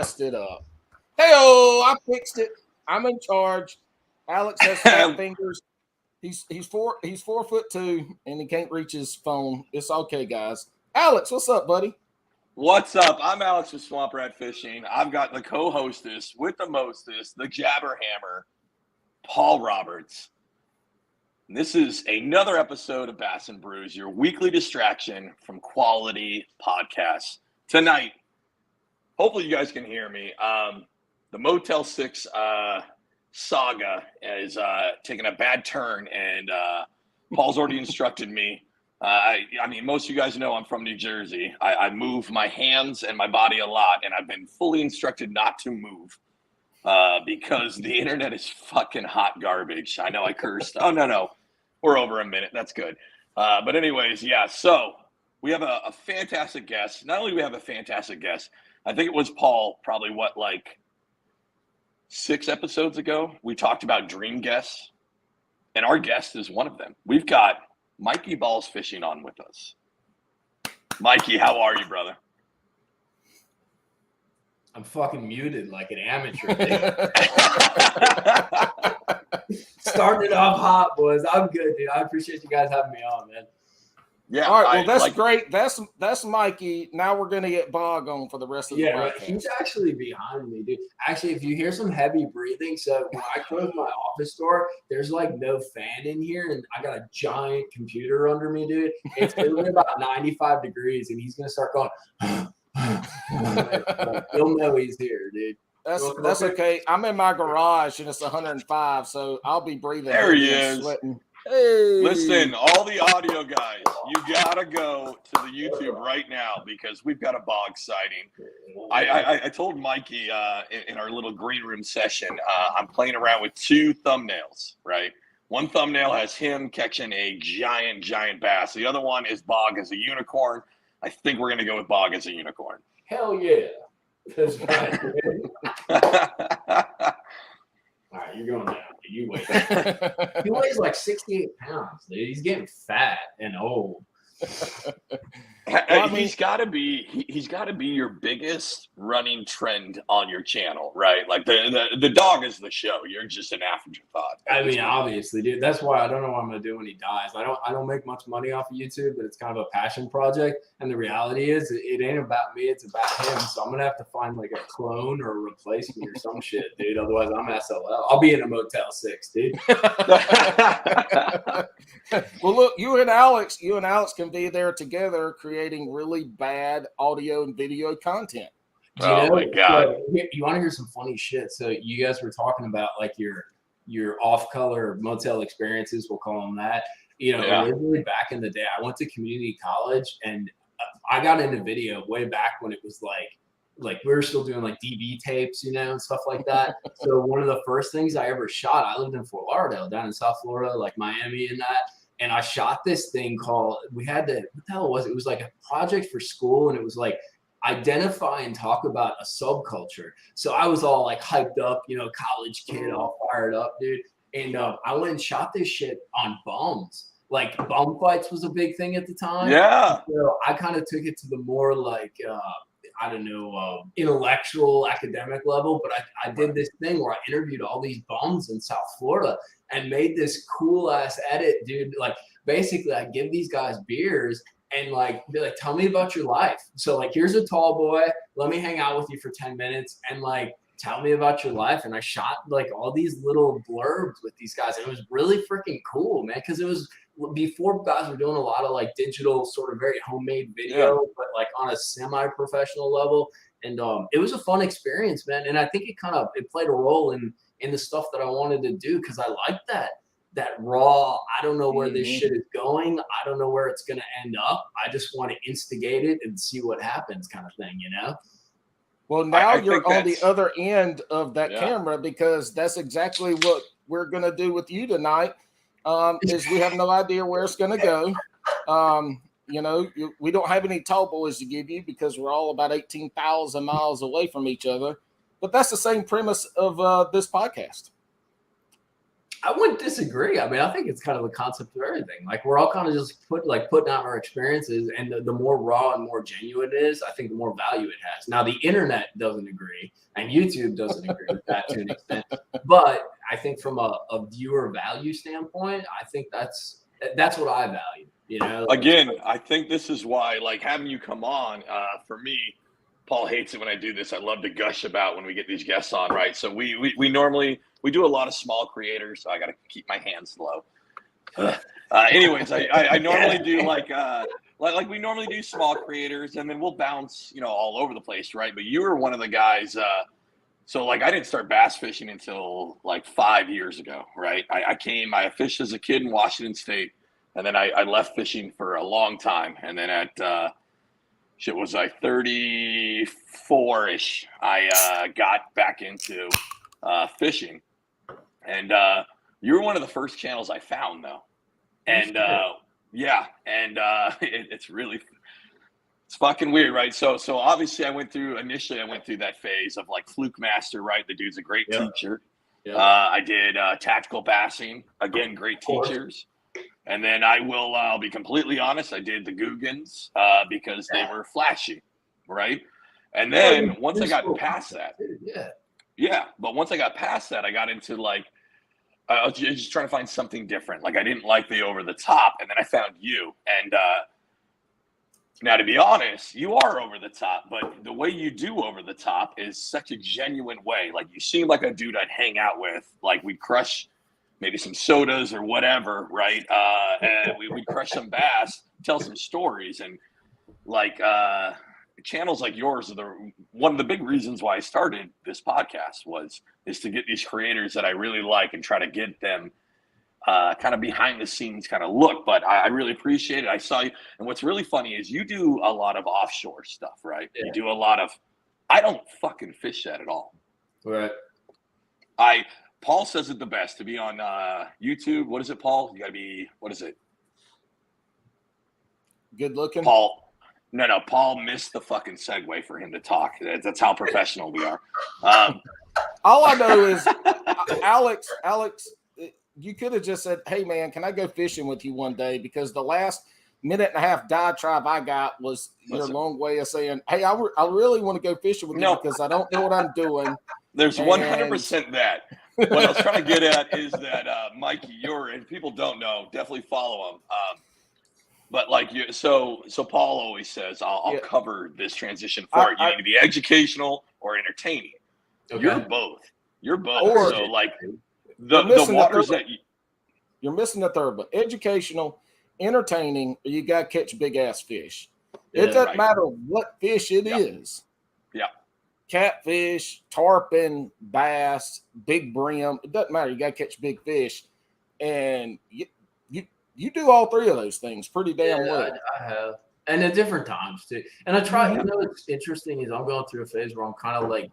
messed it up. Hey-oh, I fixed it. I'm in charge. Alex has fat fingers. He's 4'2" and he can't reach his phone. It's okay, guys. Alex, what's up, buddy? What's up? I'm Alex with Swamp Rat Fishing. I've got the co-hostess with the mostest, the jabberhammer, Paul Roberts. And this is another episode of Bass and Brews, your weekly distraction from quality podcasts. Tonight, hopefully you guys can hear me. The Motel 6 saga is taking a bad turn, and Paul's already instructed me. I mean, most of you guys know I'm from New Jersey. I move my hands and my body a lot, and I've been fully instructed not to move because the internet is fucking hot garbage. I know I cursed. Oh, no. We're over a minute. That's good. But anyways, yeah, so we have a fantastic guest. Not only do we have a fantastic guest, I think it was Paul probably, 6 episodes ago, we talked about dream guests, and our guest is one of them. We've got Mikey Balzz fishing on with us. Mikey, how are you, brother? I'm fucking muted like an amateur. Starting it off hot, boys. I'm good, dude. I appreciate you guys having me on, man. Yeah. All right. Well, that's great. That's Mikey. Now we're gonna get Bog on for the rest of the podcast. He's actually behind me, dude. Actually, if you hear some heavy breathing, so when I close my office door, there's like no fan in here, and I got a giant computer under me, dude. It's literally about 95 degrees, and he's gonna start going. You'll know he's here, dude. That's okay. I'm in my garage and it's 105, so I'll be breathing. There he is. Sweating. Hey. Listen, all the audio guys, you gotta go to the YouTube right now because we've got a bog sighting. I told Mikey in our little green room session, I'm playing around with 2 thumbnails, right? One thumbnail has him catching a giant bass. The other one is Bog as a unicorn. I think we're gonna go with Bog as a unicorn. Hell yeah. That's right. All right, you're going down. You wait. He weighs like 68 pounds, dude. He's getting fat and old. Well, he's got to be your biggest running trend on your channel, right? Like the dog is the show. You're just an afterthought. I mean, obviously, dude. That's why I don't know what I'm gonna do when he dies. I don't make much money off of YouTube, but it's kind of a passion project. And the reality is, it ain't about me. It's about him. So I'm gonna have to find like a clone or a replacement or some shit, dude. Otherwise, I'm SLL. I'll be in a Motel 6, dude. Well, look, you and Alex can be there together creating really bad audio and video content. My God. You want to hear some funny shit? So you guys were talking about like your off-color motel experiences, we'll call them that. Originally back in the day, I went to community college and I got into video way back when it was like we were still doing like DV tapes, and stuff like that. So one of the first things I ever shot, I lived in Fort Lauderdale down in South Florida, like Miami and that. And I shot this thing called, what the hell was it? It was like a project for school. And it was like, identify and talk about a subculture. So I was all like hyped up, college kid, all fired up, dude. And I went and shot this shit on bums. Like bum fights was a big thing at the time. Yeah. So I kind of took it to the more like, intellectual academic level. But I did this thing where I interviewed all these bums in South Florida and made this cool ass edit, dude. Like basically I give these guys beers and like be like, tell me about your life. So like, here's a tall boy, let me hang out with you for 10 minutes and like tell me about your life. And I shot like all these little blurbs with these guys. And it was really freaking cool, man. Cause it was before guys were doing a lot of like digital sort of very homemade video, but like on a semi-professional level. And it was a fun experience, man. And I think it played a role in the stuff that I wanted to do. Cause I like that raw, I don't know where this shit is going. I don't know where it's going to end up. I just want to instigate it and see what happens kind of thing, Well, now you're on the other end of that camera because that's exactly what we're going to do with you tonight. Is we have no idea where it's going to go. We don't have any tall boys to give you because we're all about 18,000 miles away from each other. But that's the same premise of this podcast. I wouldn't disagree. I mean, I think it's kind of the concept of everything. Like we're all kind of just putting out our experiences, and the more raw and more genuine it is, I think the more value it has. Now, the internet doesn't agree, and YouTube doesn't agree with that to an extent. But I think from a viewer value standpoint, I think that's what I value. You know. Again, I think this is why, like, having you come on, for me, Paul hates it when I do this. I love to gush about when we get these guests on, right? So we normally do a lot of small creators, so I got to keep my hands low. Anyways, I normally do like we normally do small creators, and then we'll bounce, all over the place, right? But you were one of the guys. So like I didn't start bass fishing until like 5 years ago, right? I fished as a kid in Washington State, and then I left fishing for a long time, and then at 34-ish, I got back into fishing. And you were one of the first channels I found, though. And it's fucking weird, right? So obviously I went through that phase of like Fluke Master, right? The dude's a great teacher. Yeah. I did tactical bassing, again, great teachers. And then I'll be completely honest, I did the Googans because they were flashy, right? And then once I got past that, but once I got past that, I got into like, I was just trying to find something different. Like I didn't like the over the top, and then I found you. And now, to be honest, you are over the top, but the way you do over the top is such a genuine way. Like you seem like a dude I'd hang out with. Like we'd crush maybe some sodas or whatever, right? And we'd crush some bass, tell some stories, and like channels like yours are one of the big reasons why I started this podcast is to get these creators that I really like and try to get them kind of behind the scenes kind of look. But I really appreciate it. I saw you, and what's really funny is you do a lot of offshore stuff, right? Yeah. You do a lot of. I don't fucking fish that at all. Right. Paul says it the best to be on YouTube. What is it, Paul? You got to be. What is it? Good looking. Paul. No. Paul missed the fucking segue for him to talk. That's how professional we are. All I know is, Alex, you could have just said, "Hey, man, can I go fishing with you one day?" Because the last minute and a half diatribe I got was your long way of saying, "Hey, I really want to go fishing with you because I don't know what I'm doing." There's 100% that. What I was trying to get at is that Mikey, and people don't know, definitely follow him. But like you, so Paul always says, "I'll cover this transition for you. You need to be educational or entertaining." Okay. You're both. Or, so like the waters that you're missing the third one: educational, entertaining. Or you got to catch big ass fish. It doesn't matter what fish it is. Yeah. Catfish, tarpon, bass, big brim. It doesn't matter. You got to catch big fish, and you do all three of those things pretty damn well. I have, and at different times too. And I try. You know, what's interesting is I'm going through a phase where I'm kind of like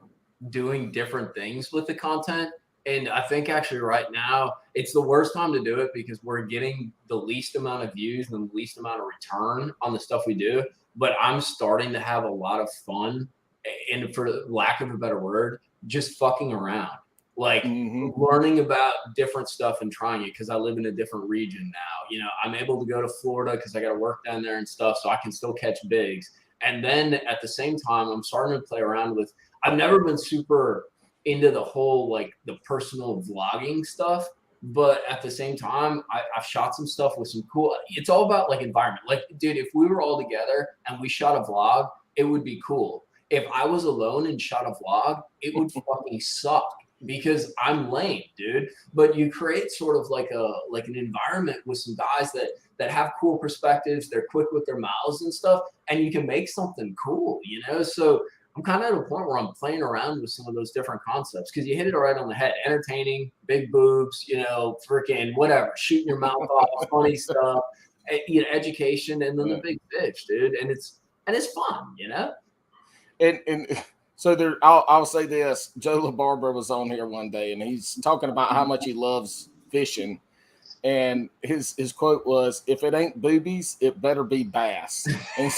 doing different things with the content. And I think actually right now it's the worst time to do it because we're getting the least amount of views and the least amount of return on the stuff we do. But I'm starting to have a lot of fun, and for lack of a better word, just fucking around. Like learning about different stuff and trying it because I live in a different region now. You know, I'm able to go to Florida because I got to work down there and stuff, so I can still catch bigs. And then at the same time, I'm starting to play around with. I've never been super into the whole like the personal vlogging stuff, but at the same time, I've shot some stuff with some cool. It's all about like environment. Like, dude, if we were all together and we shot a vlog, it would be cool. If I was alone and shot a vlog, it would fucking suck. Because I'm lame, dude. But you create sort of like an environment with some guys that have cool perspectives. They're quick with their mouths and stuff, and you can make something cool, you know. So I'm kind of at a point where I'm playing around with some of those different concepts because you hit it right on the head. Entertaining, big boobs, you know, freaking whatever, shooting your mouth off, funny stuff, you know, education, and then the big fish, dude. And it's fun, you know. And so there, I'll say this: Joe LaBarbera was on here one day, and he's talking about how much he loves fishing, and his quote was, "If it ain't boobies, it better be bass." And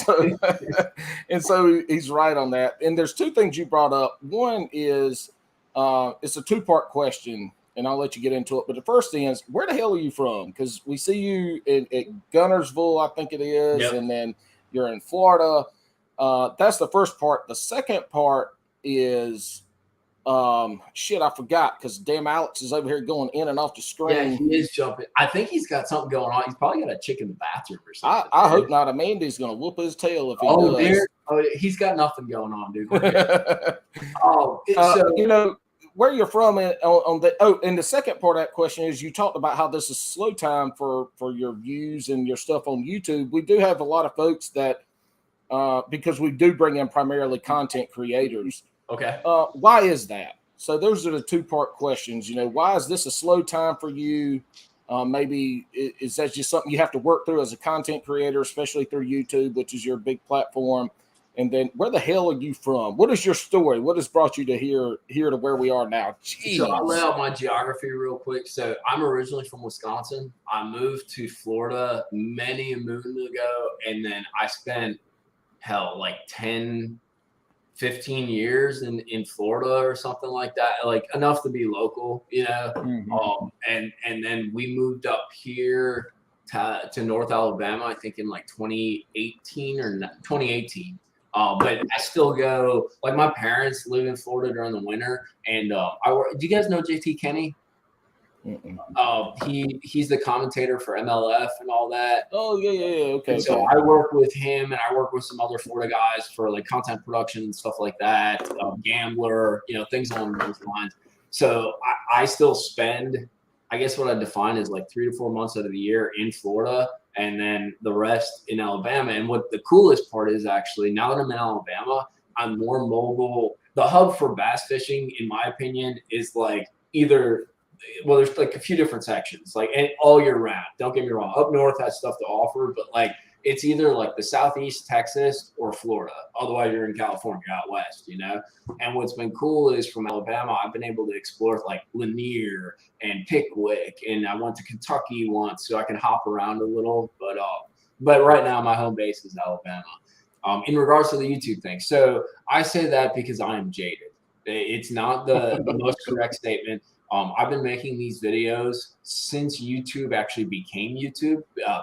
so he's right on that. And there's two things you brought up. One is it's a two-part question, and I'll let you get into it. But the first thing is, where the hell are you from? Because we see you at Gunnersville, I think it is, Yep. and then you're in Florida. That's the first part. The second part is, shit, I forgot because damn Alex is over here going in and off the screen. Yeah, he is jumping. I think he's got something going on. He's probably got a chick in the bathroom or something. I hope not. Amanda's gonna whoop his tail if he does. Dear. Oh, he's got nothing going on, dude. So you know where you're from on the and the second part of that question is, you talked about how this is slow time for your views and your stuff on YouTube. We do have a lot of folks that because we do bring in primarily content creators. Okay. Why is that? So those are the two-part questions. You know, why is this a slow time for you? Maybe is that just something you have to work through as a content creator, especially through YouTube, which is your big platform? And then where the hell are you from? What is your story? What has brought you to here to where we are now? Jeez. So I'll lay out my geography real quick. So I'm originally from Wisconsin. I moved to Florida many a moon ago, and then I spent like 10, 15 years in Florida or something like that, like enough to be local, you know. And then we moved up here to North Alabama, I think in like 2018 or 2018. But I still go, like my parents live in Florida during the winter, and do you guys know JT Kenny? He's the commentator for MLF and all that. Oh yeah. Okay. And so I work with him, and I work with some other Florida guys for like content production and stuff like that. Gambler, you know, things along those lines. So I still spend, I guess what I define is like 3 to 4 months out of the year in Florida, and then the rest in Alabama. And what the coolest part is, actually, now that I'm in Alabama, I'm more mobile. The hub for bass fishing, in my opinion, is like there's like a few different sections, like all year round. Don't get me wrong. Up north has stuff to offer, but like it's either like the Southeast Texas or Florida. Otherwise, you're in California out west, you know? And what's been cool is from Alabama, I've been able to explore like Lanier and Pickwick, and I went to Kentucky once, so I can hop around a little. But right now, my home base is Alabama. In regards to the YouTube thing, so I say that because I am jaded. It's not the most correct statement. I've been making these videos since YouTube actually became YouTube.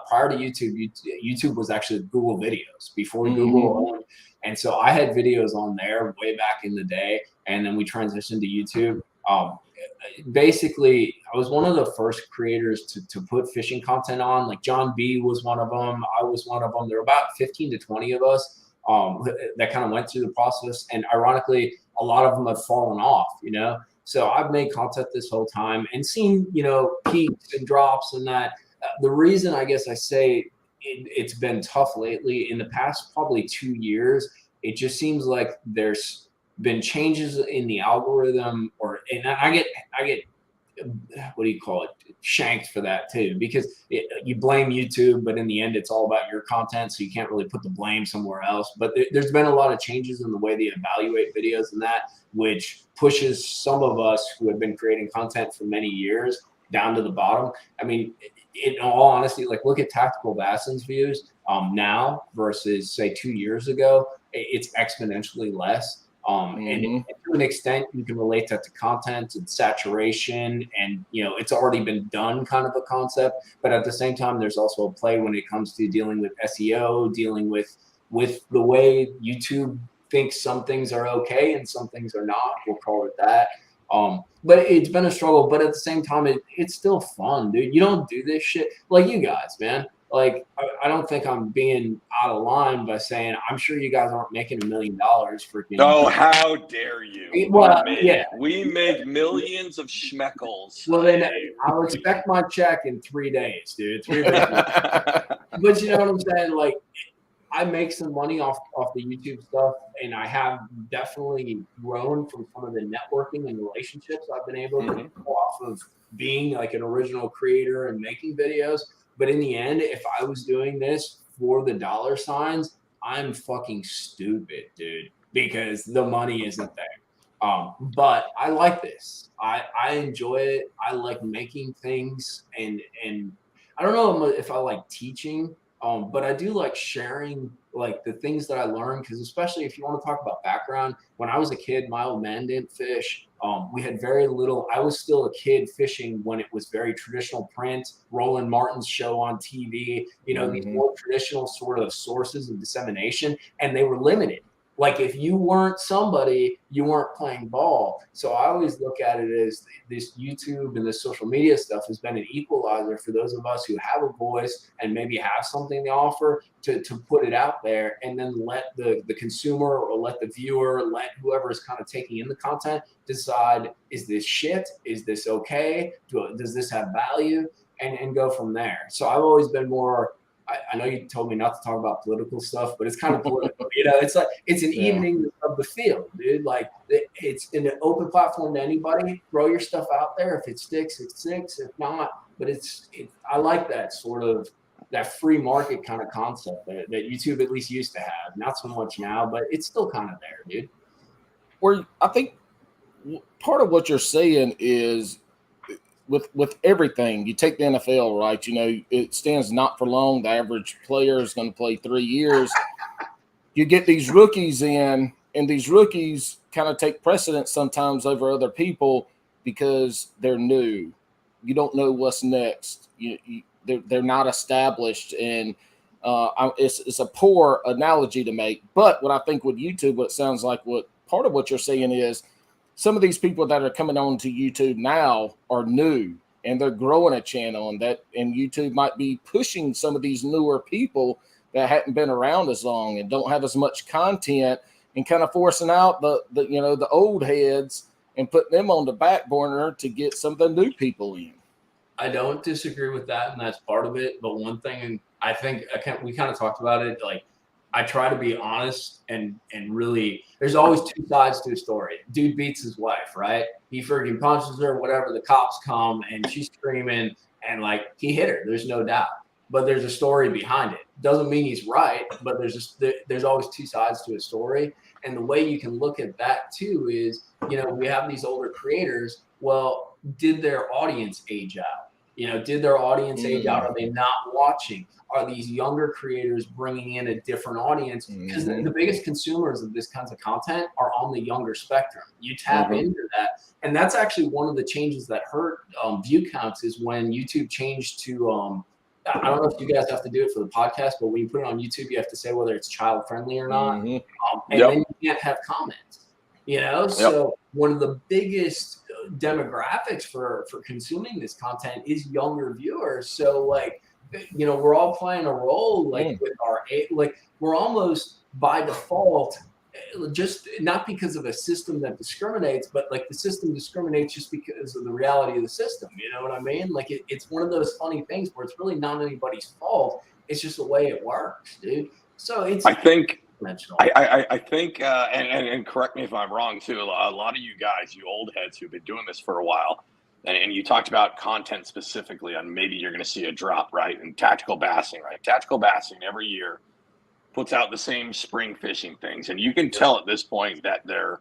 Prior to YouTube, YouTube was actually Google Videos before Google owned. And so I had videos on there way back in the day, and then we transitioned to YouTube. Basically, I was one of the first creators to put fishing content on. Like John B was one of them. I was one of them. There were about 15 to 20 of us that kind of went through the process. And ironically, a lot of them have fallen off, you know? So I've made content this whole time and seen, you know, peaks and drops and that. The reason I guess I say it's been tough lately, in the past probably 2 years, it just seems like there's been changes in the algorithm, and I get what do you call it, shanked for that too, because you blame YouTube, but in the end it's all about your content, so you can't really put the blame somewhere else. But there's been a lot of changes in the way they evaluate videos and that, which pushes some of us who have been creating content for many years down to the bottom. I mean, in all honesty, like look at Tactical Basson's views now versus say 2 years ago. It's exponentially less. And to an extent, you can relate that to content and saturation, and you know it's already been done kind of a concept. But at the same time, there's also a play when it comes to dealing with SEO, dealing with the way YouTube thinks some things are okay and some things are not. We'll call it that. But it's been a struggle. But at the same time, it's still fun, dude. You don't do this shit like you guys, man. Like, I don't think I'm being out of line by saying I'm sure you guys aren't making $1 million freaking. Oh, how dare you? Well, we make millions of schmeckles. Well, then I'll expect my check in 3 days, dude. 3 days. But you know what I'm saying? Like, I make some money off the YouTube stuff, and I have definitely grown from some of the networking and relationships I've been able to do off of being like an original creator and making videos. But in the end, if I was doing this for the dollar signs, I'm fucking stupid, dude, because the money isn't there. But I like this. I enjoy it. I like making things, and I don't know if I like teaching, But I do like sharing like the things that I learned, because especially if you want to talk about background, when I was a kid, my old man didn't fish. We had very little. I was still a kid fishing when it was very traditional print, Roland Martin's show on TV, these more traditional sort of sources of dissemination, and they were limited. Like if you weren't somebody, you weren't playing ball. So I always look at it as this YouTube and this social media stuff has been an equalizer for those of us who have a voice and maybe have something to offer to put it out there, and then let the consumer or let the viewer, let whoever is kind of taking in the content decide, is this shit? Is this okay? Does this have value? And go from there. So I've always been more, I know you told me not to talk about political stuff, but it's kind of political. It's like it's an evening of the field, dude. Like it's an open platform to anybody. Throw your stuff out there. If it sticks, it sticks. If not, but I like that sort of that free market kind of concept that YouTube at least used to have. Not so much now, but it's still kind of there, dude. Where I think part of what you're saying is, with everything, you take the NFL, right? It stands not for long. The average player is going to play 3 years. You get these rookies in, and these rookies kind of take precedence sometimes over other people because they're new. You don't know what's next. They're not established, and it's a poor analogy to make. But what I think with YouTube, what it sounds like, what part of what you're saying is, some of these people that are coming on to YouTube now are new, and they're growing a channel, and YouTube might be pushing some of these newer people that hadn't been around as long and don't have as much content, and kind of forcing out the old heads and putting them on the back burner to get some of the new people in. I don't disagree with that, and that's part of it. But one thing, and I think we kind of talked about it, like, I try to be honest and really, there's always two sides to a story. Dude beats his wife, right? He freaking punches her, whatever, the cops come and she's screaming, and like he hit her, there's no doubt. But there's a story behind it. Doesn't mean he's right, but there's always two sides to a story. And the way you can look at that too is, we have these older creators. Well, did their audience age out? Did their audience age out? Are they not watching? Are these younger creators bringing in a different audience? Because the biggest consumers of this kinds of content are on the younger spectrum. You tap into that. And that's actually one of the changes that hurt view counts, is when YouTube changed to, I don't know if you guys have to do it for the podcast, but when you put it on YouTube, you have to say whether it's child friendly or not. And then you can't have comments, So one of the biggest demographics for consuming this content is younger viewers. So like, we're all playing a role with our age. Like, we're almost by default, just not because of a system that discriminates, but like the system discriminates just because of the reality of the system. You know what I mean? Like it's one of those funny things where it's really not anybody's fault. It's just the way it works, dude. So I think, and correct me if I'm wrong too, a lot of you guys, you old heads who've been doing this for a while, and you talked about content specifically on maybe you're going to see a drop, right? And tactical bassing, right? Tactical bassing every year puts out the same spring fishing things. And you can tell at this point that they're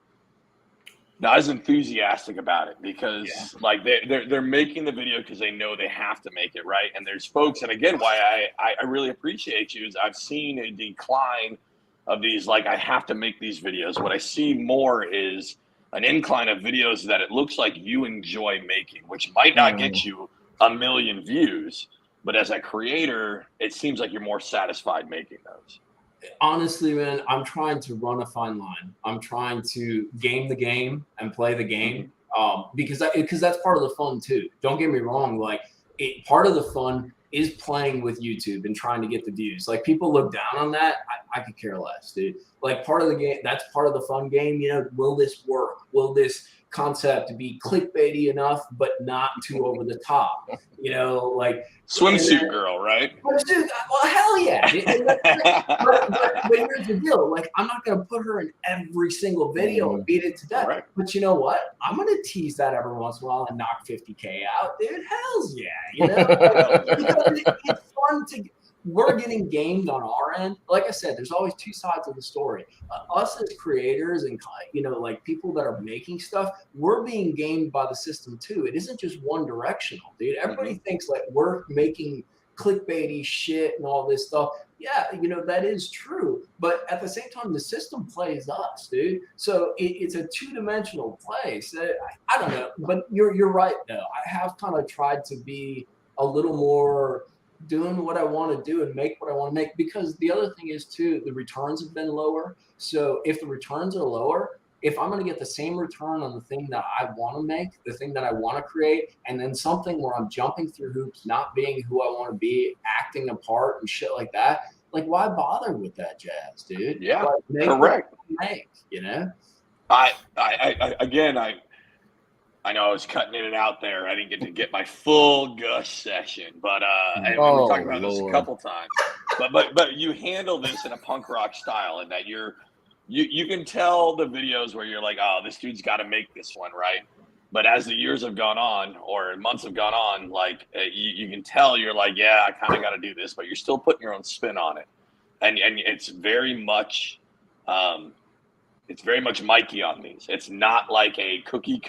not as enthusiastic about it, because like they're making the video because they know they have to make it, right? And there's folks, and again, why I really appreciate you is I've seen a decline of these, like, I have to make these videos. What I see more is an incline of videos that it looks like you enjoy making, which might not get you 1 million views, but as a creator, it seems like you're more satisfied making those. Honestly, man, I'm trying to run a fine line. I'm trying to game the game and play the game, because that's part of the fun too. Don't get me wrong. Like, part of the fun is playing with YouTube and trying to get the views. Like, people look down on that. I could care less, dude. Like, part of the game, that's part of the fun game. Will this work? Will this concept be clickbaity enough, but not too over the top? Like swimsuit girl, right? Well, hell yeah. but here's the deal. Like, I'm not going to put her in every single video and beat it to death. Right. But you know what? I'm going to tease that every once in a while and knock 50K out, dude. Hells yeah. Because it's fun to. We're getting gamed on our end. Like I said, there's always two sides of the story. Us as creators and, like people that are making stuff, we're being gamed by the system too. It isn't just one directional, dude. Everybody thinks like we're making clickbaity shit and all this stuff. Yeah, you know, that is true. But at the same time, the system plays us, dude. So it's a two-dimensional place. I don't know, but you're right, though. I have kind of tried to be a little more doing what I want to do and make what I want to make, because the other thing is, too, the returns have been lower. So if the returns are lower, if I'm going to get the same return on the thing that I want to make, the thing that I want to create, and then something where I'm jumping through hoops, not being who I want to be, acting a part and shit like that, like, why bother with that jazz, dude? Yeah, like, correct. You know? I know I was cutting in and out there. I didn't get my full gush session, but and we were talking about this a couple times. But you handle this in a punk rock style, and that you can tell the videos where you're like, oh, this dude's got to make this one, right? But as the years have gone on, or months have gone on, like you can tell you're like, yeah, I kind of got to do this, but you're still putting your own spin on it, and it's very much Mikey on these. It's not like a cookie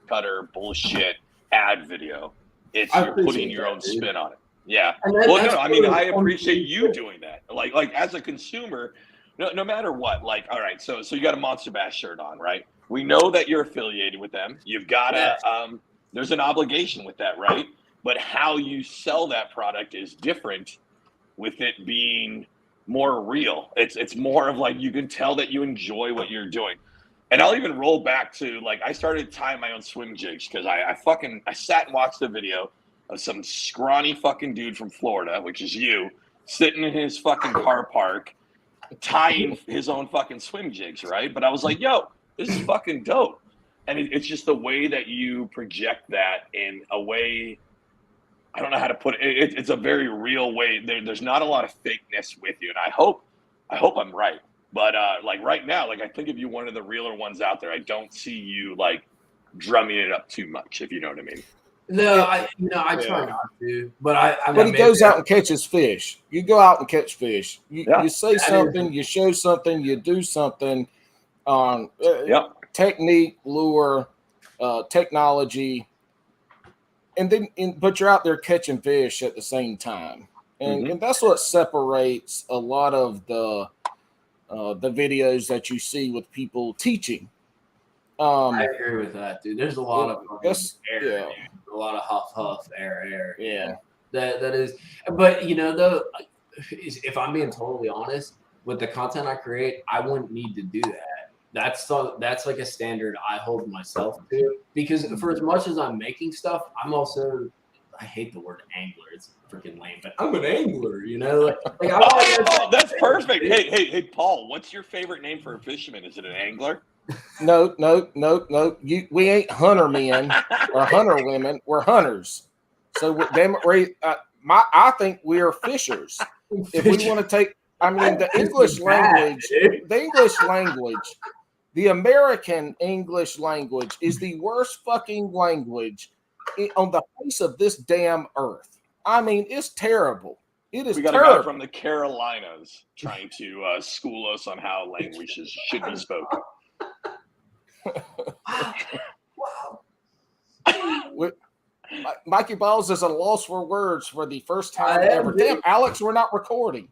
cutter bullshit ad video. It's you're putting your own spin on it. Yeah. Well, no, I mean, I appreciate you doing that. Like as a consumer. No matter what, like, all right, so you got a Monster Bass shirt on, right? We know that you're affiliated with them. You've got to, there's an obligation with that, right? But how you sell that product is different with it being more real. It's more of like, you can tell that you enjoy what you're doing. And I'll even roll back to, like, I started tying my own swim jigs because I sat and watched the video of some scrawny fucking dude from Florida, which is you, sitting in his fucking car park, tying his own fucking swim jigs, right? But I was like, yo, this is fucking dope. And it's just the way that you project that in a way, I don't know how to put it. It's a very real way. There's not a lot of fakeness with you. And I hope I'm right. But like right now, like I think if you're one of the realer ones out there, I don't see you like drumming it up too much, if you know what I mean. No, I try not to, but But he goes out and catches fish. You go out and catch fish. You say something, you show something, you do something on technique, lure, technology, and then but you're out there catching fish at the same time, and that's what separates a lot of the videos that you see with people teaching. I agree with that, dude. There's a lot of air, a lot of huff, air. Yeah, that is. But you know, though, if I'm being totally honest, with the content I create, I wouldn't need to do that. That's like a standard I hold myself to, because for as much as I'm making stuff, I'm also, I hate the word angler. It's freaking lame, but I'm an angler, you know. Like that's perfect. Hey, Paul, what's your favorite name for a fisherman? Is it an angler? No. We ain't hunter men or hunter women. We're hunters. So I think we are fishers. If we want to take, I mean, the English language, the American English language is the worst fucking language on the face of this damn earth. I mean, it's terrible. It is. We got terrible. a guy from the Carolinas trying to school us on how languages should be spoken. Wow. Mikey Balzz is a loss for words for the first time ever. Damn, Alex, we're not recording.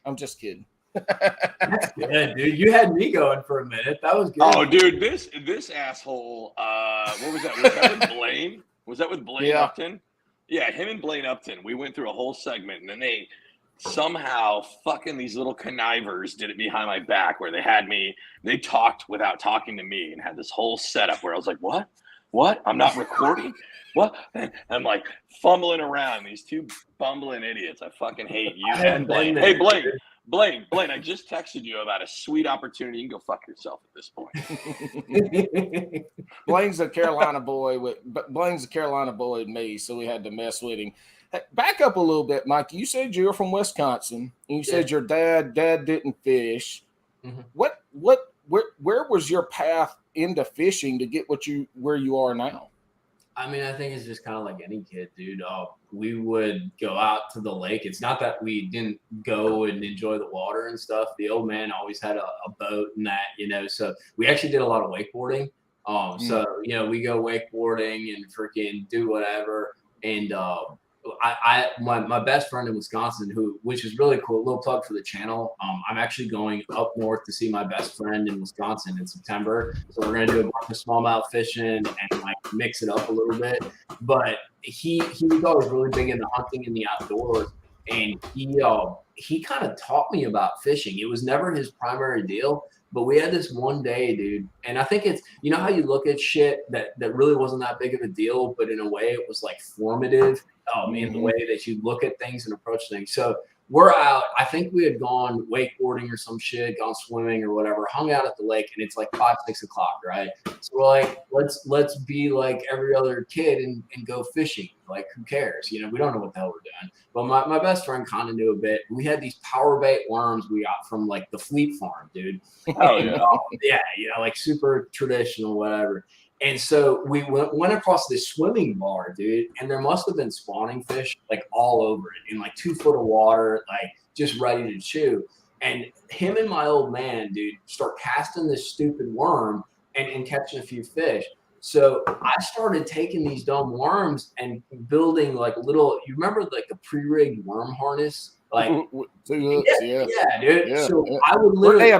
I'm just kidding. That's good, dude. You had me going for a minute. That was good. Oh, dude, this asshole. What was that? Was that with Blaine? Was that with Blaine Upton? Yeah, him and Blaine Upton. We went through a whole segment, and then they somehow fucking these little connivers did it behind my back, where they talked without talking to me, and had this whole setup where I was like, what? I'm not recording? What? And I'm like fumbling around, these two bumbling idiots. I fucking hate you and Blaine. Hey, Blaine, I just texted you about a sweet opportunity. You can go fuck yourself at this point. Blaine's a Carolina boy with me, so we had to mess with him. Hey, back up a little bit, Mike. You said you were from Wisconsin, and you said your dad didn't fish. Mm-hmm. Where was your path into fishing to get where you are now? I mean, I think it's just kind of like any kid, dude. We would go out to the lake. It's not that we didn't go and enjoy the water and stuff. The old man always had a boat and that, you know. So we actually did a lot of wakeboarding. So, you know, we go wakeboarding and freaking do whatever. And my best friend in Wisconsin, which is really cool, a little plug for the channel. I'm actually going up north to see my best friend in Wisconsin in September. So we're gonna do a bunch of smallmouth fishing and like mix it up a little bit. But he was always really big into hunting in the outdoors, and he kind of taught me about fishing. It was never his primary deal. But we had this one day, dude, and I think it's, you know how you look at shit that really wasn't that big of a deal, but in a way it was like formative. Oh man, the way that you look at things and approach things. So we're out. I think we had gone wakeboarding or some shit, gone swimming or whatever, hung out at the lake, and it's like 5, 6 o'clock, right? So we're like, let's be like every other kid and go fishing. Like, who cares? You know, we don't know what the hell we're doing. But my best friend kind of knew a bit. We had these power bait worms we got from like the Fleet Farm, dude. Oh yeah. Yeah, like super traditional, whatever. And so we went across this swimming bar, dude, and there must have been spawning fish like all over it in like 2 foot of water, like just ready to chew. And him and my old man, dude, start casting this stupid worm and catching a few fish. So I started taking these dumb worms and building like little, you remember like a pre-rigged worm harness? Like, yeah, dude. Yeah, so I would literally.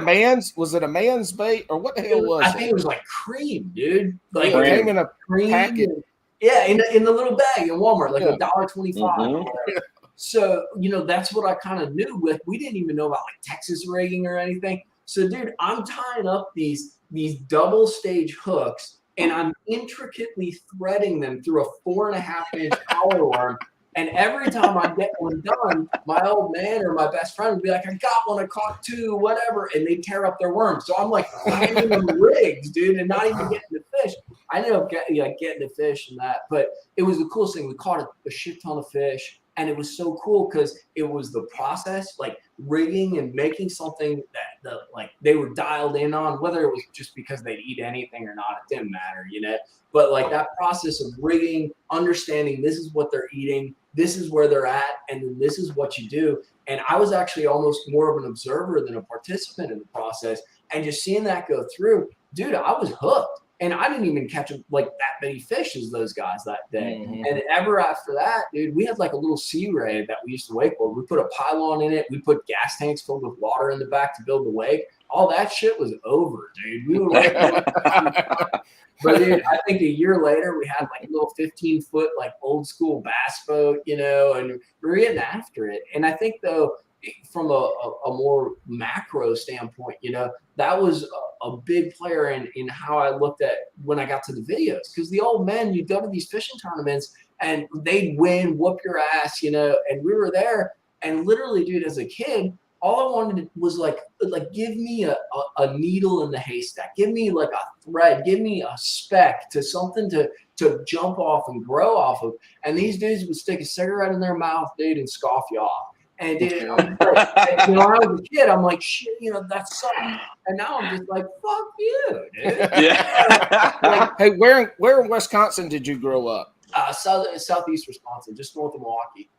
Was it a man's bait or what the hell was it? I think it was like cream, dude. Like it came in a cream packet. Yeah, in the little bag in Walmart, like $1.25. So, you know, that's what I kind of knew with. We didn't even know about like Texas rigging or anything. So, dude, I'm tying up these double stage hooks and I'm intricately threading them through a 4.5-inch power worm. And every time I get one done, my old man or my best friend would be like, I got one, I caught 2, whatever. And they tear up their worms. So I'm like finding them rigs, dude, and not even getting the fish. I ended up getting the fish and that. But it was the coolest thing. We caught a shit ton of fish. And it was so cool because it was the process, like rigging and making something that like they were dialed in on, whether it was just because they'd eat anything or not, it didn't matter, you know. But like that process of rigging, understanding this is what they're eating, this is where they're at, and then this is what you do. And I was actually almost more of an observer than a participant in the process. And just seeing that go through, dude, I was hooked. And I didn't even catch like that many fish as those guys that day. And ever after that, dude, we had like a little sea ray that we used to wakeboard. We put a pylon in it. We put gas tanks filled with water in the back to build the wake. All that shit was over, dude. We were like, but dude, I think a year later we had like a little 15-foot like old school bass boat, you know, and we were getting after it. And I think though, from a more macro standpoint, you know, that was a big player in how I looked at when I got to the videos. Because the old men, you'd go to these fishing tournaments and they'd win, whoop your ass, you know, and we were there. And literally, dude, as a kid, all I wanted was like give me a needle in the haystack, give me like a thread, give me a speck to something to jump off and grow off of. And these dudes would stick a cigarette in their mouth, dude, and scoff you off. And dude, you know, when I was a kid, I'm like, shit, you know, that's something. And now I'm just like, fuck you, dude. Yeah. Like, hey, where in Wisconsin did you grow up? Southeast Wisconsin, just north of Milwaukee.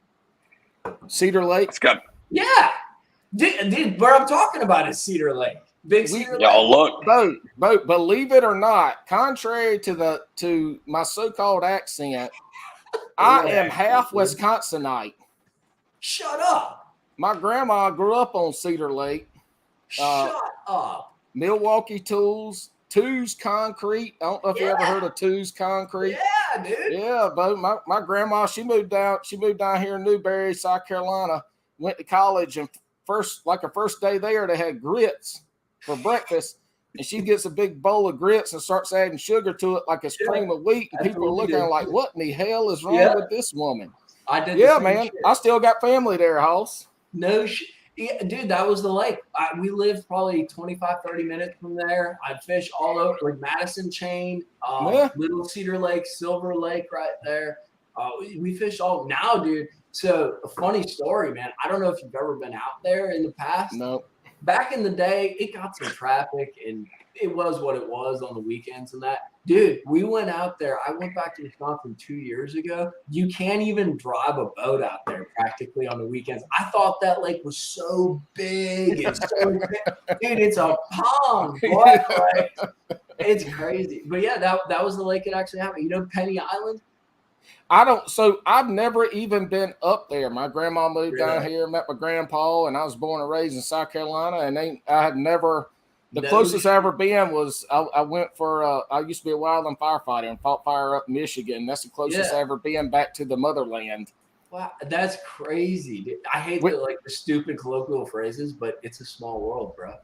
Cedar Lake? Yeah. Dude, what I'm talking about is Cedar Lake. Big Cedar Lake. Y'all look. Boat, believe it or not, contrary to my so-called accent, I am half Wisconsinite. Shut up. My grandma grew up on Cedar Lake. Shut up. Milwaukee Tools, Two's Concrete. I don't know if you ever heard of Two's Concrete. Yeah, dude. Yeah, but my grandma, she moved down here in Newberry, South Carolina, went to college, and first day there, they had grits for breakfast. And she gets a big bowl of grits and starts adding sugar to it like it's cream of wheat. And people are looking at her like, what in the hell is wrong with this woman? I did. Yeah, man. Shit. I still got family there, Hoss. No shit. Yeah, dude, that was the lake. We lived probably 25, 30 minutes from there. I'd fish all over, like Madison Chain, Little Cedar Lake, Silver Lake right there. We fished all now, dude. So a funny story, man. I don't know if you've ever been out there in the past. No. Back in the day, it got some traffic and it was what it was on the weekends and that. Dude, we went out there. I went back to Wisconsin 2 years ago. You can't even drive a boat out there practically on the weekends. I thought that lake was so big. It's so big. Dude, it's a pond, boy. Like, it's crazy. But yeah, that was the lake it actually happened. You know Penny Island? So I've never even been up there. My grandma moved down here, met my grandpa, and I was born and raised in South Carolina. And I had never, the closest I ever been was I went for, I used to be a wildland firefighter and fought fire up in Michigan. That's the closest I ever been back to the motherland. Wow, that's crazy, dude. I hate the stupid colloquial phrases, but it's a small world, bro.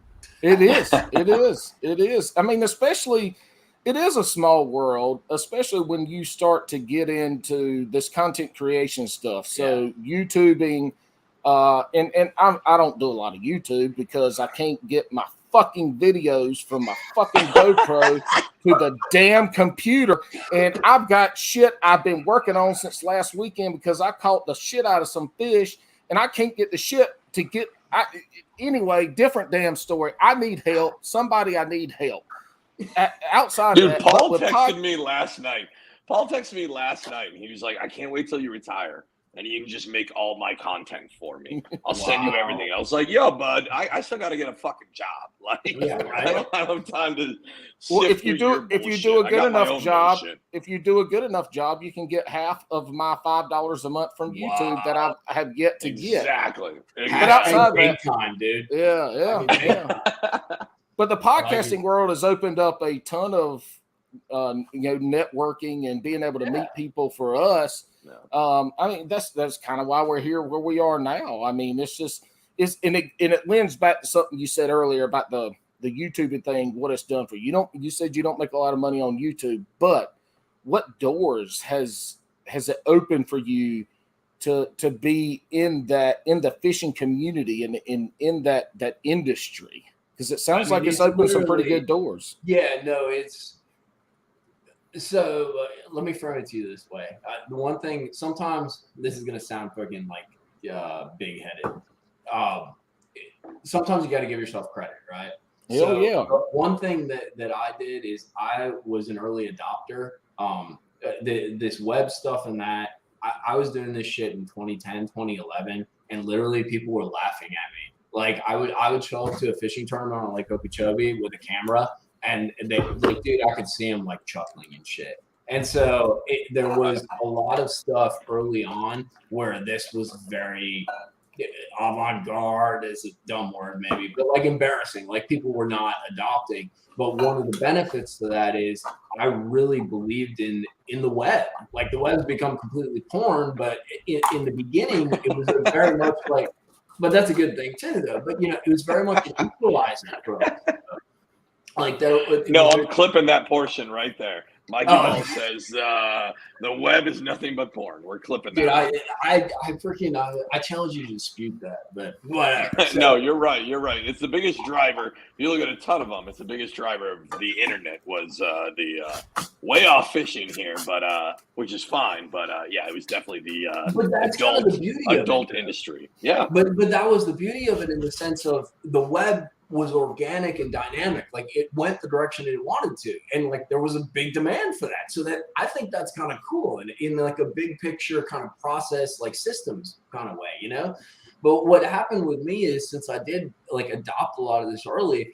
It is. It is. It is. I mean, especially, it is a small world, especially when you start to get into this content creation stuff. So YouTubing, and I don't do a lot of YouTube because I can't get my fucking videos from my fucking GoPro to the damn computer. And I've got shit I've been working on since last weekend because I caught the shit out of some fish and I can't get the shit to get. Anyway, different damn story. I need help. I need help. Outside dude, of that, Paul texted me last night. And he was like, I can't wait till you retire. And you can just make all my content for me. I'll send you everything. I was like, yo, bud, I still got to get a fucking job. Like, I don't have time to. Well, if you do a good enough job, you can get half of my $5 a month from YouTube that I have yet to get. Exactly. But outside that time, dude. Yeah. But the podcasting world has opened up a ton of networking and being able to meet people for us. I mean, that's kind of why we're here where we are now. I mean, and it lends back to something you said earlier about the YouTube thing, what it's done for you. You said you don't make a lot of money on YouTube, but what doors has it opened for you to be in the fishing community and in that industry? Because it sounds like it's opened some pretty good doors. Yeah, no, it's. So let me frame it to you this way. The one thing, sometimes this is going to sound fucking like big-headed. Sometimes you got to give yourself credit, right? One thing that I did is I was an early adopter. This web stuff and that, I was doing this shit in 2010, 2011, and literally people were laughing at me. Like I would show up to a fishing tournament on Lake Okeechobee with a camera, and they like, dude, I could see them like chuckling and shit. And so there was a lot of stuff early on where this was very avant-garde, is a dumb word maybe, but like embarrassing, like people were not adopting. But one of the benefits to that is I really believed in the web. Like the web's become completely porn, but in the beginning it was very much like, but that's a good thing too though. But it was very much an equalizer for us. Like that. No, I'm clipping that portion right there. Mikey Balzz says the web is nothing but porn. We're clipping that. Dude, I freaking I challenge you to dispute that, but whatever. So. No, you're right. It's the biggest driver. If you look at a ton of them, it's the biggest driver of the internet was the way off fishing here, but which is fine. But yeah, it was definitely the adult industry. Yeah, but that was the beauty of it in the sense of the web was organic and dynamic. Like it went the direction it wanted to, and like there was a big demand for that. So that I think that's kind of cool, and in like a big picture kind of process, like systems kind of way, But what happened with me is since I did like adopt a lot of this early,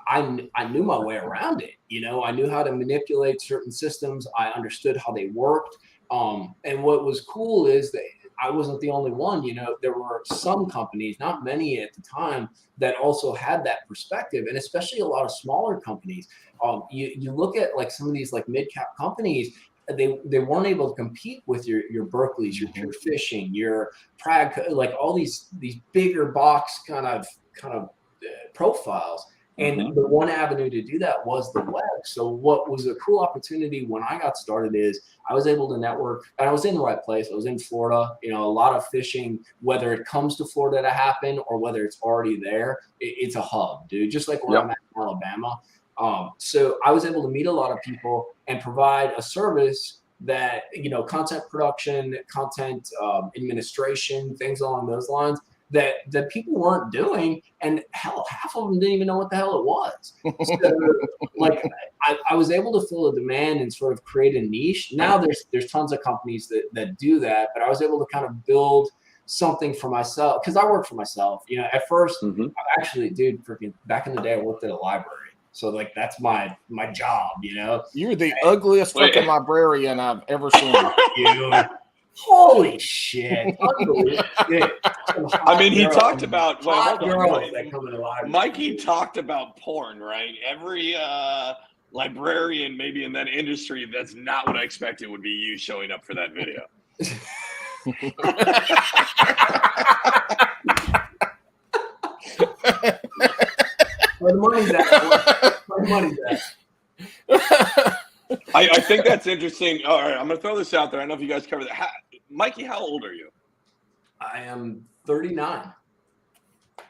I knew my way around it. I knew how to manipulate certain systems. I understood how they worked. And what was cool is that I wasn't the only one. There were some companies, not many at the time, that also had that perspective, and especially a lot of smaller companies. You look at like some of these like mid-cap companies, they weren't able to compete with your Berkeleys, your Pure Fishing, your Prag, like all these bigger box kind of profiles. And the one avenue to do that was the web. So what was a cool opportunity when I got started is I was able to network, and I was in the right place. I was in Florida. A lot of fishing, whether it comes to Florida to happen or whether it's already there, it's a hub, dude. Just like where I'm at in Alabama. So I was able to meet a lot of people and provide a service that, content production, content administration, things along those lines, that people weren't doing, and hell, half of them didn't even know what the hell it was. So, like, I was able to fill a demand and sort of create a niche. Now there's tons of companies that do that, but I was able to kind of build something for myself because I work for myself. At first, actually, dude, freaking back in the day, I worked at a library. So like that's my job, you know. You're the ugliest fucking librarian I've ever seen. Dude. Holy shit! I mean, he talked about Mikey talked about porn, right? Every librarian, maybe in that industry, that's not what I expected would be you showing up for that video. Where the money's at? Where the money's at? I think that's interesting. All right, I'm going to throw this out there. I don't know if you guys covered that. Mikey, how old are you? I am 39.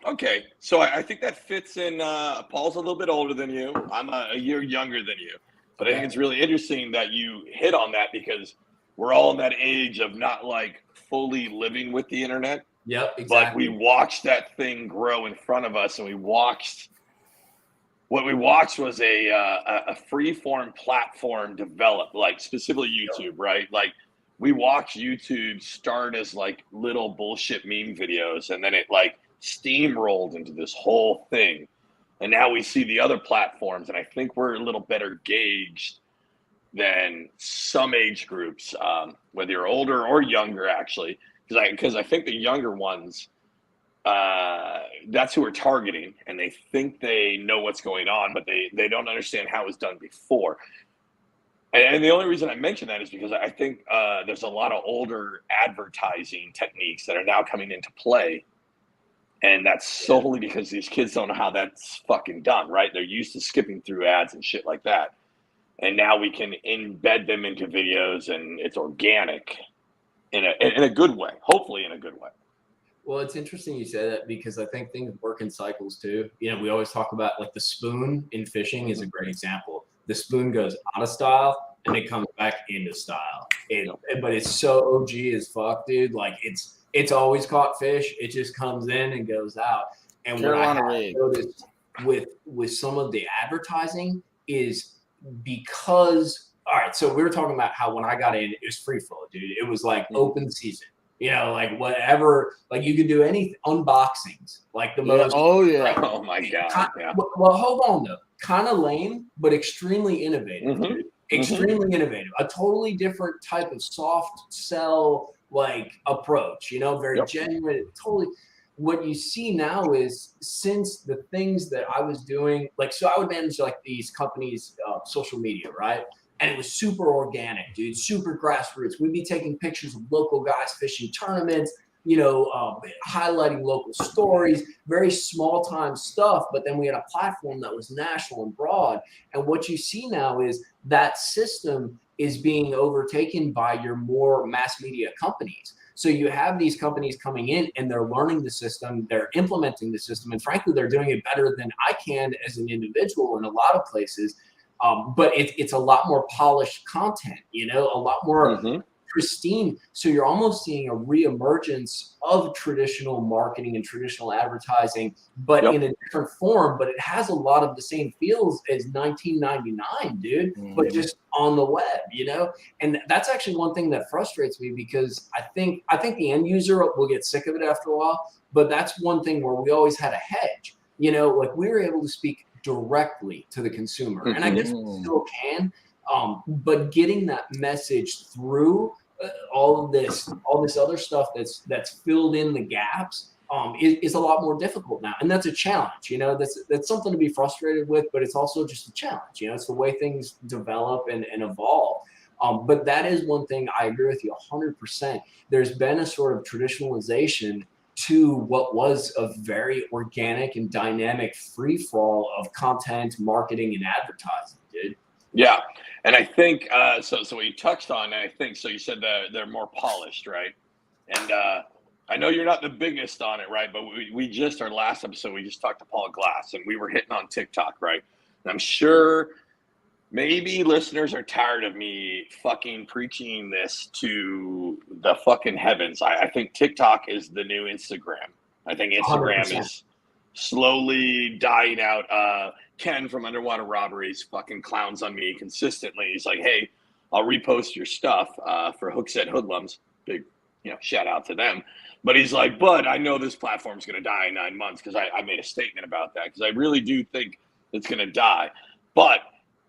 Okay, so I think that fits in. Paul's a little bit older than you. I'm a year younger than you. But I think it's really interesting that you hit on that because we're all in that age of not like fully living with the internet. Yep, exactly. But we watched that thing grow in front of us, and what we watched was a free-form platform develop, like specifically YouTube, right? Like we watched YouTube start as like little bullshit meme videos, and then it like steamrolled into this whole thing. And now we see the other platforms, and I think we're a little better gauged than some age groups, whether you're older or younger, actually, because I think the younger ones, that's who we're targeting, and they think they know what's going on, but they don't understand how it was done before. And the only reason I mention that is because I think there's a lot of older advertising techniques that are now coming into play. And that's solely because these kids don't know how that's fucking done, right? They're used to skipping through ads and shit like that. And now we can embed them into videos, and it's organic in a good way, hopefully in a good way. Well, it's interesting you say that because I think things work in cycles too. You know, we always talk about like the spoon in fishing is a great example. The spoon goes out of style and it comes back into style. But it's so OG as fuck, dude. Like it's always caught fish. It just comes in and goes out. And what I have noticed with some of the advertising is because, all right, so we were talking about how when I got in, it was free flow, dude. It was like open season. You know, like whatever, like you could do any unboxings, like the most. Oh yeah! Like, oh my god! Yeah. Well, hold on though. Kind of lame, but extremely innovative. Dude. Extremely innovative. A totally different type of soft sell like approach. You know, very genuine. Totally. What you see now is since the things that I was doing, like so, I would manage like these companies' social media, right? And it was super organic, dude, super grassroots. We'd be taking pictures of local guys fishing tournaments, you know, highlighting local stories, very small time stuff. But then we had a platform that was national and broad. And what you see now is that system is being overtaken by your more mass media companies. So you have these companies coming in and they're learning the system, they're implementing the system. And frankly, they're doing it better than I can as an individual in a lot of places. But it's a lot more polished content, you know, a lot more pristine. So you're almost seeing a reemergence of traditional marketing and traditional advertising, but in a different form. But it has a lot of the same feels as 1999, dude, but just on the web, you know. And that's actually one thing that frustrates me because I think the end user will get sick of it after a while. But that's one thing where we always had a hedge, you know, like we were able to speak directly to the consumer, and I guess we still can, but getting that message through all this other stuff that's filled in the gaps is a lot more difficult now, and that's a challenge. You know, that's something to be frustrated with, but it's also just a challenge. You know, it's the way things develop and evolve. But that is one thing I agree with you 100%. There's been a sort of traditionalization to what was a very organic and dynamic free fall of content, marketing, and advertising, dude. Yeah. And I think, so what you touched on, and I think, so you said that they're more polished, right? And I know you're not the biggest on it, right? But we just, our last episode, we just talked to Paul Glass, and we were hitting on TikTok, right? And I'm sure maybe listeners are tired of me fucking preaching this to the fucking heavens. I think TikTok is the new Instagram. I think Instagram 100%. Is slowly dying out. Ken from Underwater Robberies fucking clowns on me consistently. He's like, hey, I'll repost your stuff for Hookset Hoodlums. Big, you know, shout out to them. But he's like, but I know this platform's going to die in 9 months because I made a statement about that. Because I really do think it's going to die. But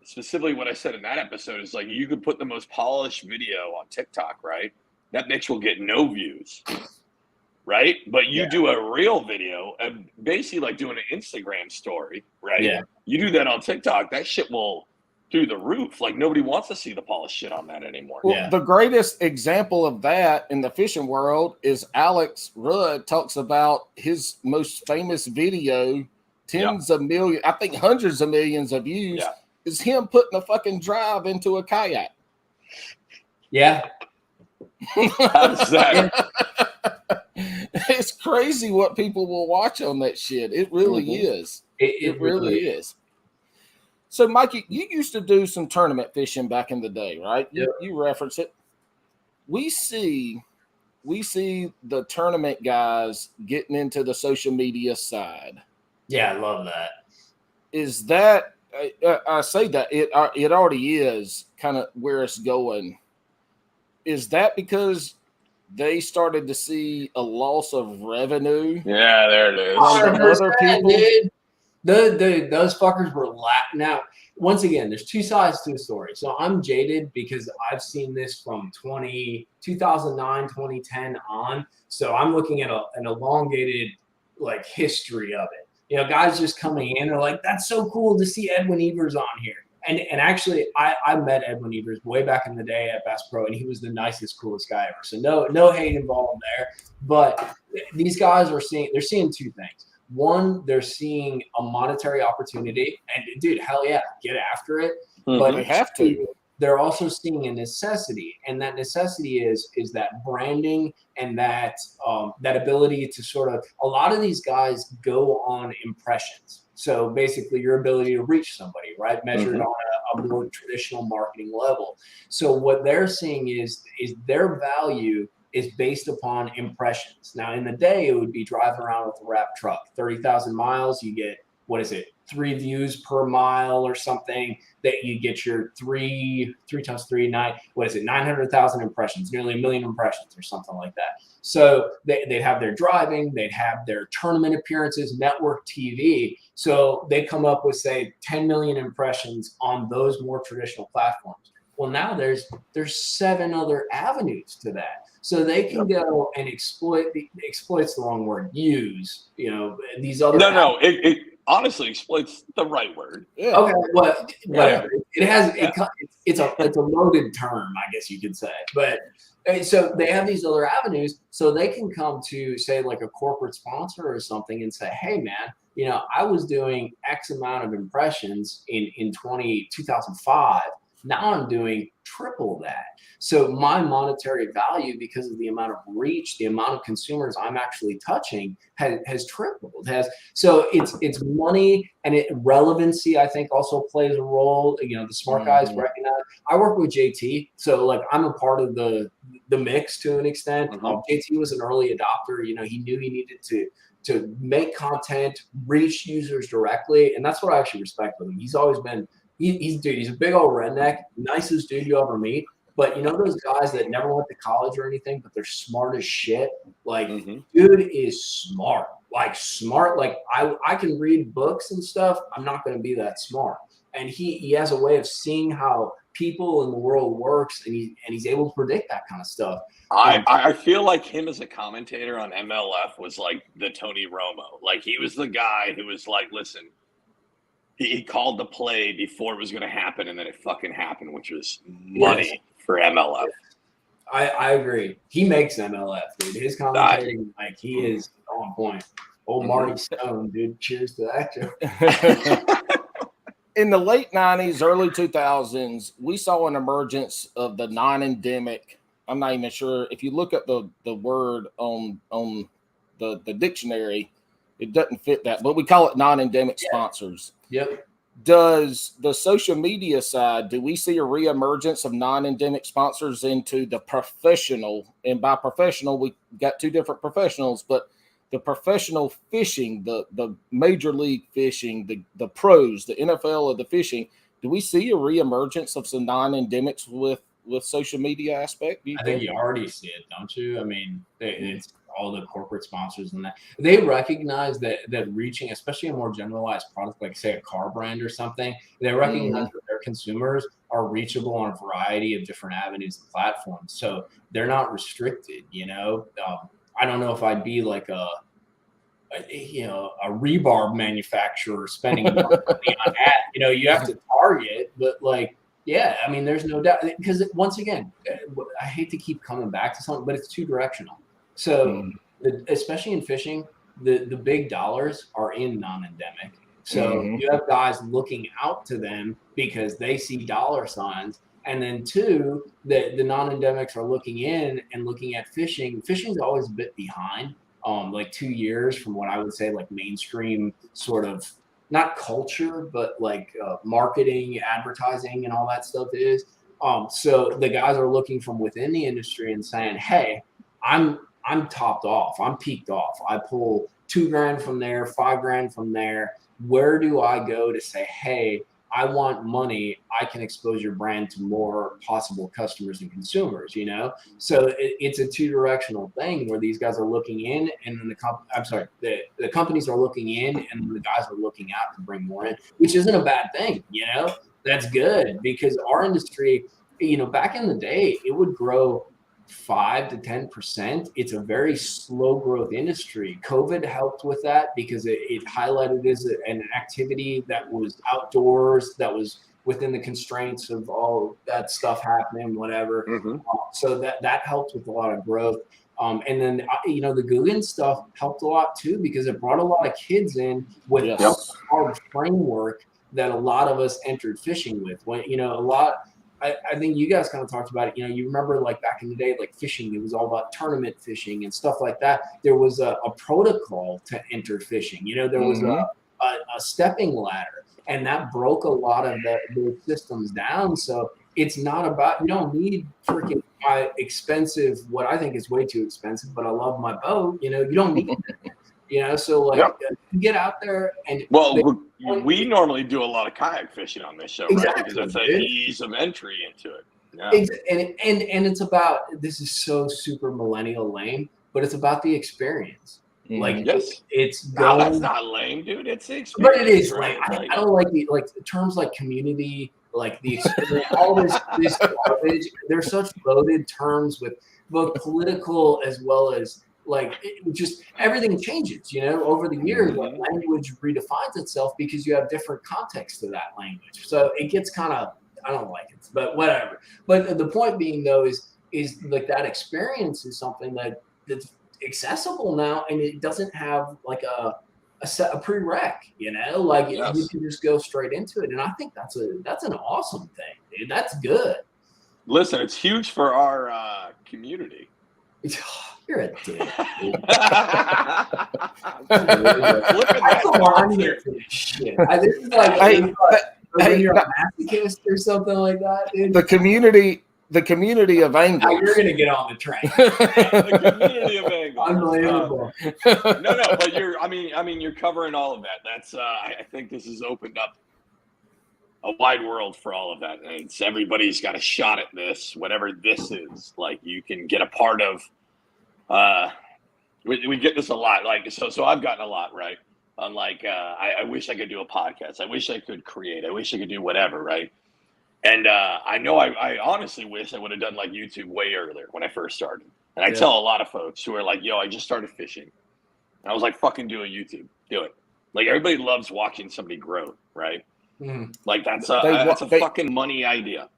specifically what I said in that episode is like, you could put the most polished video on TikTok, right? That bitch will get no views, right? But you do a real video and basically like doing an Instagram story, right? Yeah. You do that on TikTok, that shit will through the roof. Like nobody wants to see the polished shit on that anymore. Well, the greatest example of that in the fishing world is Alex Rudd talks about his most famous video, tens of millions, I think hundreds of millions of views, is him putting a fucking drive into a kayak. Yeah. How's that? It's crazy what people will watch on that shit. It really is. It really is. So, Mikey, you used to do some tournament fishing back in the day, right? Yep. You reference it. We see the tournament guys getting into the social media side. Yeah, I love that. Is that I say that it already is kind of where it's going. Is that because they started to see a loss of revenue? Yeah, there it is. Other people, dude. Those fuckers were laughing. Now, once again, there's two sides to the story. So I'm jaded because I've seen this from 2009, 2010 on. So I'm looking at an elongated like history of it. You know, guys just coming in are like, that's so cool to see Edwin Evers on here. And actually, I met Edwin Evers way back in the day at Bass Pro, and he was the nicest, coolest guy ever. So no hate involved there. But these guys they're seeing two things. One, they're seeing a monetary opportunity, and dude, hell yeah, get after it. Mm-hmm. But they have to. They're also seeing a necessity, and that necessity is that branding and that ability to sort of. A lot of these guys go on impressions. So basically, your ability to reach somebody, right, measured on a more traditional marketing level. So what they're seeing is their value is based upon impressions. Now, in the day, it would be driving around with a wrap truck, 30,000 miles. You get, 3 views per mile or something, that you get your 3 times 3, 900,000 impressions, nearly 1 million impressions or something like that. So they'd have their driving, they'd have their tournament appearances, network TV. So they come up with, say, 10 million impressions on those more traditional platforms. Well, now there's 7 other avenues to that. So they can go and exploit's the wrong word, use, these other. No, it honestly exploits the right word. Yeah. Okay, well, whatever. It has. It's a loaded term, I guess you could say. But so they have these other avenues, so they can come to, say, like a corporate sponsor or something and say, hey, man, I was doing X amount of impressions in 2005. Now I'm doing triple that. So my monetary value, because of the amount of reach, the amount of consumers I'm actually touching, has tripled. So it's money, and relevancy, I think, also plays a role. The smart guys recognize. I work with JT, so like I'm a part of the mix to an extent. JT was an early adopter. He knew he needed to make content, reach users directly, and that's what I actually respect with him. He's always been. He's a big old redneck, nicest dude you ever meet. But those guys that never went to college or anything, but they're smart as shit. Like, dude is smart. Like smart. Like I can read books and stuff. I'm not going to be that smart. And he has a way of seeing how people in the world works, and he's able to predict that kind of stuff. I feel like him as a commentator on MLF was like the Tony Romo. Like he was the guy who was like, listen. He called the play before it was going to happen, and then it fucking happened, which was money for MLF. I agree. He makes MLF, dude. His commentating, he is on point. Old Marty Stone, dude. Cheers to that joke. In the late 90s, early 2000s, we saw an emergence of the non-endemic. I'm not even sure. If you look at the word on the dictionary, it doesn't fit that, but we call it non-endemic sponsors. Yep. Does the social media side, do we see a reemergence of non-endemic sponsors into the professional? And by professional, we got 2 different professionals, but the professional fishing, the major league fishing, the pros, the NFL of the fishing, do we see a reemergence of some non-endemics with social media aspect? I think you already see it, don't you? I mean, it's all the corporate sponsors and that, they recognize that reaching, especially a more generalized product, like say a car brand or something, they recognize that their consumers are reachable on a variety of different avenues and platforms. So they're not restricted, I don't know if I'd be like a rebarb manufacturer spending money on that. You have to target, but like, yeah, I mean, there's no doubt, because once again, I hate to keep coming back to something, but it's two directional. So especially in fishing, the big dollars are in non-endemic. So you have guys looking out to them because they see dollar signs. And then two, the non-endemics are looking in and looking at fishing. Fishing's always a bit behind, like 2 years from what I would say like mainstream sort of, not culture, but like marketing, advertising, and all that stuff is. So the guys are looking from within the industry and saying, hey, I'm topped off. I'm peaked off. I pull $2,000 from there, $5,000 from there. Where do I go to say, hey, I want money. I can expose your brand to more possible customers and consumers, So it's a two-directional thing where these guys are looking in, and then the companies are looking in, and the guys are looking out to bring more in, which isn't a bad thing, That's good, because our industry, back in the day, it would grow 5 to 10%. It's a very slow growth industry. COVID helped with that because it highlighted it as an activity that was outdoors, that was within the constraints of all that stuff happening, whatever. So that helped with a lot of growth. And then, the Guggen stuff helped a lot too, because it brought a lot of kids in with a hard framework that a lot of us entered fishing with. When, I think you guys kind of talked about it. You remember like back in the day, like fishing, it was all about tournament fishing and stuff like that. There was a protocol to enter fishing. There was a stepping ladder, and that broke a lot of the systems down. So it's not about, you don't need freaking expensive, what I think is way too expensive, but I love my boat. You don't need it. So like get out there and we normally do a lot of kayak fishing on this show, right? Because that's an ease of entry into it. Yeah. And it's about, this is so super millennial lame, but it's about the experience. Like it's going. That's not lame, dude. It's the experience. But it is lame. I don't like terms like community, like the experience, all this garbage. They're such loaded terms with both political as well as like just everything changes, over the years. Like language redefines itself because you have different context to that language. So it gets kind of, I don't like it, but whatever. But the point being though is like that experience is something that's accessible now, and it doesn't have like a prereq, like you can just go straight into it. And I think that's an awesome thing, dude. That's good. Listen, it's huge for our community. You're a dick. Shit. This is like you're a masochist or something like that, dude. The community of anglers. You're gonna get on the train. The community of anglers. Unbelievable. No, but you're covering all of that. That's I think this has opened up a wide world for all of that. And everybody's got a shot at this, whatever this is. Like you can get a part of. We get this a lot. Like so I've gotten a lot, right? On like I wish I could do a podcast. I wish I could create. I wish I could do whatever, right? And I know I honestly wish I would have done like YouTube way earlier when I first started. And I tell a lot of folks who are like, yo, I just started fishing. And I was like, fucking do a YouTube. Do it. Like everybody loves watching somebody grow, right? Like that's a fucking money idea.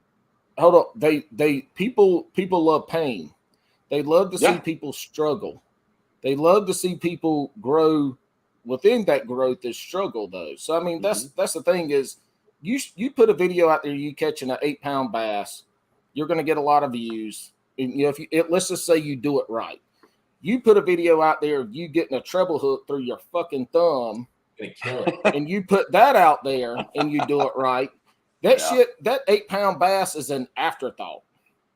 Hold on. People love pain. They love to see people struggle. They love to see people grow within that growth is struggle though. So I mean that's the thing is you put a video out there, you catching an 8-pound bass, you're going to get a lot of views. And, let's just say you do it right. You put a video out there of you getting a treble hook through your fucking thumb, gonna kill it. And you put that out there and you do it right. That shit, that 8-pound bass is an afterthought.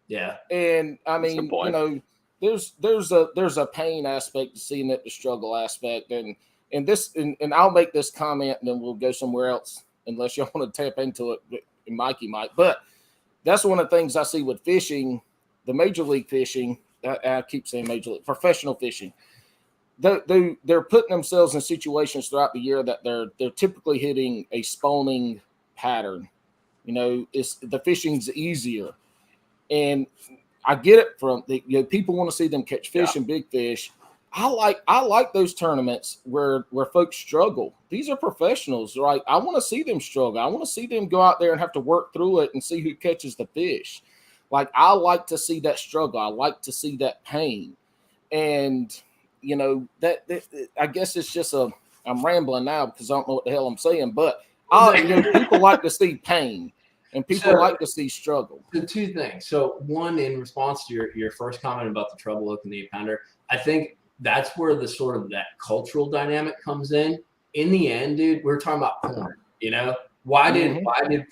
Yeah. And I mean, there's a pain aspect to seeing it, the struggle aspect, and I'll make this comment and then we'll go somewhere else unless you want to tap into it. Mikey might, but that's one of the things I see with fishing, the major league fishing. I keep saying major league, professional fishing. they're putting themselves in situations throughout the year that they're typically hitting a spawning pattern. You know, it's the fishing's easier, and I get it from people want to see them catch fish and big fish. I like those tournaments where folks struggle. These are professionals, right? I want to see them struggle. I want to see them go out there and have to work through it and see who catches the fish. Like, I like to see that struggle. I like to see that pain. And, you know, that I guess it's just I'm rambling now because I don't know what the hell I'm saying, but people like to see pain and people like to see struggle. So two things. So one, in response to your first comment about the treble hook and the 8-pounder, I think that's where the sort of that cultural dynamic comes in. In the end, dude, we're talking about porn, you know? Why did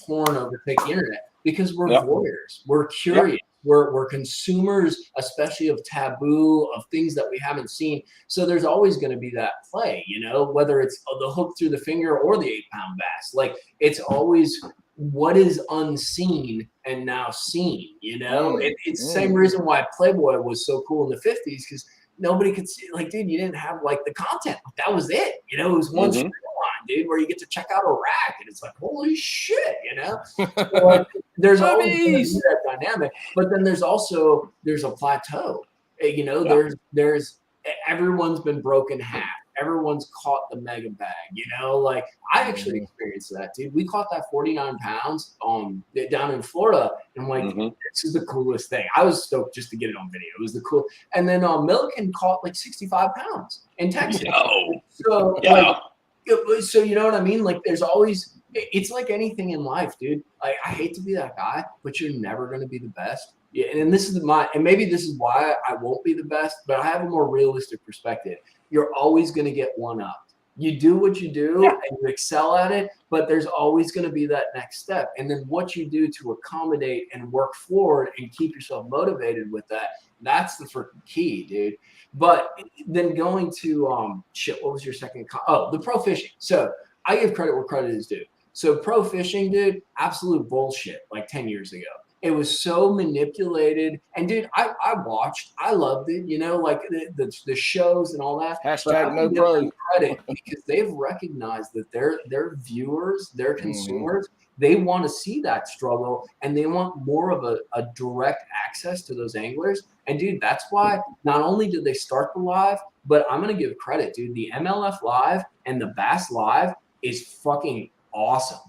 porn overtake the internet? Because we're voyeurs. We're curious. We're consumers, especially of taboo, of things that we haven't seen. So there's always going to be that play, you know, whether it's the hook through the finger or the 8-pound bass. Like, it's always what is unseen and now seen, you know? It's the same reason why Playboy was so cool in the 50s, because nobody could see, like, dude, you didn't have like the content. That was it. You know, it was one streamline, dude, where you get to check out a rack and it's like, holy shit, you know? So, like, there's always gonna be that dynamic, but then there's a plateau. You know, there's everyone's been broken half. Everyone's caught the mega bag, you know? Like, I actually experienced that, dude. We caught that 49 pounds down in Florida, and I'm like, this is the coolest thing. I was stoked just to get it on video. It was the cool. And then Milliken caught like 65 pounds in Texas. So, so you know what I mean? Like, there's always, it's like anything in life, dude. Like, I hate to be that guy, but you're never going to be the best. Yeah, and maybe this is why I won't be the best, but I have a more realistic perspective. You're always going to get one up. You do what you do and you excel at it, but there's always going to be that next step. And then what you do to accommodate and work forward and keep yourself motivated with that, that's the freaking key, dude. But then going to, what was your second? The pro fishing. So I give credit where credit is due. So pro fishing, dude, absolute bullshit like 10 years ago. It was so manipulated. And, dude, I watched. I loved it, you know, like the shows and all that. Hashtag no pro. Credit because they've recognized that their viewers, their consumers, they want to see that struggle and they want more of a direct access to those anglers. And, dude, that's why not only did they start the live, but I'm going to give credit, dude. The MLF Live and the Bass Live is fucking awesome.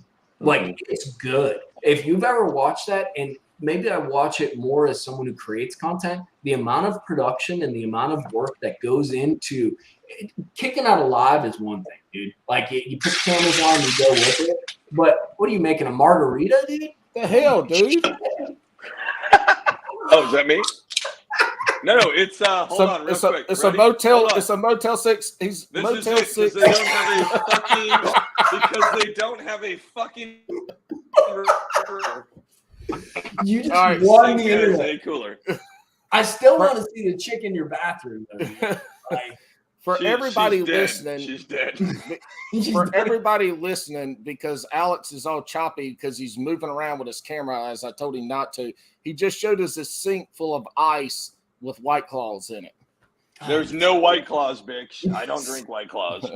Like, it's good. If you've ever watched that, and maybe I watch it more as someone who creates content, the amount of production and the amount of work that goes into kicking out a live is one thing, dude. Like, you put the cameras on and you go with it. But what are you making, a margarita, dude? The hell, dude? Oh, is that me? No, it's hold on real quick. It's a motel. It's a Motel 6. He's this Motel is 6. Because they don't have a fucking You just won the internet. Cooler. I still want to see the chick in your bathroom, though. Like, for everybody listening, she's dead. For everybody listening, because Alex is all choppy because he's moving around with his camera as I told him not to. He just showed us a sink full of ice with White Claws in it. There's no White Claws, bitch. I don't drink White Claws.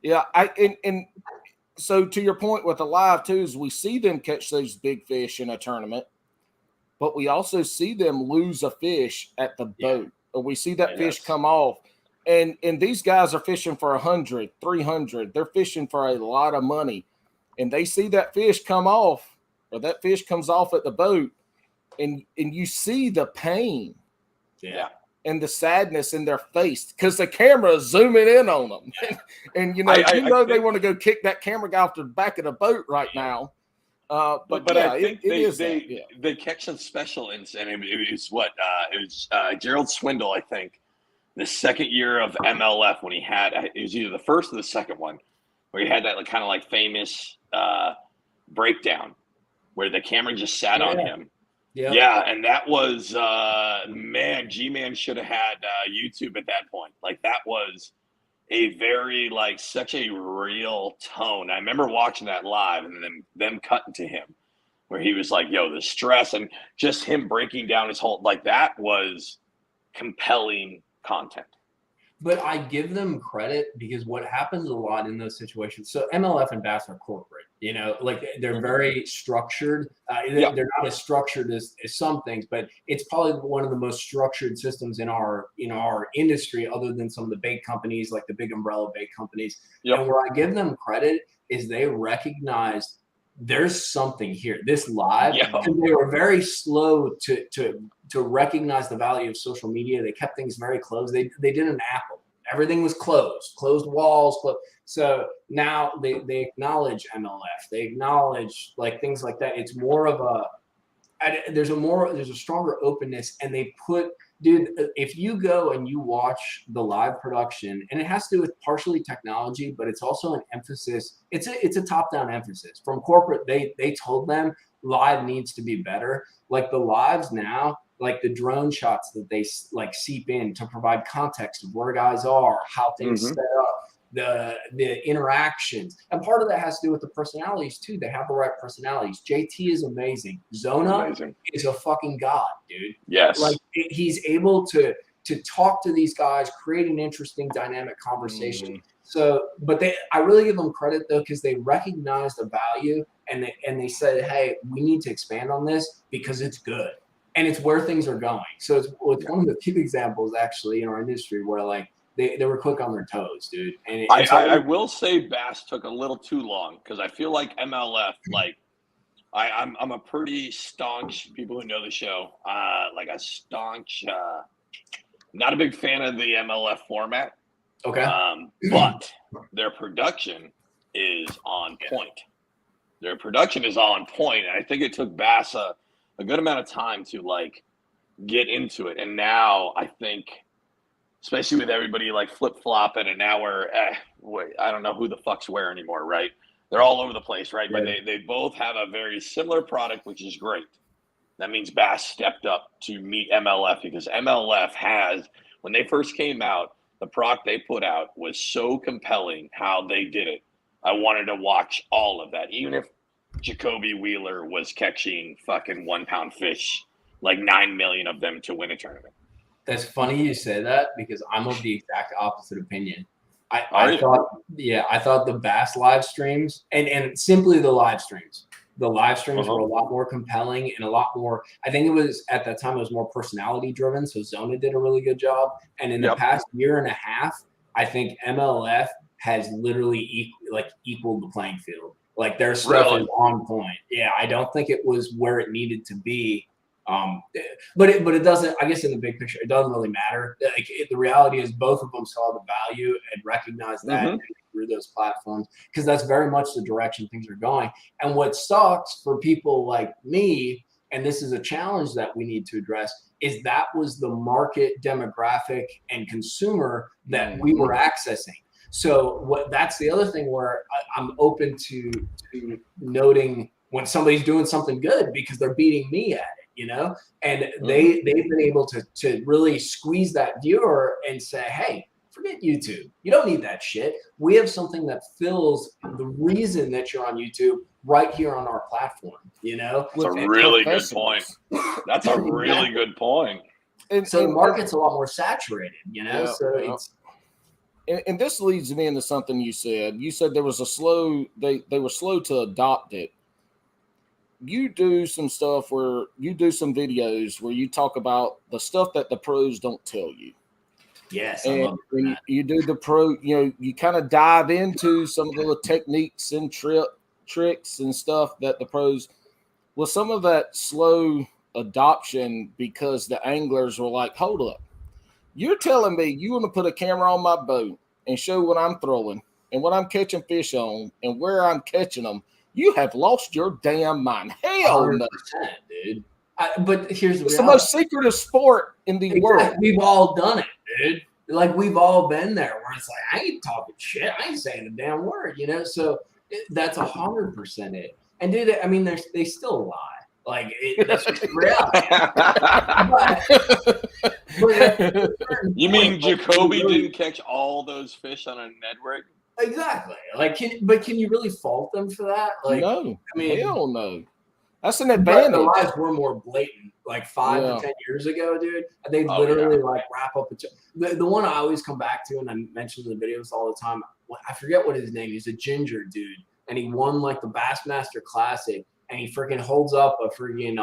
Yeah, and so to your point with the live too, is we see them catch those big fish in a tournament, but we also see them lose a fish at the boat, or we see that fish come off. And these guys are fishing for 100, 300. They're fishing for a lot of money, and they see that fish come off, or that fish comes off at the boat, and you see the pain. Yeah. And the sadness in their face because the camera is zooming in on them. And they want to go kick that camera guy off the back of the boat right now. But I think they catch some special incident. It was Gerald Swindle, I think, the second year of MLF when he had it was either the first or the second one where he had that kind of like famous breakdown where the camera just sat on him. Yeah, and that was G-Man should have had YouTube at that point. Like, that was a very such a real tone. I remember watching that live and then them cutting to him where he was like, yo, the stress and just him breaking down his whole that was compelling content. But I give them credit because what happens a lot in those situations. So MLF and Bass are corporate, like they're very structured. They're not as structured as some things, but it's probably one of the most structured systems in our industry, other than some of the big companies, like the big umbrella big companies. Yep. And where I give them credit is they recognized there's something here. This live, and they were very slow to recognize the value of social media. They kept things very closed. They did an Apple. Everything was closed walls. So now they acknowledge MLF. They acknowledge like things like that. It's more of there's a stronger openness, and they put, dude, if you go and you watch the live production, and it has to do with partially technology, but it's also an emphasis. It's a top-down emphasis from corporate. They told them live needs to be better. Like the lives now, like the drone shots that they like seep in to provide context of where guys are, how things set up, the interactions, and part of that has to do with the personalities too. They have the right personalities. JT is amazing. Zona is a fucking god, dude. Yes, like he's able to talk to these guys, create an interesting dynamic conversation. So, but I really give them credit though, because they recognize the value, and they said, hey, we need to expand on this because it's good and it's where things are going. So it's one of the few examples actually in our industry where like they were quick on their toes, dude. And I will say Bass took a little too long, because I feel like MLF, like I'm a pretty staunch, people who know the show, like a staunch, not a big fan of the MLF format. Okay. But their production is on point. Their production is on point. And I think it took Bass a good amount of time to like get into it. And now I think, especially with everybody like flip-flopping, and now I don't know who the fuck's where anymore, right? They're all over the place, right? But they both have a very similar product, which is great. That means Bass stepped up to meet MLF, because MLF has, when they first came out, the product they put out was so compelling how they did it. I wanted to watch all of that, even if Jacoby Wheeler was catching fucking 1 pound fish, like 9 million of them to win a tournament. That's funny you say that, because I'm of the exact opposite opinion. I thought the Bass live streams and simply the live streams were a lot more compelling and a lot more. I think it was at that time it was more personality driven. So Zona did a really good job. And in the past year and a half, I think MLF has literally equaled the playing field. Like their stuff is on point. Yeah, I don't think it was where it needed to be. But it doesn't, I guess in the big picture, it doesn't really matter. Like the reality is both of them saw the value and recognized that through those platforms, because that's very much the direction things are going. And what sucks for people like me, and this is a challenge that we need to address, is that was the market demographic and consumer that we were accessing. So that's the other thing where I'm open to noting when somebody's doing something good, because they're beating me at it. And they've been able to really squeeze that viewer and say, hey, forget YouTube. You don't need that shit. We have something that fills the reason that you're on YouTube right here on our platform, That's a really good point. That's a really good point. And the market's a lot more saturated, And this leads me into something you said. You said there was they were slow to adopt it. You do some stuff where you do some videos where you talk about the stuff that the pros don't tell you. Yes. And when you do the pro, you kind of dive into some of the techniques and tricks and stuff that the pros, well, some of that slow adoption, because the anglers were like, hold up. You're telling me you want to put a camera on my boat and show what I'm throwing and what I'm catching fish on and where I'm catching them? You have lost your damn mind. Hell no, dude. But here's the reality. It's the most secretive sport in the world. We've all done it, dude. Like we've all been there where it's like, I ain't talking shit. I ain't saying a damn word, So that's 100% it. And dude, I mean, they still lie. Like that's just reality. You mean Jacoby didn't catch all those fish on a Ned rig? Exactly. Like, can you really fault them for that? Like, no. I mean, hell no. That's an advantage. The lies were more blatant, like 5 to 10 years ago, dude. They literally like wrap up the one I always come back to, and I mention in the videos all the time. I forget what his name. He's a ginger dude, and he won like the Bassmaster Classic, and he freaking holds up a freaking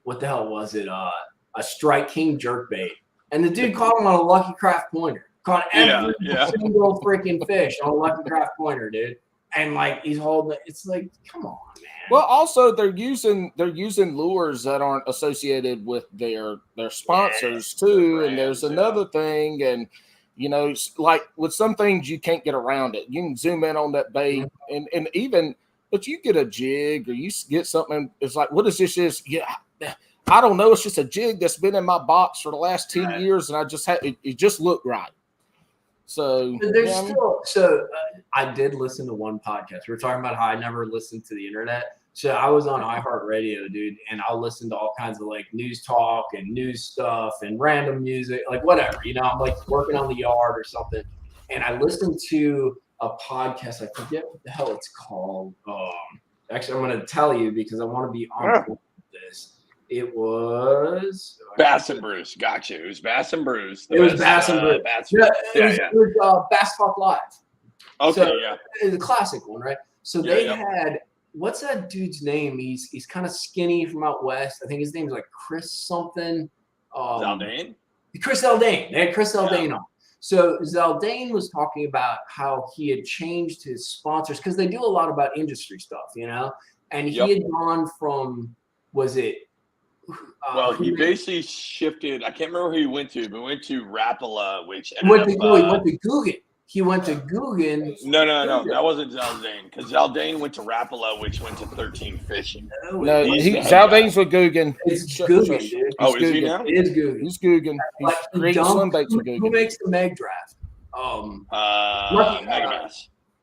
what the hell was it? A Strike King jerkbait, and the dude caught him on a Lucky Craft pointer. Caught every single freaking fish on a Lucky Craft pointer, dude. And like he's holding it. It's like, come on, man. Well, also they're using lures that aren't associated with their sponsors too. Brands, and there's another thing, and you know, like with some things you can't get around it. You can zoom in on that bait, and even but you get a jig or you get something. It's like, what is this? I don't know. It's just a jig that's been in my box for the last 10 years, and I just had it just looked right. So there's I did listen to one podcast. We were talking about how I never listened to the internet. So I was on iHeartRadio, dude, and I'll listen to all kinds of like news talk and news stuff and random music, like whatever. You know, I'm like working on the yard or something, and I listened to a podcast. I forget what the hell it's called. Actually, I'm going to tell you because I want to be on with this. It was Bass and Brews. Gotcha. It was Bass and Brews. It was Bass and Brews. It was Bass Talk Live. Okay, so, it's a classic one, right? So they had, what's that dude's name? He's kind of skinny from out west. I think his name's like Chris something. Zaldane? Chris Zaldane. They had Chris Zaldane on. So Zaldane was talking about how he had changed his sponsors because they do a lot about industry stuff, you know? And he had gone from, was it, well, he basically shifted. I can't remember who he went to, but went to Rapala, which he went to Guggen. He went to Guggen. No, that wasn't Zaldane, because Zaldane went to Rapala, which went to 13 Fishing. No, Zaldane's with Guggen. It's Guggen, dude. Oh, is he now? It is Guggen. He's Guggen. He's great sunbaits with Guggen. Who makes the Meg draft?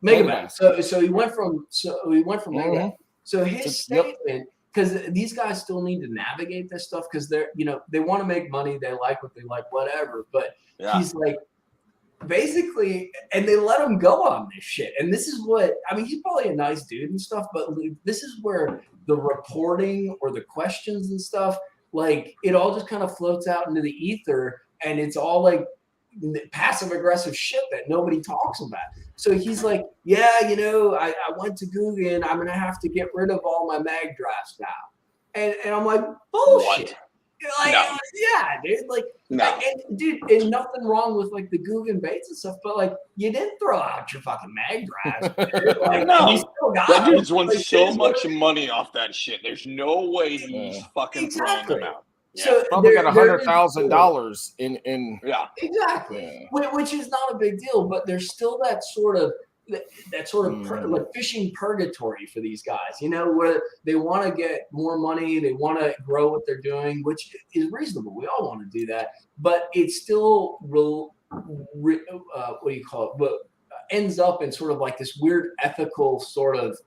Megabass. So he went from Megabass. So his statement. Because these guys still need to navigate this stuff because they're, you know, they want to make money. They like what they like, whatever. But he's like, basically, and they let him go on this shit. And this is what, I mean, he's probably a nice dude and stuff, but this is where the reporting or the questions and stuff, like it all just kind of floats out into the ether. And it's all like passive aggressive shit that nobody talks about. So he's like, yeah, you know, I went to Guggen. I'm going to have to get rid of all my mag drafts now. And I'm like, bullshit. Like, yeah, dude. Like, and nothing wrong with like the Guggen baits and stuff, but like, you didn't throw out your fucking mag drafts. Like, no, you still got that dude's won so much money off that shit. There's no way he's fucking throwing them out. Yeah. So probably got $100,000 in exactly, which is not a big deal, but there's still that sort of like fishing purgatory for these guys, you know, where they want to get more money, they want to grow what they're doing, which is reasonable. We all want to do that, but it's still what do you call it? But ends up in sort of like this weird ethical sort of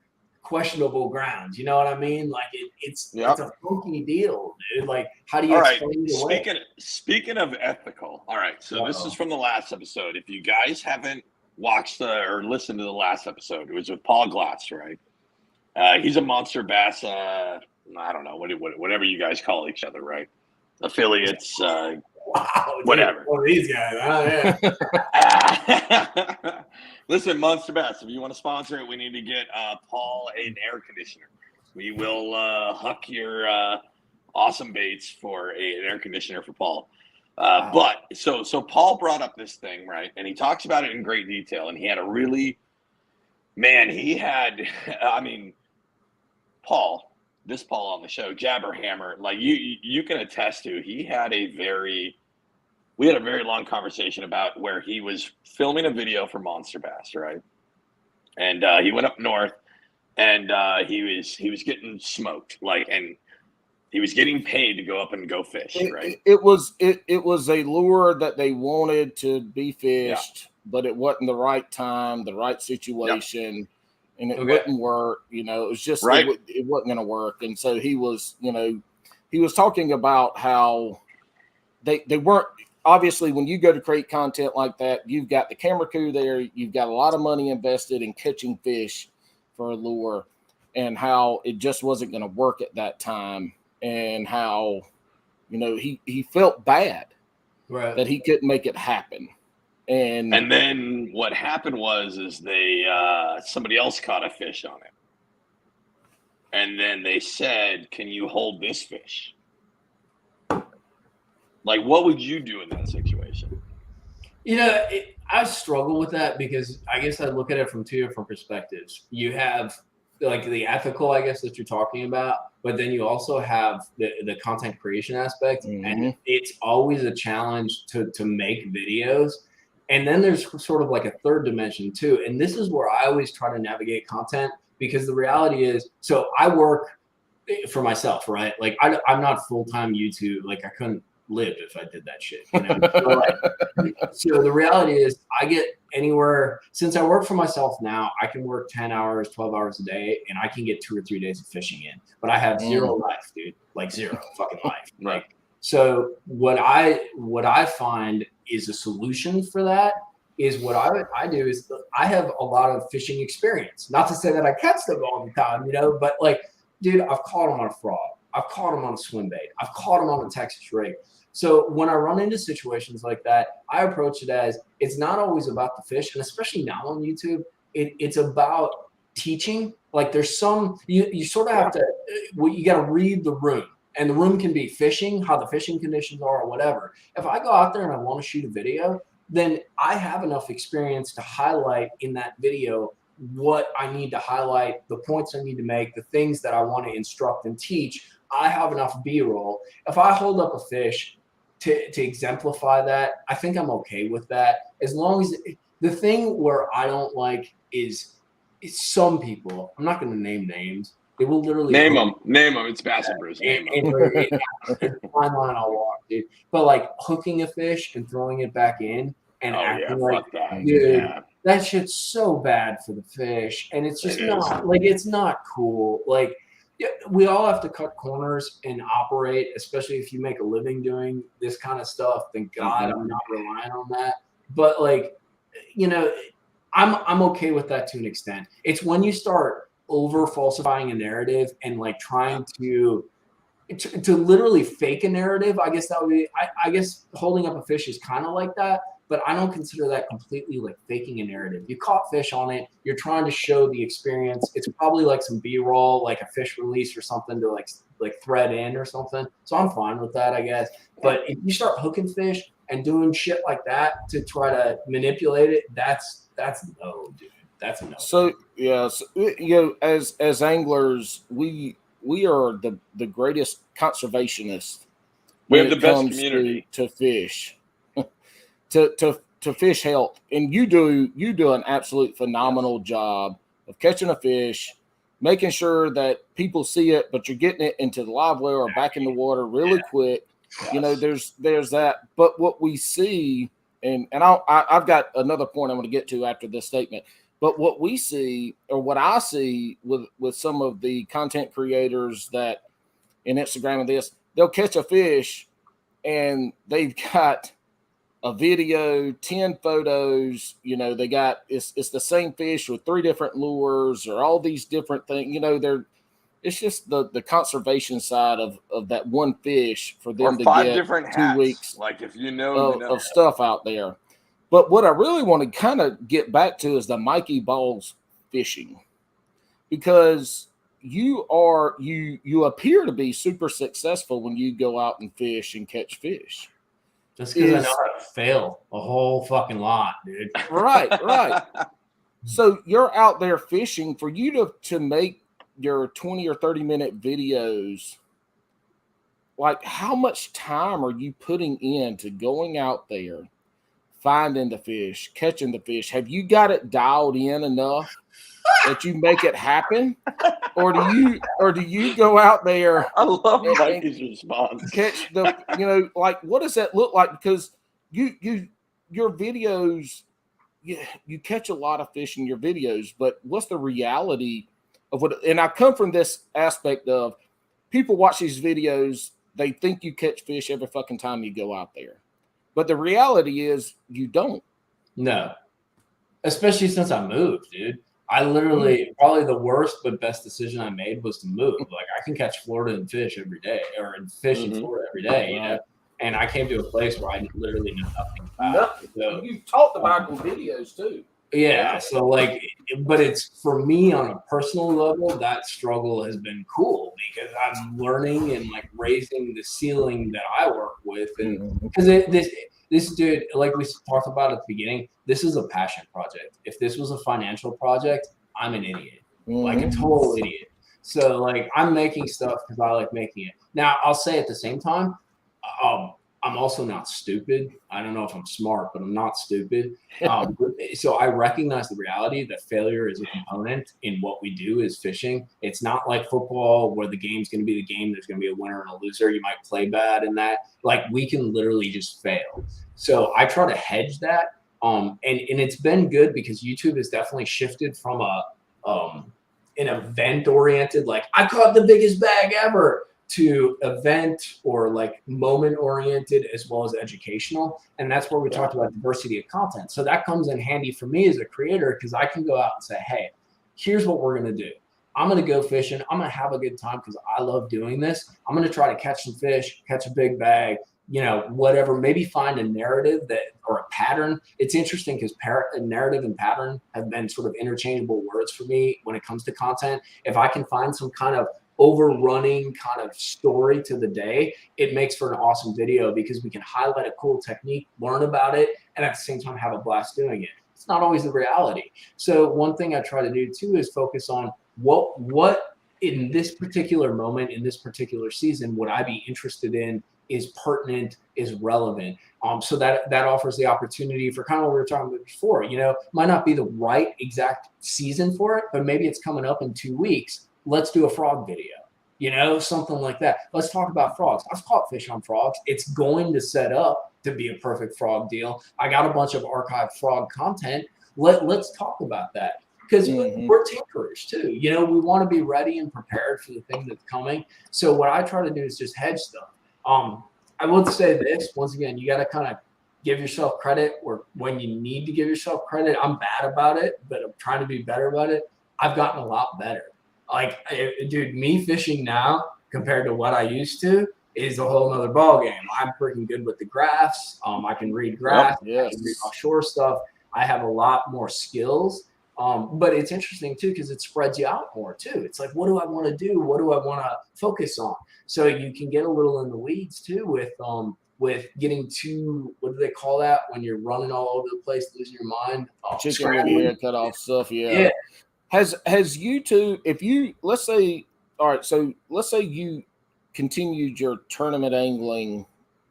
questionable grounds. You know what I mean? Like it's a funky deal, dude. Like, how do you explain it away? Speaking of ethical, all right. So this is from the last episode. If you guys haven't watched or listened to the last episode, it was with Paul Glass, right? He's a monster bass. I don't know whatever you guys call each other, right? Affiliates. Wow, whatever. Well, these guys. Oh, yeah. Listen, Monster Bass, if you want to sponsor it, we need to get Paul an air conditioner. We will huck your awesome baits for an air conditioner for Paul. But so Paul brought up this thing, right? And he talks about it in great detail. And he had Paul on the show, Jabberhammer, like you can attest to, we had a very long conversation about where he was filming a video for Monster Bass, right? And he went up north, and he was getting smoked, like, and he was getting paid to go up and go fish, right? It was a lure that they wanted to be fished, but it wasn't the right time, the right situation, and it wouldn't work. You know, it was just it wasn't going to work, and so he was talking about how they weren't. Obviously, when you go to create content like that, you've got the camera crew there. You've got a lot of money invested in catching fish for a lure. and how it just wasn't going to work at that time, and how, you know, he felt bad that he couldn't make it happen. And then what happened is they somebody else caught a fish on it. And then they said, "Can you hold this fish?" Like, what would you do in that situation? You know, I struggle with that because I guess I look at it from two different perspectives. You have like the ethical, I guess, that you're talking about, but then you also have the content creation aspect, and it's always a challenge to make videos. And then there's sort of like a third dimension too. And this is where I always try to navigate content, because the reality is, so I work for myself, right? Like I'm not full-time YouTube. Like I couldn't live if I did that shit. You know? So the reality is I get anywhere, since I work for myself now, I can work 10 hours, 12 hours a day, and I can get 2 or 3 days of fishing in, but I have zero life, dude, like zero fucking life. Like, so what I find is a solution for that is what I do is I have a lot of fishing experience. Not to say that I catch them all the time, you know, but like, dude, I've caught them on a frog. I've caught them on a swim bait. I've caught them on a Texas rig. So when I run into situations like that, I approach it as it's not always about the fish, and especially now on YouTube, it's about teaching. Like there's some, you sort of have to, you got to read the room. And the room can be fishing, how the fishing conditions are or whatever. If I go out there and I want to shoot a video, then I have enough experience to highlight in that video what I need to highlight, the points I need to make, the things that I want to instruct and teach. I have enough B-roll. If I hold up a fish to exemplify that, I think I'm okay with that. As long as the thing where I don't like is some people, I'm not going to name names, they will literally name them. It's Bass and Brews. Name them. Fine line, I'll walk, dude. But like hooking a fish and throwing it back in and acting like that, dude, that shit's so bad for the fish, and it's just not like, it's not cool. Like we all have to cut corners and operate, especially if you make a living doing this kind of stuff. Thank God I'm not relying on that. But like, you know, I'm okay with that to an extent. It's when you start over falsifying a narrative and like trying to literally fake a narrative. I guess that would be, I guess holding up a fish is kind of like that, but I don't consider that completely like faking a narrative. You caught fish on it. You're trying to show the experience. It's probably like some B-roll, like a fish release or something to like thread in or something. So I'm fine with that, I guess. But if you start hooking fish and doing shit like that to try to manipulate it, that's no, dude. That's a no. So yeah, so, you know, as anglers, we are the greatest conservationists. We have the best community to fish, to fish health, and you do an absolute phenomenal job of catching a fish, making sure that people see it, but you're getting it into the live well or back in the water really quick. Yes. You know, there's that. But what we see, and I've got another point I'm going to get to after this statement. But what we see, or what I see with some of the content creators that in Instagram and this, they'll catch a fish and they've got a video, 10 photos, you know, they got, it's the same fish with 3 different lures or all these different things, you know, it's just the conservation side of that one fish for them to 5 get different 2 hats. weeks like if you know, of stuff out there. But what I really want to kind of get back to is the Mikey Balzz fishing, because you appear to be super successful when you go out and fish and catch fish. Just because I know how to fail a whole fucking lot, dude. Right. So you're out there fishing. For you to make your 20 or 30 minute videos, like how much time are you putting into going out there, finding the fish, catching the fish? Have you got it dialed in enough that you make it happen? Or do you go out there? I love Mikey's response. Catch the, you know, like what does that look like? Because your videos, you catch a lot of fish in your videos, but what's the reality of what? And I come from this aspect of people watch these videos, they think you catch fish every fucking time you go out there. But the reality is you don't. No. Especially since I moved, dude. I literally, probably the worst but best decision I made was to move. Like, I can catch Florida and fish every day, or fish in Florida every day, you know? And I came to a place where I literally know nothing about it. So, you've talked about in videos too. Yeah. So like, but it's for me on a personal level, that struggle has been cool because I'm learning and like raising the ceiling that I work with. And because this dude, like we talked about at the beginning, this is a passion project. If this was a financial project, I'm an idiot, like a total idiot. So like, I'm making stuff because I like making it. Now I'll say at the same time, I'm also not stupid. I don't know if I'm smart, but I'm not stupid. So I recognize the reality that failure is a component in what we do is fishing. It's not like football where the game's going to be the game. There's going to be a winner and a loser. You might play bad in that. Like, we can literally just fail. So I try to hedge that. And it's been good because YouTube has definitely shifted from an event oriented, like I caught the biggest bag ever, to event or like moment oriented as well as educational. And that's where we talked about diversity of content. So that comes in handy for me as a creator because I can go out and say, hey, here's what we're going to do. I'm going to go fishing. I'm going to have a good time because I love doing this. I'm going to try to catch some fish, catch a big bag, you know, whatever, maybe find a narrative or a pattern. It's interesting because narrative and pattern have been sort of interchangeable words for me when it comes to content. If I can find some kind of overrunning kind of story to the day, it makes for an awesome video because we can highlight a cool technique, learn about it, and at the same time have a blast doing it. It's not always the reality. So one thing I try to do too is focus on what in this particular moment, in this particular season, would I be interested in, is pertinent, is relevant. So that offers the opportunity for kind of what we were talking about before, you know, might not be the right exact season for it, but maybe it's coming up in 2 weeks. Let's do a frog video, you know, something like that. Let's talk about frogs. I've caught fish on frogs. It's going to set up to be a perfect frog deal. I got a bunch of archived frog content. Let's talk about that because we're tinkerers too. You know, we want to be ready and prepared for the thing that's coming. So what I try to do is just hedge stuff. I would say this, once again, you got to kind of give yourself credit or when you need to give yourself credit. I'm bad about it, but I'm trying to be better about it. I've gotten a lot better. Like, dude, me fishing now compared to what I used to is a whole nother ball game. I'm freaking good with the graphs. I can read graphs. I can read offshore stuff. I have a lot more skills. But it's interesting too because it spreads you out more too. It's like, what do I want to do? What do I want to focus on? So you can get a little in the weeds too with getting too, what do they call that when you're running all over the place, losing your mind? Chicken with your head cut off stuff. Yeah. Has YouTube, if you, let's say, all right, so let's say you continued your tournament angling,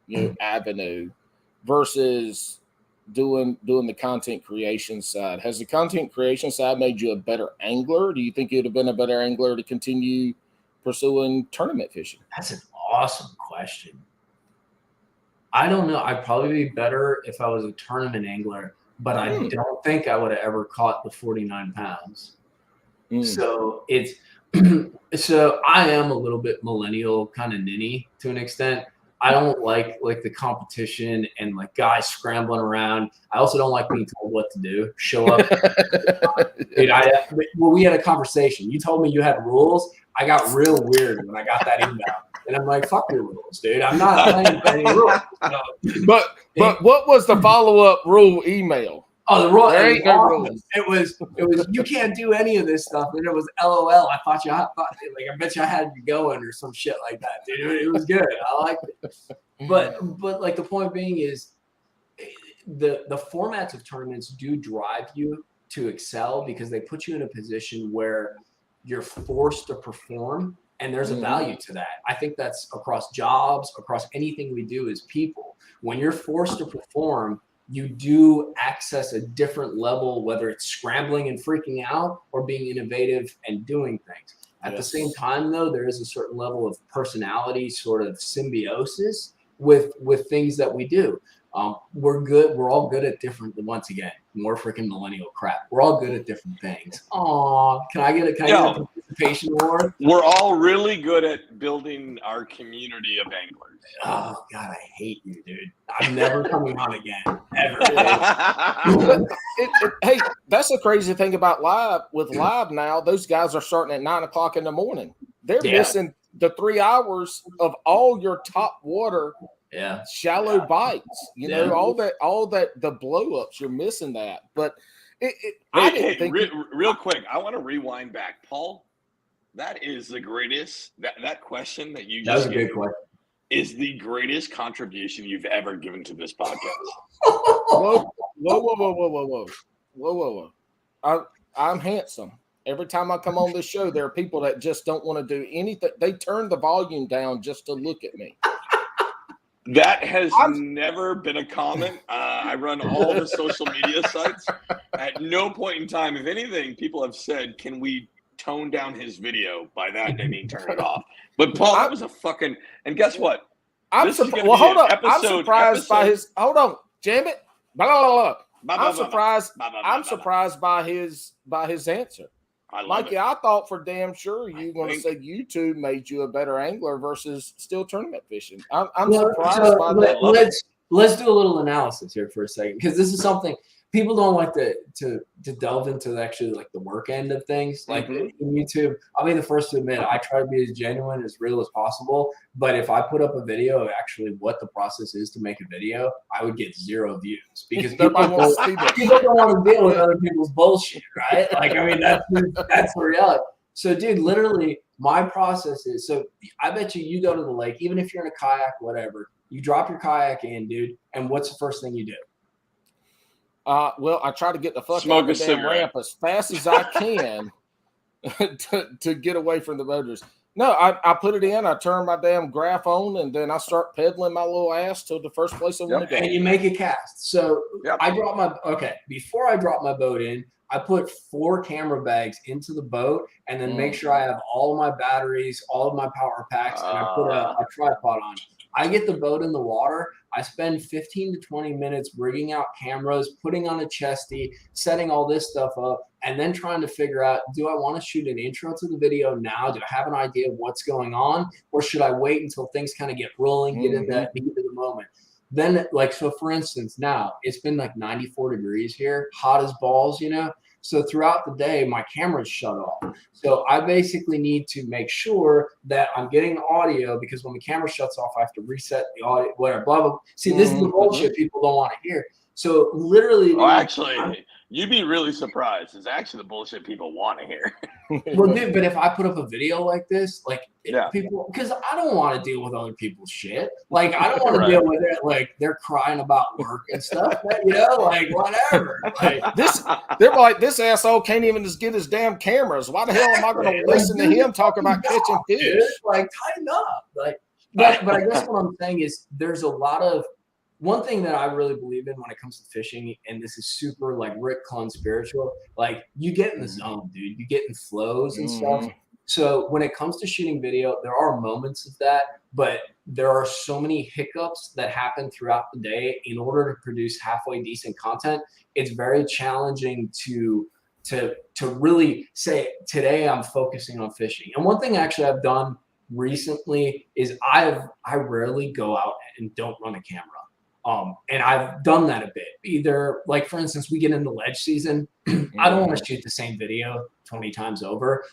you know, avenue versus doing the content creation side. Has the content creation side made you a better angler? Do you think you'd have been a better angler to continue pursuing tournament fishing? That's an awesome question. I don't know. I'd probably be better if I was a tournament angler, but I don't think I would have ever caught the 49 pounds. So so I am a little bit millennial kind of ninny to an extent. I don't like the competition and like guys scrambling around. I also don't like being told what to do. Show up. Dude, we had a conversation. You told me you had rules. I got real weird when I got that email. And I'm like, fuck your rules, dude. I'm not playing by any rules. No. But what was the follow-up rule email? Oh, the rule. It was you can't do any of this stuff. And it was LOL. I bet you I had you going or some shit like that, dude. It was good. I liked it. But like the point being is the formats of tournaments do drive you to excel because they put you in a position where you're forced to perform. And there's a value to that. I think that's across jobs, across anything we do as people. When you're forced to perform, you do access a different level, whether it's scrambling and freaking out or being innovative and doing things. At the same time, though, there is a certain level of personality sort of symbiosis with things that we do. We're good. We're all good at different, once again, more freaking millennial crap. We're all good at different things. Aw, can I get a participation award? We're all really good at building our community of anglers. Oh God, I hate you, dude. I'm never coming on again, ever. Hey, that's the crazy thing about live. With live now, those guys are starting at 9 o'clock in the morning. They're missing the 3 hours of all your top water, shallow bites. You know, all that the blow ups. You're missing that. But real quick, I want to rewind back, Paul. That is the greatest. That question that you just gave is the greatest contribution you've ever given to this podcast. Whoa. I'm handsome. Every time I come on this show, there are people that just don't want to do anything. They turn the volume down just to look at me. That has never been a comment. I run all the social media sites. At no point in time, if anything, people have said, can we tone down his video? By that, they mean turn it off. But Paul, that was a fucking, and guess what? I'm surprised by his, hold on, jam it. Blah, blah, blah. I'm surprised by his answer. Mikey, I thought for damn sure you were going to say YouTube made you a better angler versus still tournament fishing. I'm surprised by that. Let's do a little analysis here for a second, because this is something people don't like to delve into actually like the work end of things. Like in YouTube, I'll be the first to admit I try to be as genuine, as real as possible. But if I put up a video of actually what the process is to make a video, I would get 0 views because people don't want to deal with other people's bullshit, right? Like, I mean, that's the reality. So, dude, literally, my process is, so I bet you go to the lake, even if you're in a kayak, whatever, you drop your kayak in, dude, and what's the first thing you do? Well, I try to get the fuck out of the damn ramp as fast as I can to get away from the boaters. No, I put it in, I turn my damn graph on, and then I start pedaling my little ass to the first place I want to go. And you make a cast. So before I drop my boat in, I put 4 camera bags into the boat and then make sure I have all of my batteries, all of my power packs, and I put a tripod on. I get the boat in the water. I spend 15 to 20 minutes rigging out cameras, putting on a chesty, setting all this stuff up, and then trying to figure out, do I want to shoot an intro to the video now? Do I have an idea of what's going on? Or should I wait until things kind of get rolling, get into that heat of the moment? Then, like, so for instance, now it's been like 94 degrees here, hot as balls, you know? So throughout the day, my camera's shut off. So I basically need to make sure that I'm getting the audio, because when the camera shuts off, I have to reset the audio, whatever, blah, blah. See, this is the bullshit people don't want to hear. So literally. Oh, actually, you'd be really surprised. It's actually the bullshit people want to hear. Well, dude, but if I put up a video like this, like people, because I don't want to deal with other people's shit. Like, I don't want to deal with it. Like, they're crying about work and stuff, you know, like whatever. Like, they're like, this asshole can't even just get his damn cameras. Why the hell am I going to listen to him talk about catching fish? Dude, like, tighten up. Like, but I guess what I'm saying is there's a lot of, one thing that I really believe in when it comes to fishing, and this is super like Rick Clun spiritual, like you get in the zone, dude. You get in flows and stuff. So when it comes to shooting video, there are moments of that, but there are so many hiccups that happen throughout the day in order to produce halfway decent content. It's very challenging to really say, today I'm focusing on fishing. And one thing actually I've done recently is I rarely go out and don't run a camera. And I've done that a bit. Either, like, for instance, we get into ledge season. I don't want to shoot the same video 20 times over.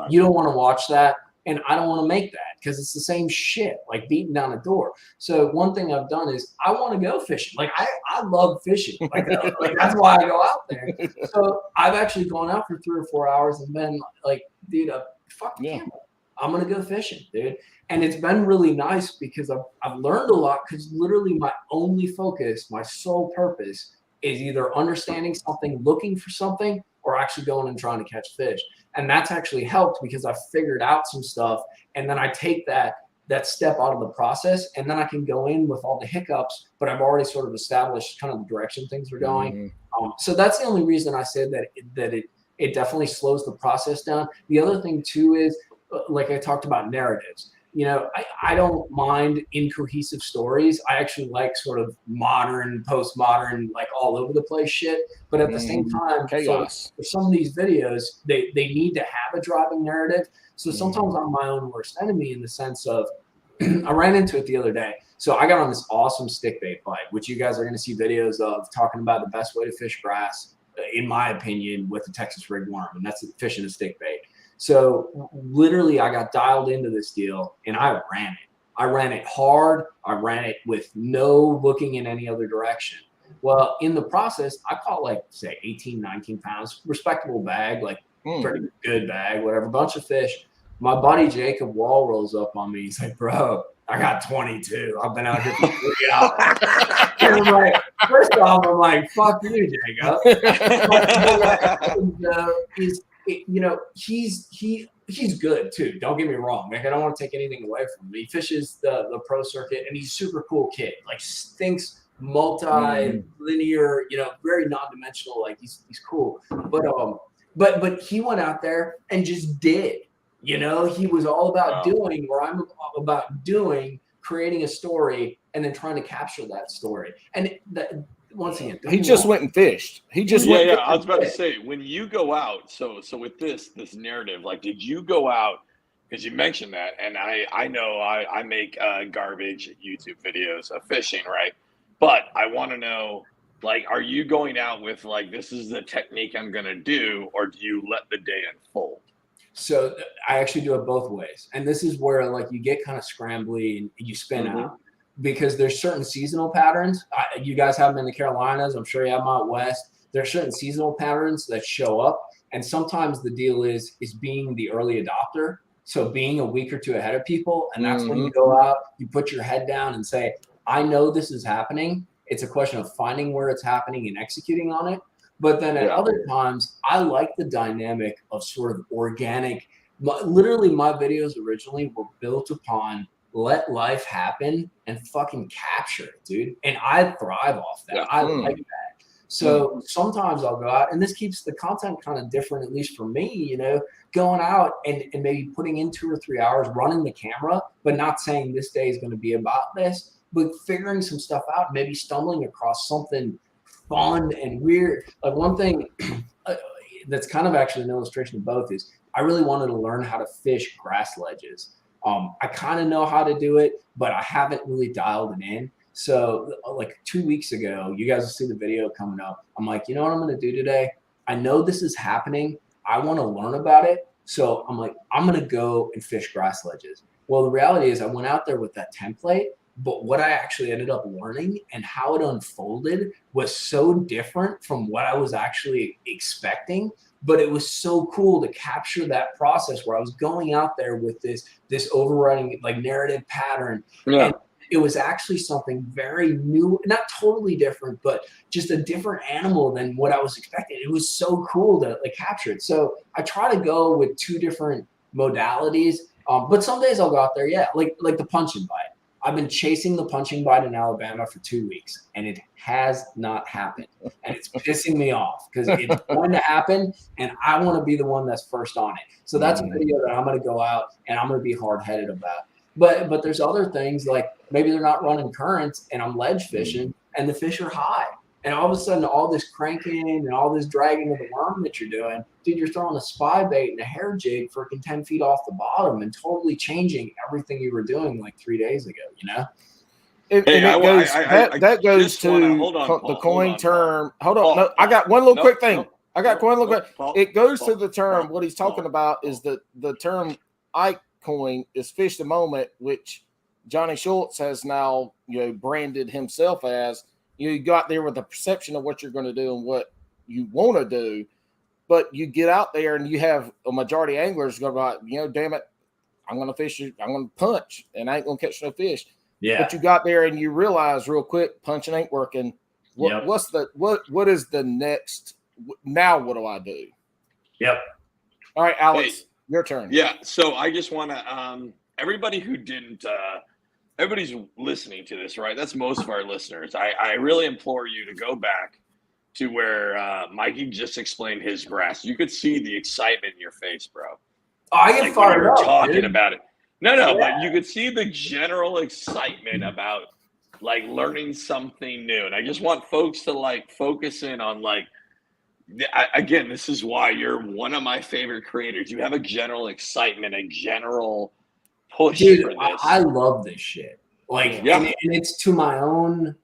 You don't want to watch that. And I don't want to make that because it's the same shit, like beating down a door. So one thing I've done is I want to go fishing. Like, I love fishing. Like that's why I go out there. So I've actually gone out for 3 or 4 hours and been like, dude, fuck the camera. I'm going to go fishing, dude. And it's been really nice because I've learned a lot, because literally my only focus, my sole purpose is either understanding something, looking for something, or actually going and trying to catch fish. And that's actually helped because I've figured out some stuff. And then I take that step out of the process, and then I can go in with all the hiccups, but I've already sort of established kind of the direction things are going. So that's the only reason I said that it definitely slows the process down. The other thing too is, like I talked about, narratives. You know, I don't mind incohesive stories. I actually like sort of modern, postmodern, like all over the place shit. But at the same time, chaos. For some of these videos, they need to have a driving narrative. So sometimes I'm my own worst enemy, in the sense of, I ran into it the other day. So I got on this awesome stick bait bite, which you guys are going to see videos of, talking about the best way to fish grass, in my opinion, with the Texas rig worm, and that's fishing a stick bait. So literally I got dialed into this deal and I ran it. I ran it hard. I ran it with no looking in any other direction. Well, in the process, I caught like, say, 18, 19 pounds, respectable bag, like pretty good bag, whatever, bunch of fish. My buddy Jacob Wall rolls up on me. He's like, bro, I got 22. I've been out here for 3 hours. And I'm like, first off, I'm like, fuck you, Jacob. He's good too. Don't get me wrong. Like, I don't want to take anything away from him. He fishes the pro circuit, and he's a super cool kid. Like, thinks multi-linear, very non-dimensional. Like, he's cool. But he went out there and just did. He was all about doing, where I'm about doing, creating a story, and then trying to capture that story. And once again, he just went and fished. He just went. Yeah. I was about to say, when you go out, so with this narrative, like, did you go out? Because you mentioned that, and I know I make garbage YouTube videos of fishing, right? But I want to know, like, are you going out with, like, this is the technique I'm going to do, or do you let the day unfold? So I actually do it both ways. And this is where, like, you get kind of scrambly and you spin out, because there's certain seasonal patterns. You guys have them in the Carolinas. I'm sure you have them out west. There's certain seasonal patterns that show up. And sometimes the deal is being the early adopter. So being a week or two ahead of people. And that's when you go out, you put your head down and say, I know this is happening. It's a question of finding where it's happening and executing on it. But then at other times, I like the dynamic of sort of organic. Literally, my videos originally were built upon let life happen and fucking capture it, dude. And I thrive off that. I like that. So sometimes I'll go out, and this keeps the content kind of different, at least for me, going out and maybe putting in 2 or 3 hours running the camera, but not saying this day is going to be about this, but figuring some stuff out, maybe stumbling across something fun and weird. Like, one thing that's kind of actually an illustration of both is I really wanted to learn how to fish grass ledges. I kind of know how to do it, but I haven't really dialed it in. So like 2 weeks ago, you guys will see the video coming up. I'm like, you know what I'm going to do today? I know this is happening. I want to learn about it. So I'm like, I'm going to go and fish grass ledges. Well, the reality is I went out there with that template, but what I actually ended up learning and how it unfolded was so different from what I was actually expecting. But it was so cool to capture that process where I was going out there with this overriding, like, narrative pattern. Yeah. And it was actually something very new, not totally different, but just a different animal than what I was expecting. It was so cool to, like, capture it. So I try to go with 2 different modalities. But some days I'll go out there, like the punching bite. I've been chasing the punching bite in Alabama for 2 weeks, and it has not happened. And it's pissing me off because it's going to happen, and I want to be the one that's first on it. So that's a video that I'm going to go out, and I'm going to be hard-headed about. But there's other things, like maybe they're not running currents, and I'm ledge fishing, and the fish are high. And all of a sudden, all this cranking and all this dragging of the worm that you're doing, dude, you're throwing a spy bait and a hair jig freaking 10 feet off the bottom and totally changing everything you were doing like 3 days ago, That goes to the coin term. Hold on. No, I got one little quick thing. It goes to the term. What he's talking about is the term iCoin is fish the moment, which Johnny Schultz has now branded himself as. You got there with a perception of what you're going to do and what you want to do, but you get out there and you have a majority of anglers go like, damn it, I'm going to fish. I'm going to punch and I ain't going to catch no fish. Yeah. But you got there and you realize real quick, punching ain't working. What is the next? Now what do I do? Yep. All right, Alex, your turn. Yeah. So I just want to everybody who didn't. Everybody's listening to this, right? That's most of our listeners. I really implore you to go back to where Mikey just explained his grass. You could see the excitement in your face, bro. Oh, I get fired up. Talking about it. No, but you could see the general excitement about like learning something new. And I just want folks to like focus in on like, again, this is why you're one of my favorite creators. You have a general excitement, a general push for this. I love this shit. Like, and it's to my own,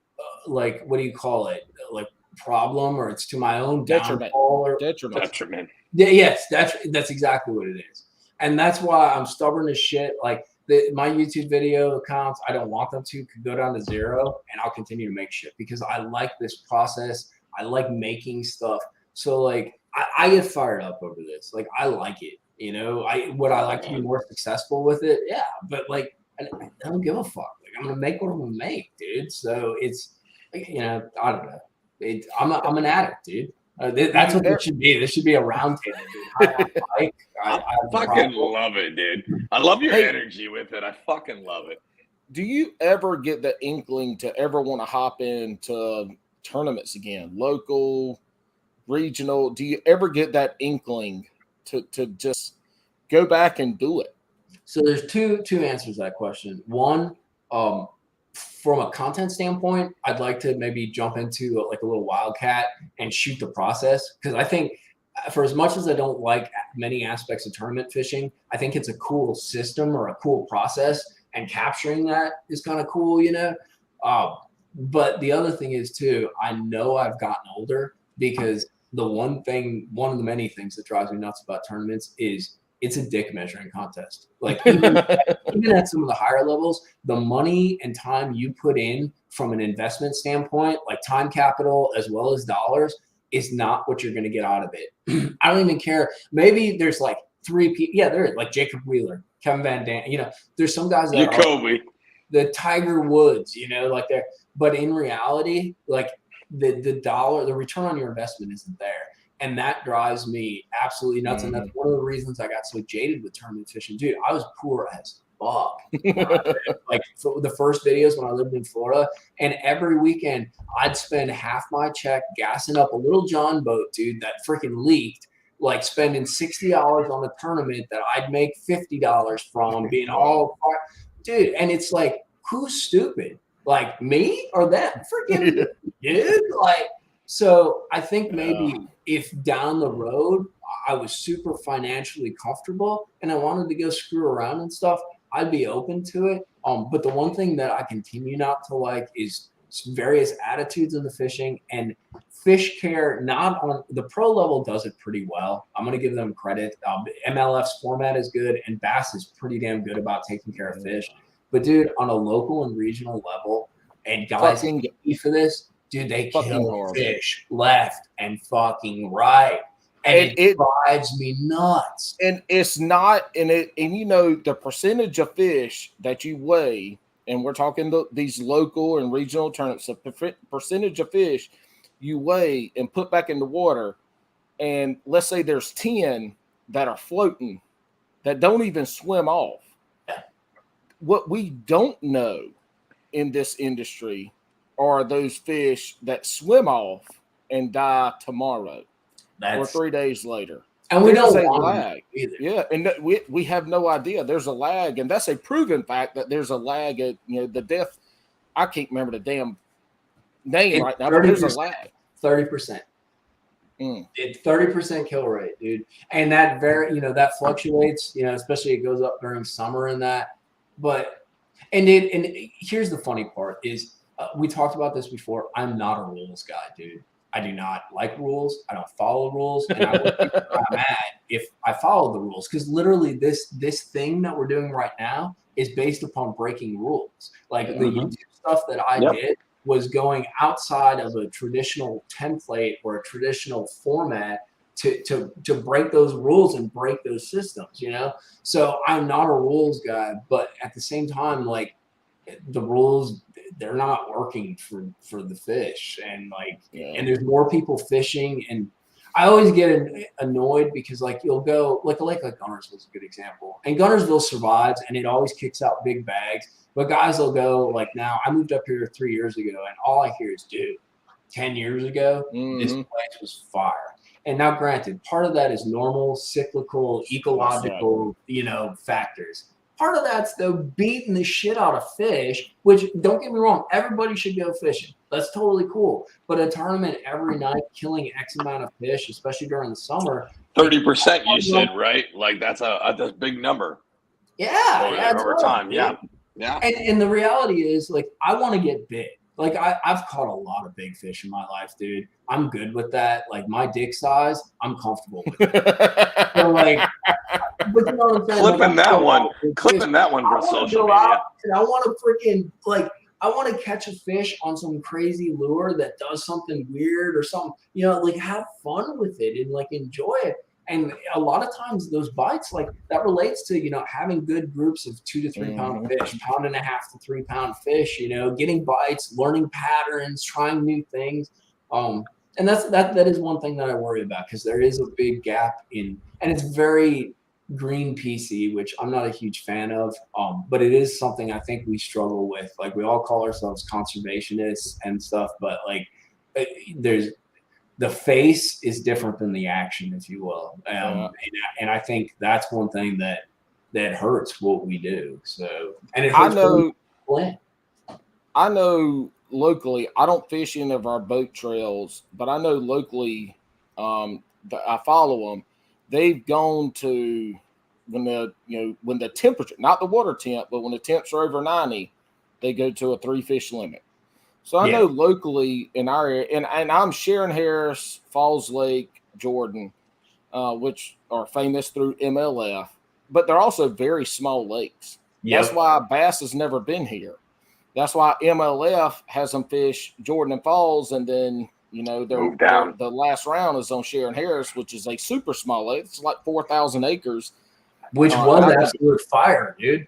like, what do you call it? Like problem, or it's to my own detriment. downfall or Detriment. Yeah, yes, that's exactly what it is. And that's why I'm stubborn as shit. Like my YouTube video accounts, I don't want them to could go down to 0, and I'll continue to make shit because I like this process. I like making stuff. So like I get fired up over this. Like I like it. You know, would I like to be more successful with it? Yeah, but like I don't give a fuck. Like I'm gonna make what I'm gonna make, dude. So it's you know, I don't know. I'm an addict, dude. That's what it should be. This should be a round table, dude. I fucking love it, dude. I love your energy with it. I fucking love it. Do you ever get the inkling to ever want to hop into tournaments again, local, regional? Do you ever get that inkling to just go back and do it? So there's two answers to that question. One, from a content standpoint, I'd like to maybe jump into like a little wildcat and shoot the process, because I think for as much as I don't like many aspects of tournament fishing, I think it's a cool system or a cool process, and capturing that is kind of cool, you know. But the other thing is too, I know I've gotten older, because one of the many things that drives me nuts about tournaments is it's a dick measuring contest. Like even at some of the higher levels, the money and time you put in from an investment standpoint, like time capital as well as dollars, is not what you're going to get out of it. I don't even care. Maybe there's like 3 people. Yeah, there is, like Jacob Wheeler, Kevin Van Dam. You know, there's some guys that are the Tiger Woods, you know, like they're, but in reality, like the return on your investment isn't there. And that drives me absolutely nuts. And that's one of the reasons I got so jaded with tournament fishing. Dude, I was poor as fuck. Like the first videos when I lived in Florida, and every weekend I'd spend half my check gassing up a little John boat, dude, that freaking leaked, like spending $60 on a tournament that I'd make $50 from, being all, dude. And it's like, who's stupid? Like me or that freaking dude? Like, so I think maybe if down the road I was super financially comfortable and I wanted to go screw around and stuff, I'd be open to it. But the one thing that I continue not to like is various attitudes in the fishing, and fish care. Not on the pro level does it pretty well. I'm going to give them credit. MLF's format is good, and Bass is pretty damn good about taking care of fish. But dude, on a local and regional level, and guys get me for this, dude, they kill fish left and fucking right. And it drives me nuts. And it's not, and you know, the percentage of fish that you weigh, and we're talking these local and regional tournaments, the percentage of fish you weigh and put back in the water, and let's say there's 10 that are floating that don't even swim off. What we don't know in this industry are those fish that swim off and die tomorrow or 3 days later. And we don't want a lag either. Yeah, and we have no idea. There's a lag, and that's a proven fact that there's a lag at, you know, the death. I can't remember the damn name right now, but there's a lag. 30%. It's 30% kill rate, dude. And that that fluctuates, you know, especially it goes up during summer and that. But and here's the funny part is we talked about this before. I'm not a rules guy, dude. I do not like rules. I don't follow rules, and I would be where I'm at if I followed the rules. Because literally, this thing that we're doing right now is based upon breaking rules. Like the YouTube stuff that I did was going outside of a traditional template or a traditional format to break those rules and break those systems, you know? So I'm not a rules guy, but at the same time, like the rules, they're not working for the fish, and and there's more people fishing, and I always get annoyed because like you'll go like a lake like Gunnersville is a good example, and Gunnersville survives and it always kicks out big bags, but guys will go like, now I moved up here 3 years ago and all I hear is, dude, 10 years ago this place was fire. And now granted, part of that is normal cyclical ecological factors. Part of that's though beating the shit out of fish, which don't get me wrong, everybody should go fishing. That's totally cool. But a tournament every night killing X amount of fish, especially during the summer. 30% you said, right? Like that's a big number. Yeah. Over time. Yeah. Yeah. And the reality is, like, I want to get big. Like, I've caught a lot of big fish in my life, dude. I'm good with that. Like, my dick size, I'm comfortable with it. So, like, but you know what I'm saying? Clipping that one for social media. And I want to freaking, like, I want to catch a fish on some crazy lure that does something weird or something, you know, like, have fun with it and, like, enjoy it. And a lot of times those bites, like, that relates to, you know, having good groups of 2 to 3 pound fish, 1.5 to 3 pound fish, you know, getting bites, learning patterns, trying new things. And that is one thing that I worry about, because there is a big gap and it's very Greenpeace-y, which I'm not a huge fan of, but it is something I think we struggle with. Like, we all call ourselves conservationists and stuff, but like, there's the face is different than the action, if you will. And I think that's one thing that hurts what we do. So, and it hurts. I know locally, I don't fish any of our boat trails, but I know locally, I follow them. They've gone to when the temperature, not the water temp, but when the temps are over 90, they go to a 3 fish limit. So I know locally in our area, and I'm Sharon Harris, Falls Lake, Jordan, which are famous through MLF, but they're also very small lakes. Yep. That's why bass has never been here. That's why MLF has them fish Jordan and Falls, and then, you know, the last round is on Sharon Harris, which is a super small lake. It's like 4,000 acres. Which was absolute fire, dude.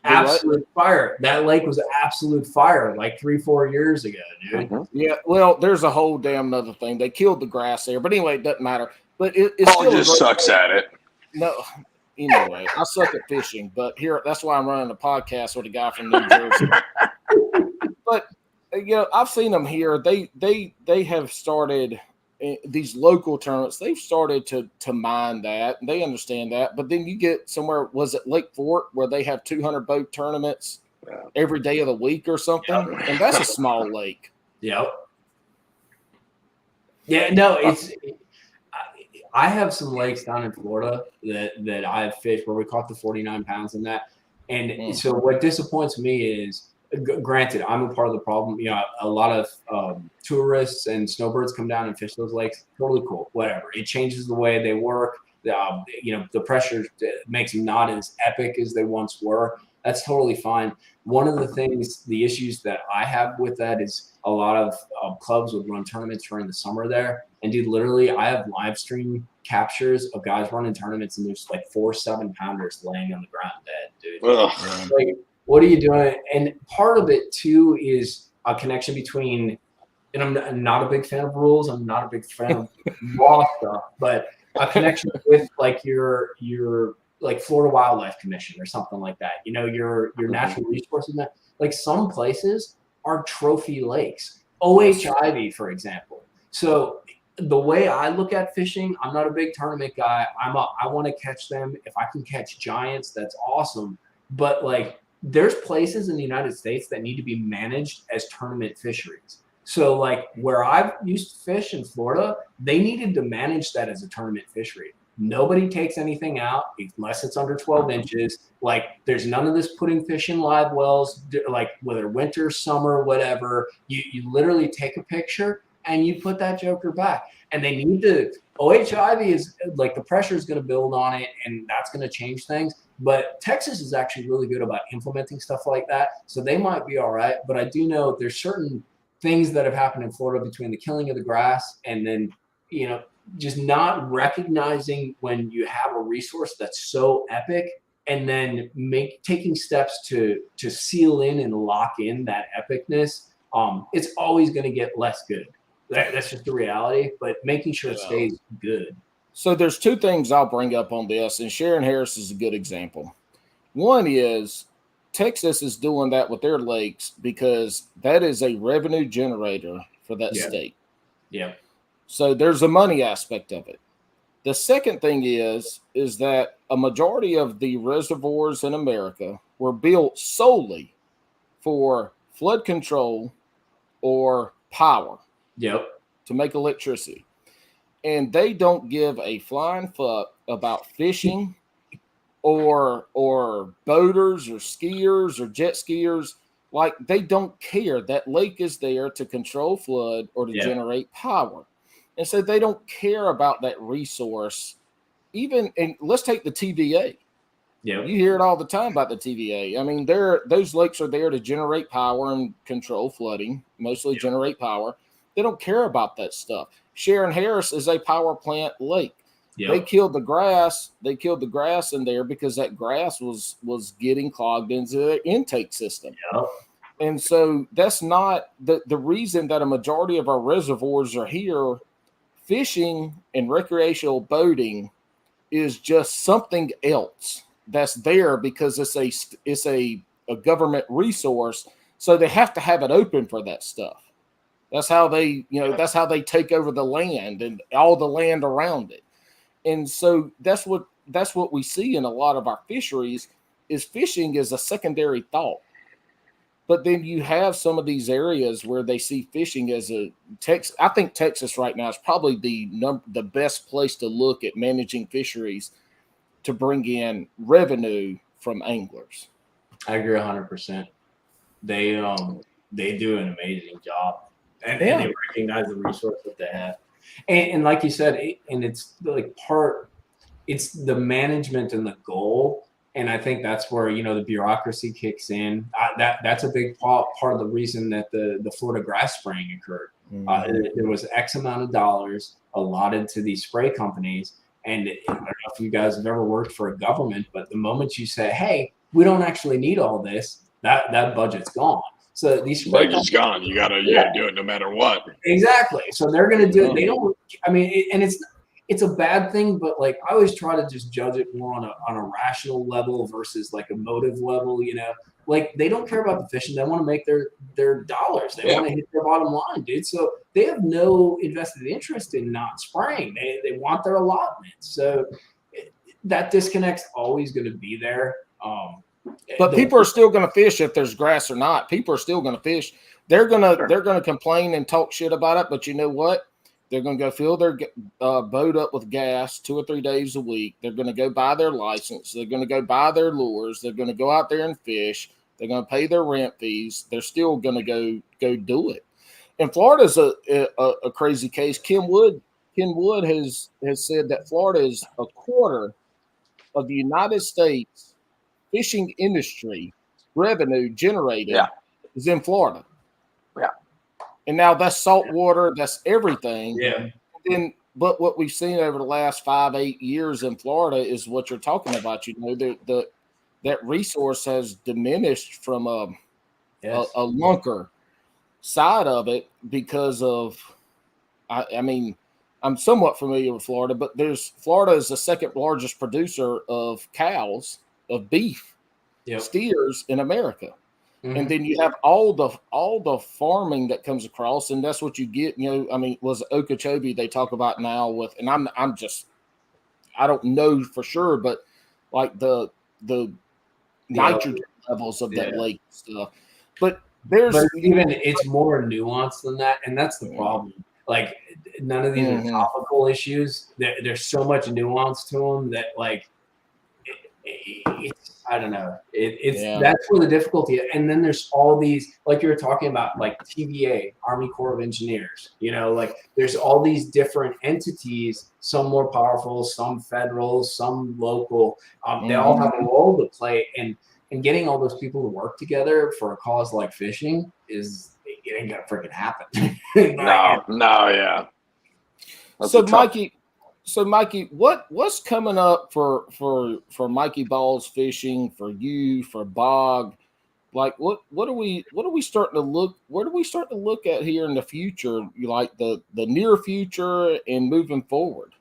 Absolute fire. That lake was absolute fire like 3-4 years ago, dude. Yeah, well, there's a whole damn other thing. They killed the grass there, but anyway, it doesn't matter. But it's Paul just sucks at it. No, anyway, I suck at fishing, but that's why I'm running a podcast with a guy from New Jersey. But you know, I've seen them here. They have started these local tournaments. They've started to mine that. They understand that. But then you get somewhere, was it Lake Fort, where they have 200 boat tournaments every day of the week or something? Yep. And that's a small lake. Yep. Yeah, no, I have some lakes down in Florida that I have fished where we caught the 49 pounds in that. And so what disappoints me is, granted, I'm a part of the problem. You know, a lot of tourists and snowbirds come down and fish those lakes. Totally cool, whatever. It changes the way they work. You know, the pressure makes them not as epic as they once were. That's totally fine. One of the things, the issues that I have with that is a lot of clubs would run tournaments during the summer there. And dude, literally, I have live stream captures of guys running tournaments, and there's like 4 7-pounders laying on the ground dead, dude. Like, what are you doing? And part of it too is a connection between, and I'm not a big fan of rules. I'm not a big fan of law stuff, but a connection with like your like Florida Wildlife Commission or something like that. You know, your natural resources. Like, some places are trophy lakes. OHIV, for example. So the way I look at fishing, I'm not a big tournament guy. I want to catch them. If I can catch giants, that's awesome. But like, there's places in the United States that need to be managed as tournament fisheries. So like, where I've used to fish in Florida, they needed to manage that as a tournament fishery. Nobody takes anything out unless it's under 12 inches. Like, there's none of this putting fish in live wells, like whether winter, summer, whatever. You literally take a picture and you put that joker back. And they need to, OHIV is like, the pressure is going to build on it, and that's going to change things. But Texas is actually really good about implementing stuff like that. So they might be all right. But I do know there's certain things that have happened in Florida between the killing of the grass and then, you know, just not recognizing when you have a resource that's so epic, and then taking steps to seal in and lock in that epicness. It's always going to get less good. That's just the reality, but making sure it stays good. So there's 2 things I'll bring up on this, and Sharon Harris is a good example. One is Texas is doing that with their lakes because that is a revenue generator for that state. Yeah. So there's a money aspect of it. The second thing is that a majority of the reservoirs in America were built solely for flood control or power. Yep. To make electricity. And they don't give a flying fuck about fishing or boaters or skiers or jet skiers, like they don't care. That lake is there to control flood or to generate power. And so they don't care about that resource. Even, and let's take the TVA. Yeah, you hear it all the time about the TVA. I mean, those lakes are there to generate power and control flooding, mostly generate power. They don't care about that stuff. Sharon Harris is a power plant lake. They killed the grass. They killed the grass in there because that grass was getting clogged into their intake system. And so that's not the reason that a majority of our reservoirs are here. Fishing and recreational boating is just something else that's there because it's a government resource. So they have to have it open for that stuff. That's how they take over the land and all the land around it. And so that's what we see in a lot of our fisheries is fishing is a secondary thought. But then you have some of these areas where they see fishing as I think Texas right now is probably the best place to look at managing fisheries to bring in revenue from anglers. I agree 100%. They do an amazing job, and they recognize the resource that they have. And like you said, it's like it's the management and the goal. And I think that's where, the bureaucracy kicks in. That's a big part of the reason that the Florida grass spraying occurred. There was X amount of dollars allotted to these spray companies. And I don't know if you guys have ever worked for a government, but the moment you say, hey, we don't actually need all this, that budget's gone. So these spray budget's gone. You gotta do it no matter what. Exactly. So they're going to do it. They don't, and it's a bad thing, but like I always try to just judge it more on a rational level versus like a motive level, like they don't care about the fishing. They want to make their dollars. They want to hit their bottom line, dude. So they have no invested interest in not spraying. They want their allotment. So that disconnect's always going to be there. But people are still going to fish if there's grass or not. People are still going to fish. They're going to complain and talk shit about it. But you know what? They're going to go fill their boat up with gas 2 or 3 days a week. They're going to go buy their license. They're going to go buy their lures. They're going to go out there and fish. They're going to pay their rent fees. They're still going to go do it. And Florida's a crazy case. Ken Wood has said that Florida is a quarter of the United States fishing industry revenue generated is in Florida. Yeah. And now that's salt water, that's everything. Yeah. But what we've seen over the last 5-8 years in Florida is what you're talking about. That resource has diminished from a lunker side of it because of, I'm somewhat familiar with Florida, but Florida is the second largest producer of cows, of beef, steers in America. Mm-hmm. And then you have all the farming that comes across, and that's what you get. Was Okeechobee they talk about now with, and I don't know for sure, but like the nitrogen levels of that lake stuff. But it's more nuanced than that, and that's the problem. Like none of these are topical issues. There's so much nuance to them that like. I don't know. That's where the difficulty is. And then there's all these, like you were talking about, like TVA, Army Corps of Engineers. Like there's all these different entities, some more powerful, some federal, some local. They all have a role to play, and getting all those people to work together for a cause like fishing it ain't gonna freaking happen. Yeah. So Mikey, what's coming up for Mikey Balzz Fishing, for you, for Bog? Like what are we starting to look at here in the future, like the near future and moving forward?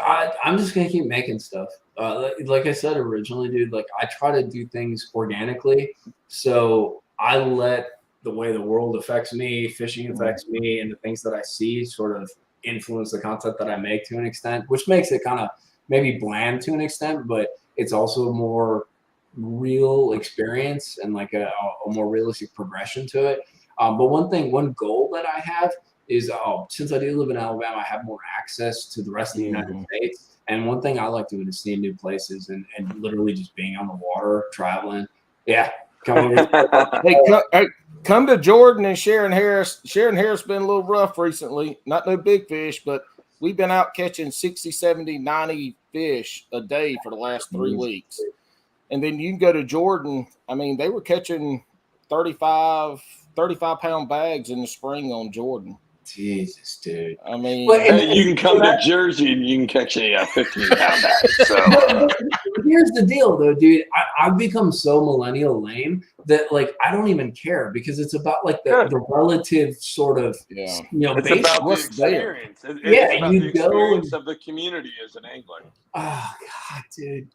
I'm just gonna keep making stuff. Like I said originally, dude, like I try to do things organically. So I let the way the world affects me, fishing affects me, and the things that I see sort of influence the content that I make to an extent, which makes it kind of maybe bland to an extent, but it's also a more real experience and like a more realistic progression to it. But one goal that I have is since I do live in Alabama, I have more access to the rest of the United States. And one thing I like doing is seeing new places and literally just being on the water, traveling. Yeah. Come over. Hey, come to Jordan and Sharon Harris. Sharon Harris been a little rough recently. Not no big fish, but we've been out catching 60, 70, 90 fish a day for the last 3 weeks. And then you can go to Jordan. I mean, they were catching 35-pound bags in the spring on Jordan. Jesus, dude. I mean, you can come to Jersey and you can catch a 15-pound bag. So here's the deal, though, dude. I've become so millennial lame that like I don't even care because it's about like the relative sort of it's about the experience. It's about the experience of the community as an angler. Oh God, dude.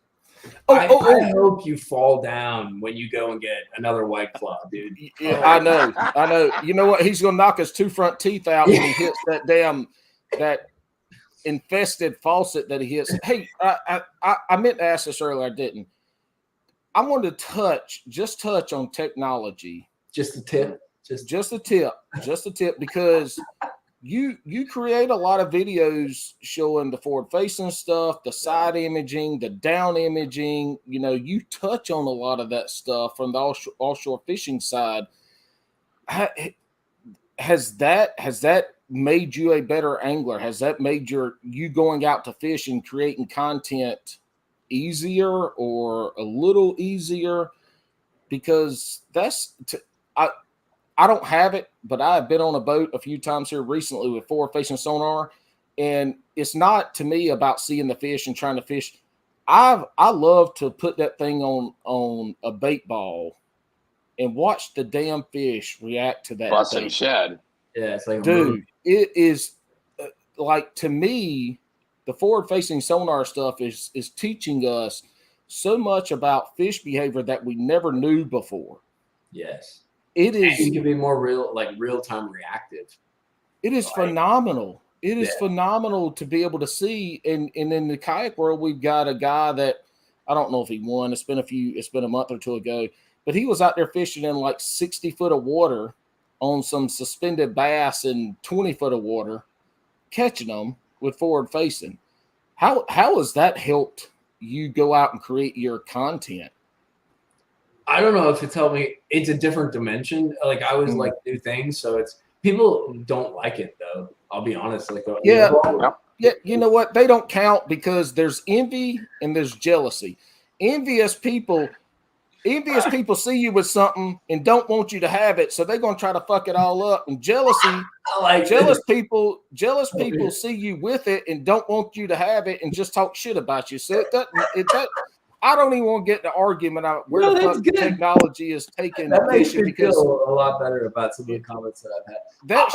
I hope you fall down when you go and get another White Claw, dude. Yeah, I know. You know what? He's gonna knock his 2 front teeth out when he hits that infested faucet that he hits. Hey, I meant to ask this earlier, I didn't. I wanted to touch on technology. Just a tip. Just a tip, because you create a lot of videos showing the forward facing stuff, the side imaging, the down imaging. You know, you touch on a lot of that stuff from the offshore fishing side. Has that made you a better angler? Has that made you going out to fish and creating content easier or a little easier? Because I don't have it, but I've been on a boat a few times here recently with forward-facing sonar, and it's not to me about seeing the fish and trying to fish. I love to put that thing on a bait ball and watch the damn fish react to that. Bust and shed. Yeah, it's like, dude, it is like, to me, the forward-facing sonar stuff is teaching us so much about fish behavior that we never knew before. Yes. It is. You can be more real-time reactive. It is phenomenal. It is phenomenal to be able to see. And in the kayak world, we've got a guy that I don't know if he won. It's been a month or two ago, but he was out there fishing in like 60 foot of water on some suspended bass in 20 foot of water, catching them with forward facing. How has that helped you go out and create your content? I don't know if it's helped me. It's a different dimension. Like I always like new things, so it's people don't like it though. I'll be honest. Like yeah. You know what? They don't count because there's envy and there's jealousy. Envious people see you with something and don't want you to have it, so they're gonna try to fuck it all up. And jealousy, jealous people see you with it and don't want you to have it and just talk shit about you. So I don't even want to get the argument out where the fuck technology is taking. That makes me feel a lot better about some of the comments that I've had. That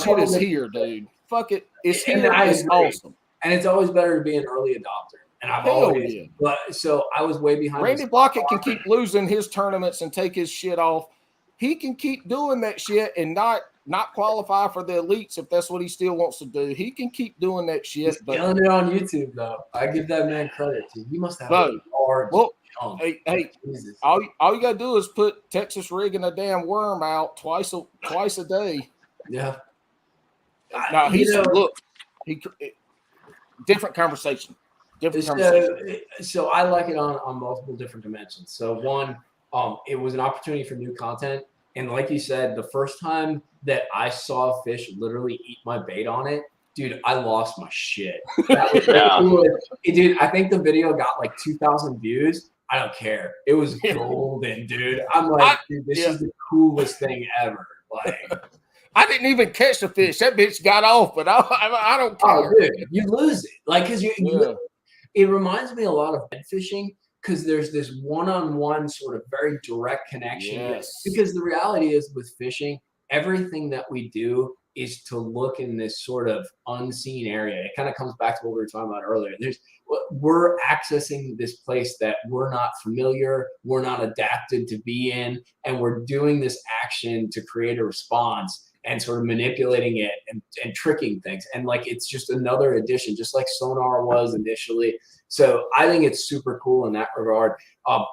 shit is here, dude. Fuck it, it's here. It's awesome, and it's always better to be an early adopter. And I've always, so I was way behind. Randy Blockett can keep losing his tournaments and take his shit off. He can keep doing that shit and not qualify for the elites if that's what he still wants to do. He can keep doing that shit. He's killing it on YouTube, though. I give that man credit. He must have hard. Well, hey, all you gotta do is put Texas rigging a damn worm out twice a day. Yeah. Now different conversation. So I like it on multiple different dimensions. So one, it was an opportunity for new content. And like you said, the first time that I saw a fish literally eat my bait on it, dude, I lost my shit. Dude, I think the video got like 2,000 views. I don't care. It was golden, dude. I'm like, dude, this is the coolest thing ever. Like, I didn't even catch the fish. That bitch got off, but I don't care. Oh, dude, you lose it. Like, because it reminds me a lot of head fishing. Because there's this one-on-one sort of very direct connection. Yes. Because the reality is with fishing, everything that we do is to look in this sort of unseen area. It kind of comes back to what we were talking about earlier. We're accessing this place that we're not familiar, we're not adapted to be in, and we're doing this action to create a response and sort of manipulating it and tricking things. And like, it's just another addition, just like sonar was initially. So I think it's super cool in that regard. A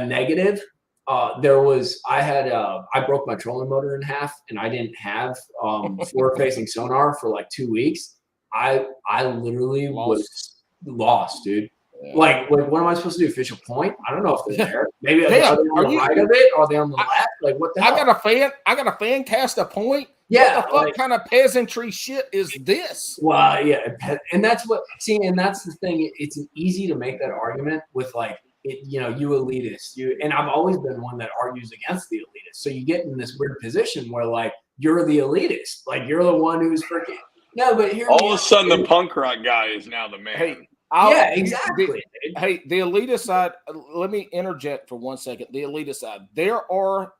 negative I broke my trolling motor in half, and I didn't have forward facing sonar for like 2 weeks. I literally was lost, dude. Yeah. Like, what am I supposed to do? Fish a point? I don't know if they're there. Maybe are they on the right of it? Are they on the left? Like, what the hell? I got a fan cast a point. Yeah. What the fuck kind of peasantry shit is this? Well, yeah. And that's and that's the thing. It's easy to make that argument with like, you elitist. And I've always been one that argues against the elitist. So you get in this weird position where like, you're the elitist. Like, you're the one who's freaking. No, but here. All of a sudden, the punk rock guy is now the man. Hey, yeah, exactly. The elitist side. Let me interject for 1 second. The elitist side. There are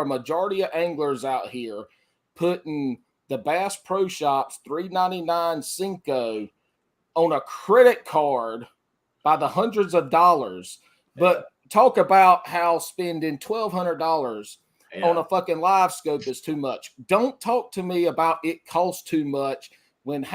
a majority of anglers out here putting the Bass Pro Shops $3.99 Cinco on a credit card by the hundreds of dollars, but talk about how spending $1,200 on a fucking live scope is too much. Don't talk to me about it costs too much when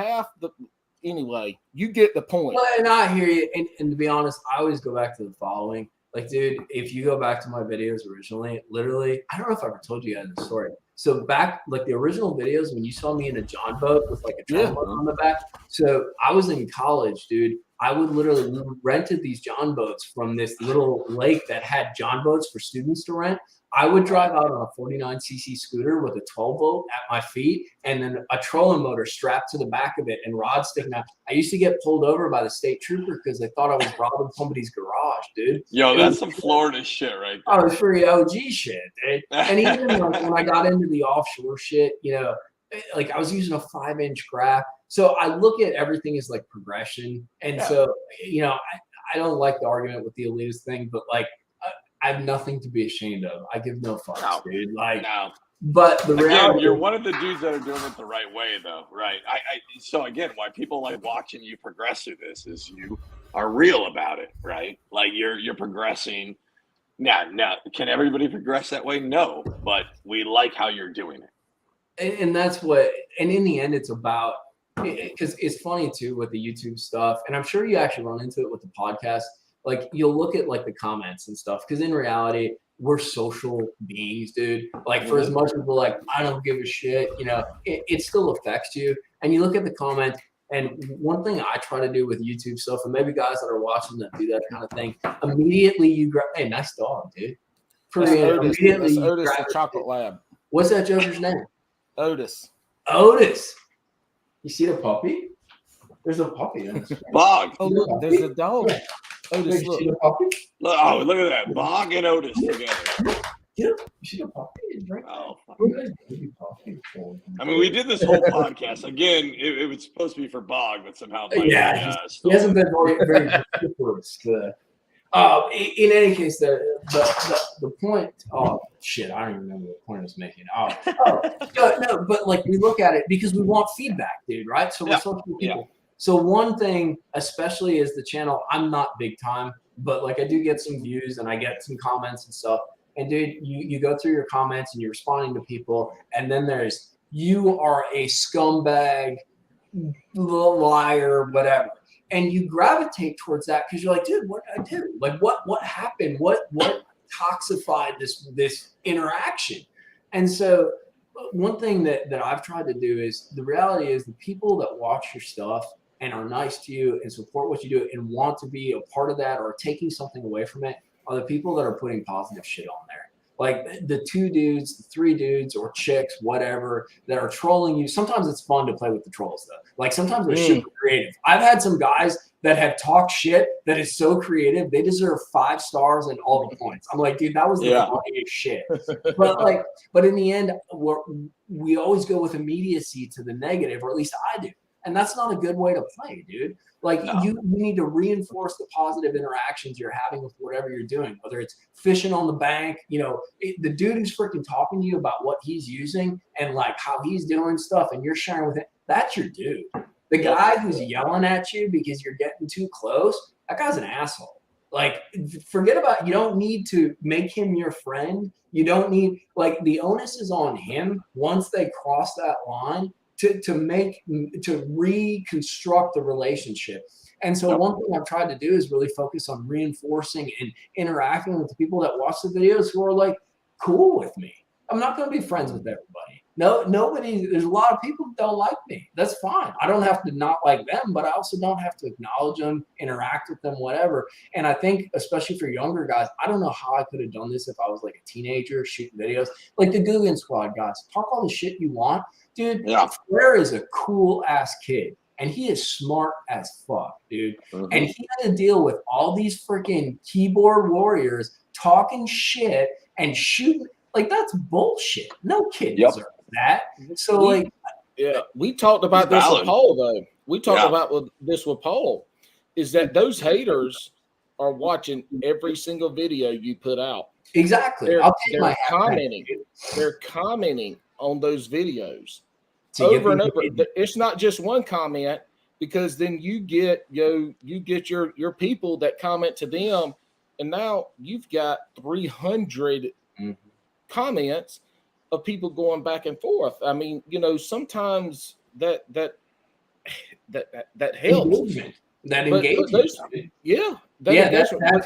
anyway, you get the point. Well, and I hear you. And to be honest, I always go back to the following. Like, dude, if you go back to my videos originally, literally, I don't know if I ever told you guys the story. So back, like the original videos, when you saw me in a John boat with like a trolling motor on the back. So I was in college, dude. We rented these John boats from this little lake that had John boats for students to rent. I would drive out on a 49cc scooter with a 12 volt at my feet and then a trolling motor strapped to the back of it and rods sticking out. I used to get pulled over by the state trooper because they thought I was robbing somebody's garage, dude. Yo, that's some Florida shit right there. Oh, it's pretty OG shit, dude. And even like when I got into the offshore shit, like I was using a 5-inch graph. So I look at everything as like progression. And so, I don't like the argument with the elitist thing, but like, I have nothing to be ashamed of. I give no fucks, dude. Like, but the reality, you're one of the dudes that are doing it the right way, though, right? So again, why people like watching you progress through this is you are real about it, right? Like you're progressing. Now, can everybody progress that way? No, but we like how you're doing it. And that's what. And in the end, it's about because it's funny too with the YouTube stuff, and I'm sure you actually run into it with the podcast. Like you'll look at like the comments and stuff because in reality we're social beings, dude. Like for as much as we're like I don't give a shit, it still affects you. And you look at the comments, and one thing I try to do with YouTube stuff, and maybe guys that are watching that do that kind of thing, immediately you grab. Hey, nice dog, dude. Otis, the Chocolate Lab. What's that joker's name? Otis. You see the puppy? There's a puppy in this. Bog. Oh look, there's a dog. Otis, look. Oh, look at that. Bog and Otis together. You see the puppy? Oh, I mean, we did this whole podcast. Again, it was supposed to be for Bog, but somehow. He hasn't been very chivalrous. In any case, the point. Oh shit! I don't even remember what point I was making. No, but like we look at it because we want feedback, dude. Right? So we're social people. Yeah. So one thing, especially is the channel, I'm not big time, but like I do get some views and I get some comments and stuff. And dude, you go through your comments and you're responding to people. And then there's, you are a scumbag, liar, whatever. And you gravitate towards that because you're like, dude, what did I do? Like what happened? What toxified this interaction? And so one thing that I've tried to do is the reality is the people that watch your stuff and are nice to you and support what you do and want to be a part of that or taking something away from it are the people that are putting positive shit on there. Like the 2 dudes, the 3 dudes or chicks, whatever, that are trolling you. Sometimes it's fun to play with the trolls though. Like sometimes they're super creative. I've had some guys that have talked shit that is so creative. They deserve 5 stars and all the points. I'm like, dude, that was the funniest shit. But in the end, we always go with immediacy to the negative, or at least I do. And that's not a good way to play, dude. Like you need to reinforce the positive interactions you're having with whatever you're doing, whether it's fishing on the bank, the dude who's freaking talking to you about what he's using and like how he's doing stuff and you're sharing with it. That's your dude. The guy who's yelling at you because you're getting too close, that guy's an asshole. Like, forget about, you don't need to make him your friend. You don't need, like, the onus is on him once they cross that line to reconstruct the relationship. And so one thing I've tried to do is really focus on reinforcing and interacting with the people that watch the videos who are like cool with me. I'm not going to be friends with everybody. No, nobody, there's a lot of people that don't like me. That's fine. I don't have to not like them, but I also don't have to acknowledge them, interact with them, whatever. And I think, especially for younger guys, I don't know how I could have done this if I was like a teenager shooting videos. Like the Guggen Squad guys, talk all the shit you want. Dude, Flair is a cool ass kid. And he is smart as fuck, dude. And he had to deal with all these freaking keyboard warriors talking shit and shooting. Like, that's bullshit. No kid deserves that. So, we talked about this with Paul, though. We talked about this with Paul, is that those haters are watching every single video you put out. Exactly. They're commenting. They're commenting on those videos over and over. It's not just one comment, because then you get your people that comment to them, and now you've got 300 comments of people going back and forth. I mean, sometimes that helps. Engagement. That engagement.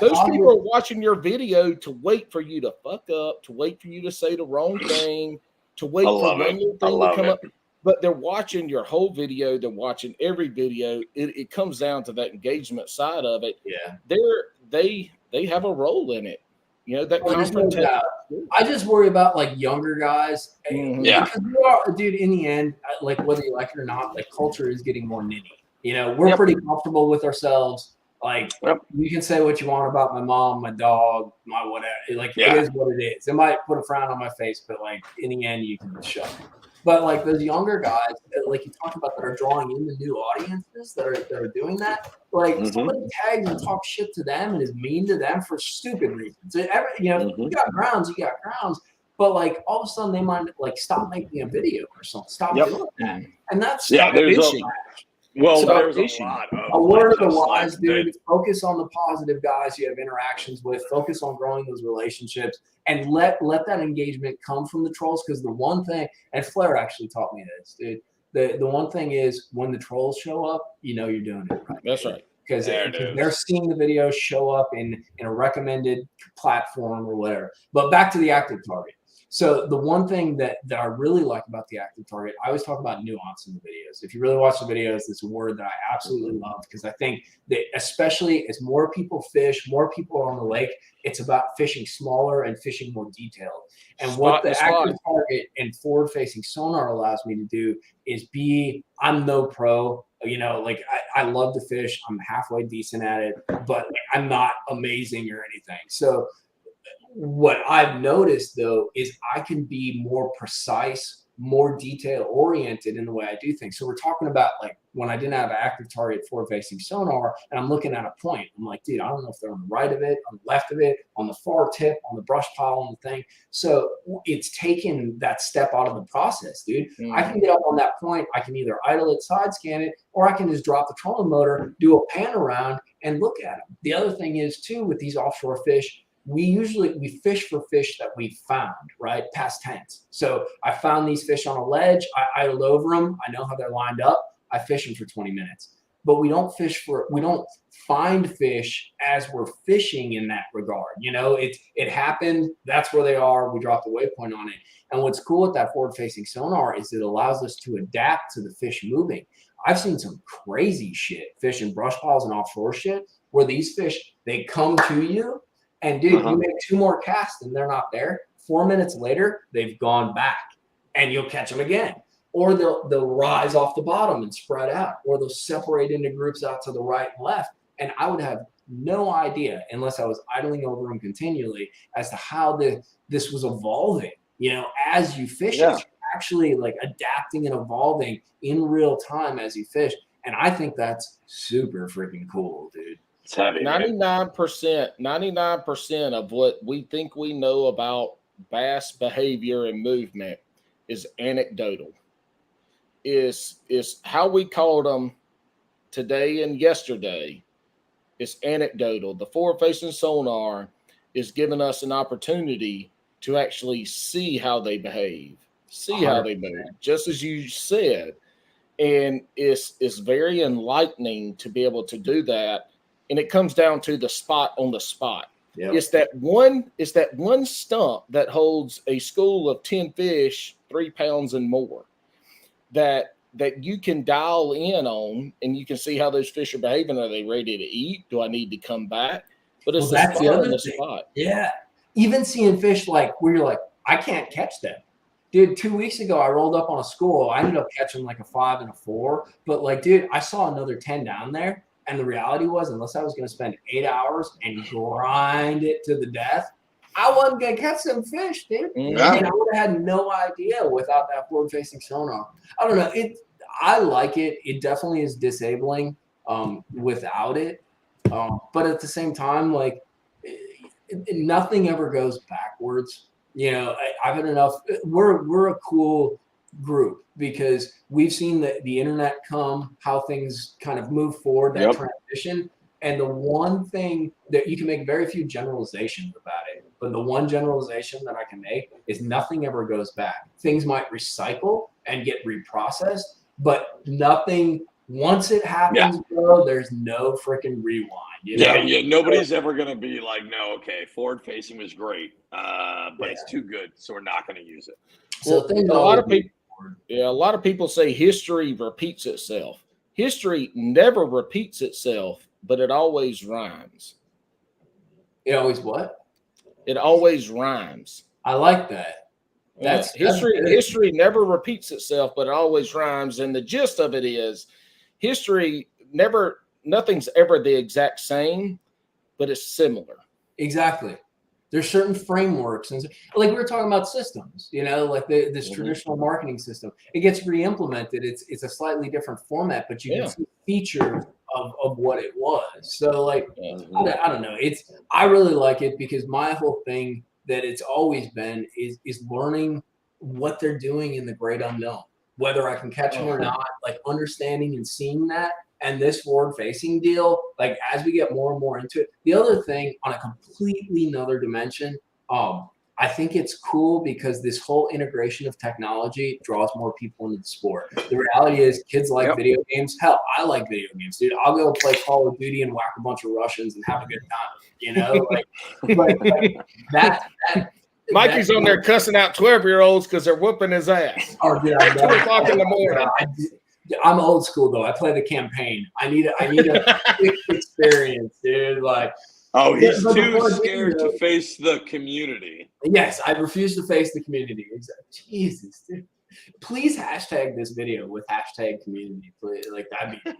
Those people are watching your video to wait for you to fuck up, to wait for you to say the wrong thing, to wait for one little thing to come up. But they're watching your whole video. They're watching every video. It comes down to that engagement side of it. Yeah, they have a role in it. That confrontation. I just worry about like younger guys. Because we are, dude, in the end, like whether you like it or not, like culture is getting more nitty. We're pretty comfortable with ourselves. Like you can say what you want about my mom, my dog, my whatever. Like it is what it is. It might put a frown on my face, but like in the end, you can shut it. But like those younger guys, like you talked about, that are drawing in the new audiences that are doing that, like somebody tags and talks shit to them and is mean to them for stupid reasons. You got grounds, but like all of a sudden they might like stop making a video or something, stop doing that, and that's there's a lot of a word of the wise, dude. Focus on the positive guys you have interactions with. Focus on growing those relationships, and let that engagement come from the trolls. Because the one thing, and Flair actually taught me this, dude. The one thing is when the trolls show up, you're doing it right. That's right. Because they're seeing the video show up in a recommended platform or whatever. But back to the active target. So the one thing that I really like about the active target, I always talk about nuance in the videos. If you really watch the videos, it's a word that I absolutely love, because I think that especially as more people fish, more people are on the lake, it's about fishing smaller and fishing more detailed. And what the active target and forward-facing sonar allows me to do is I'm no pro. Like I love to fish. I'm halfway decent at it, but I'm not amazing or anything. So what I've noticed, though, is I can be more precise, more detail oriented in the way I do things. So we're talking about like when I didn't have an active target forward facing sonar and I'm looking at a point, I'm like, dude, I don't know if they're on the right of it, on the left of it, on the far tip, on the brush pile, on the thing. So it's taken that step out of the process, dude. I can get up on that point. I can either idle it, side scan it, or I can just drop the trolling motor, do a pan around and look at them. The other thing is too, with these offshore fish, we fish for fish that we found, right? Past tense. So I found these fish on a ledge. I idled over them. I know how they're lined up. I fish them for 20 minutes. But we don't find fish as we're fishing in that regard. It happened. That's where they are. We dropped the waypoint on it. And what's cool with that forward-facing sonar is it allows us to adapt to the fish moving. I've seen some crazy shit, fishing brush piles and offshore shit, where these fish, they come to you. And dude, you make 2 more casts and they're not there. 4 minutes later, they've gone back, and you'll catch them again. Or they'll rise off the bottom and spread out, or they'll separate into groups out to the right and left. And I would have no idea, unless I was idling over them continually, as to how this was evolving. As you fish, it's actually like adapting and evolving in real time as you fish. And I think that's super freaking cool, dude. 99% of what we think we know about bass behavior and movement is anecdotal. Is how we called them today and yesterday. It's anecdotal. The forward-facing sonar is giving us an opportunity to actually see how they behave, see how they move. Just as you said, And it's very enlightening to be able to do that. And it comes down to the spot on the spot. Yep. It's that one stump that holds a school of 10 fish, 3 pounds and more, that you can dial in on, and you can see how those fish are behaving. Are they ready to eat? Do I need to come back? But it's that's the other thing. Spot. Yeah. Even seeing fish like where you're like, I can't catch them. Dude, 2 weeks ago, I rolled up on a school. I ended up catching like a 5 and a 4. But like, dude, I saw another 10 down there. And the reality was, unless I was going to spend 8 hours and grind it to the death, I wasn't going to catch some fish, dude. Yeah. And I would have had no idea without that forward-facing sonar. I don't know. I like it. It definitely is disabling without it. But at the same time, like, nothing ever goes backwards. You know, I've had enough. We're a cool group because we've seen the internet come, how things kind of move forward, that transition. And the one thing that you can make very few generalizations about it, but the one generalization that I can make is nothing ever goes back. Things might recycle and get reprocessed, but nothing, once it happens, bro, there's no freaking rewind. You know? Yeah. Nobody's ever going to be like, no, okay, forward facing was great, but it's too good, so we're not going to use it. So a lot of people say history repeats itself. History never repeats itself, but it always rhymes. It always what? It always rhymes. I like that. That's history never repeats itself, but it always rhymes. And the gist of it is history nothing's ever the exact same, but it's similar. Exactly. There's certain frameworks, and like we were talking about systems, you know, like this traditional marketing system. It gets re-implemented. It's a slightly different format, but you can see features of what it was. So like, I don't know. I really like it because my whole thing that it's always been is learning what they're doing in the great unknown, whether I can catch them or not, like understanding and seeing that. And this forward-facing deal, like as we get more and more into it, the other thing on a completely another dimension, I think it's cool because this whole integration of technology draws more people into the sport. The reality is kids like video games. Hell, I like video games, dude. I'll go play Call of Duty and whack a bunch of Russians and have a good time, you know? Like that Mikey's on there cussing out 12-year-olds because they're whooping his ass. Oh, dude, at 2 o'clock in the morning. I'm old school though. I play the campaign. I need a quick experience, dude. Like, he's too scared to face the community. Yes, I refuse to face the community. Exactly. Jesus, dude. Please hashtag this video with hashtag community, please. Like that'd be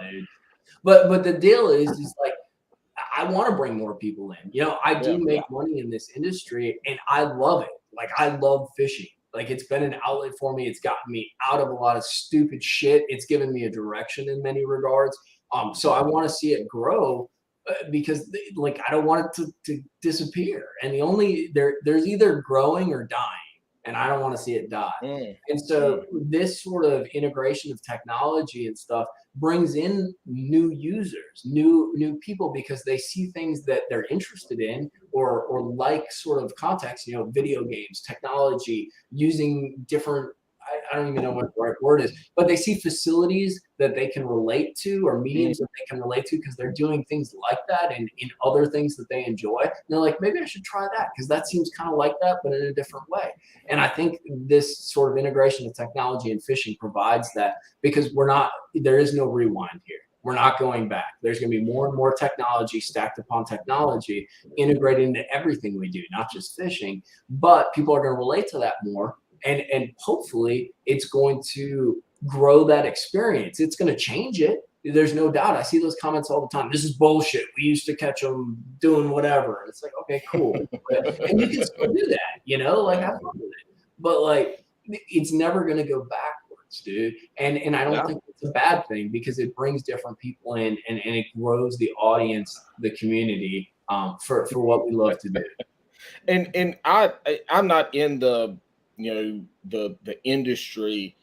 dude. But the deal is like I want to bring more people in. You know, I do make money in this industry, and I love it. Like I love fishing. Like it's been an outlet for me. It's gotten me out of a lot of stupid shit. It's given me a direction in many regards. So I want to see it grow because like I don't want it to disappear. And there's either growing or dying, and I don't want to see it die. And so this sort of integration of technology and stuff brings in new users, new people, because they see things that they're interested in or like sort of context, you know, video games, technology, using different, I don't even know what the right word is, but they see facilities that they can relate to or mediums that they can relate to because they're doing things like that and in other things that they enjoy. And they're like, maybe I should try that because that seems kind of like that, but in a different way. And I think this sort of integration of technology and fishing provides that because there is no rewind here. We're not going back. There's going to be more and more technology stacked upon technology integrated into everything we do, not just fishing, but people are going to relate to that more. And hopefully it's going to grow that experience. It's going to change it. There's no doubt. I see those comments all the time. This is bullshit. We used to catch them doing whatever. And it's like, okay, cool. And you can still do that, you know, like have fun with it. But like, it's never going to go backwards, dude. And I don't think it's a bad thing because it brings different people in and it grows the audience, the community for what we love to do. And I'm not in the industry,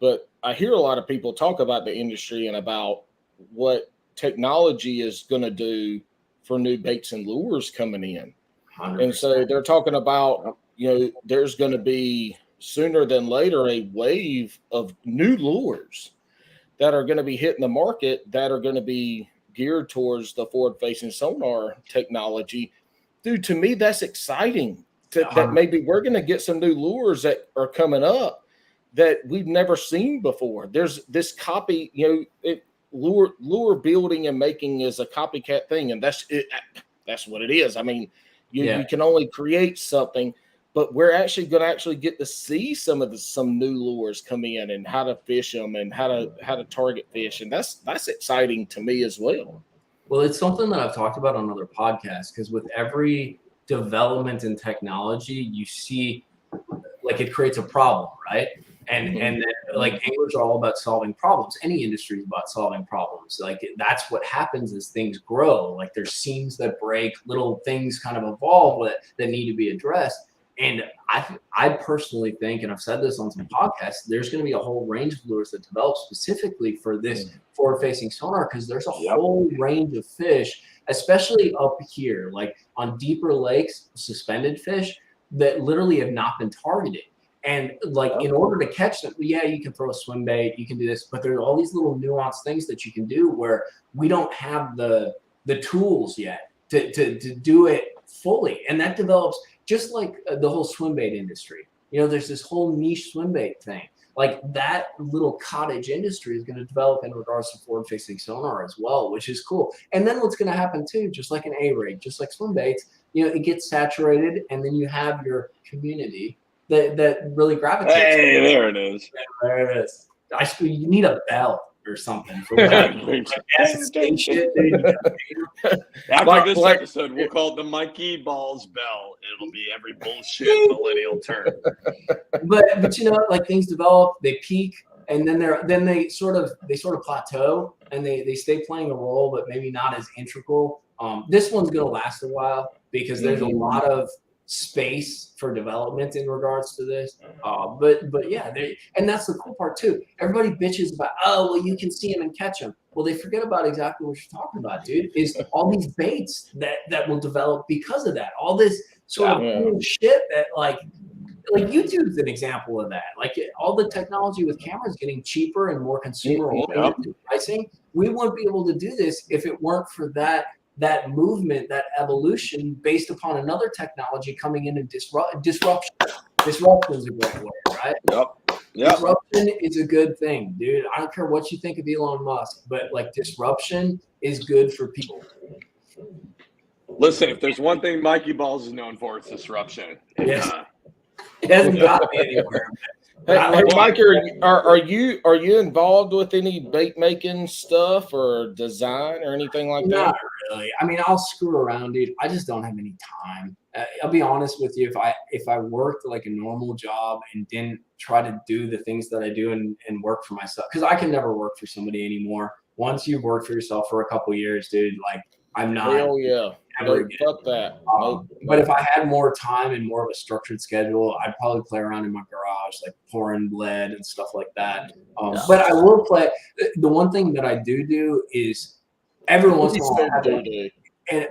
but I hear a lot of people talk about the industry and about what technology is going to do for new baits and lures coming in. 100%. And so they're talking about, there's going to be sooner than later a wave of new lures that are going to be hitting the market that are going to be geared towards the forward-facing sonar technology. Dude, to me, that's exciting. That maybe we're going to get some new lures that are coming up that we've never seen before. There's this copy, lure building and making is a copycat thing, and that's it. That's what it is. I mean, you can only create something, but we're actually going to get to see some new lures come in and how to fish them and how to target fish, and that's exciting to me as well. Well, it's something that I've talked about on other podcasts, because with every development in technology, you see like it creates a problem, right? And like anglers are all about solving problems. Any industry is about solving problems. Like that's what happens as things grow. Like there's seams that break, little things kind of evolve that need to be addressed. And I personally think, and I've said this on some podcasts, there's going to be a whole range of lures that develop specifically for this forward-facing sonar, because there's a whole range of fish, especially up here, like on deeper lakes, suspended fish that literally have not been targeted. And like in order to catch them, you can throw a swim bait, you can do this, but there are all these little nuanced things that you can do where we don't have the tools yet to do it fully. And that develops just like the whole swim bait industry. There's this whole niche swim bait thing. Like that little cottage industry is going to develop in regards to forward-facing sonar as well, which is cool. And then what's going to happen too, just like an A-rig, just like swim baits, it gets saturated, and then you have your community that really gravitates. Hey, there it is. There it is. You need a bell or something for that. After this episode, we'll call it the Mikey Balzz bell. It'll be every bullshit millennial term. But like things develop, they peak, and then they sort of plateau, and they stay playing a role, but maybe not as integral. This one's gonna last a while because there's a lot of space for development in regards to this. But yeah, and that's the cool part too. Everybody bitches about, you can see them and catch them. Well, they forget about exactly what you're talking about, dude, is all these baits that will develop because of that. All this sort of cool shit that like YouTube's an example of that. Like all the technology with cameras getting cheaper and more consumer oriented pricing. We wouldn't be able to do this if it weren't for that movement, that evolution based upon another technology coming in and disruption. Disruption is a great word, right? Yep. Disruption is a good thing, dude. I don't care what you think of Elon Musk, but like disruption is good for people. Listen, if there's one thing Mikey Balzz is known for, it's disruption. Yes. It hasn't got me anywhere. Hey, Mike, are you involved with any bait making stuff or design or anything like that? Not really. I mean, I'll screw around, dude. I just don't have any time. I'll be honest with you. If I worked like a normal job and didn't try to do the things that I do and work for myself, because I can never work for somebody anymore. Once you've worked for yourself for a couple of years, dude, like I'm not. Hell yeah. Fuck that. But if I had more time and more of a structured schedule, I'd probably play around in my garage, like pouring lead and stuff like that. But I will play. The one thing that I do is every once in a while.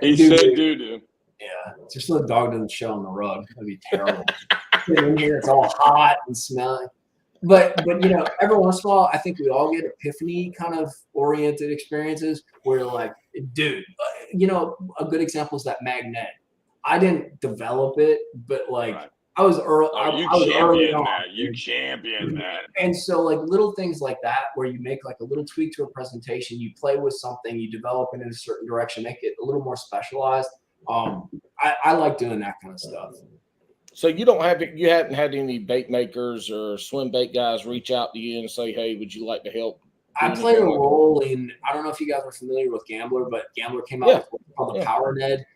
He said doo-doo. Yeah, just so the dog doesn't shit on the rug. That'd be terrible. In here, it's all hot and smelly. But every once in a while, I think we all get epiphany kind of oriented experiences where like, dude, a good example is that magnet. I didn't develop it, but like I was early. You championed that. And so like little things like that, where you make like a little tweak to a presentation, you play with something, you develop it in a certain direction, make it a little more specialized. I like doing that kind of stuff. So you hadn't had any bait makers or swim bait guys reach out to you and say, hey, would you like to help? I played a role in, I don't know if you guys are familiar with Gambler, but Gambler came out with what's called the Power Ned.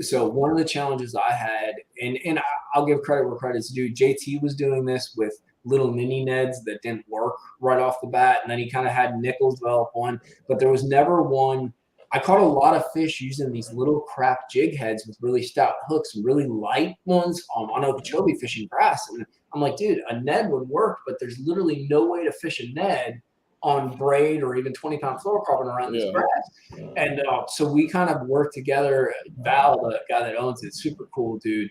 So one of the challenges I had, and I'll give credit where credit's due, JT was doing this with little mini neds that didn't work right off the bat. And then he kind of had Nichols develop one, but there was never one. I caught a lot of fish using these little crap jig heads with really stout hooks, really light ones on Okeechobee fishing grass. And I'm like, dude, a Ned would work, but there's literally no way to fish a Ned on braid or even 20-pound fluorocarbon around this grass. And so we kind of worked together. Val, the guy that owns it, super cool dude,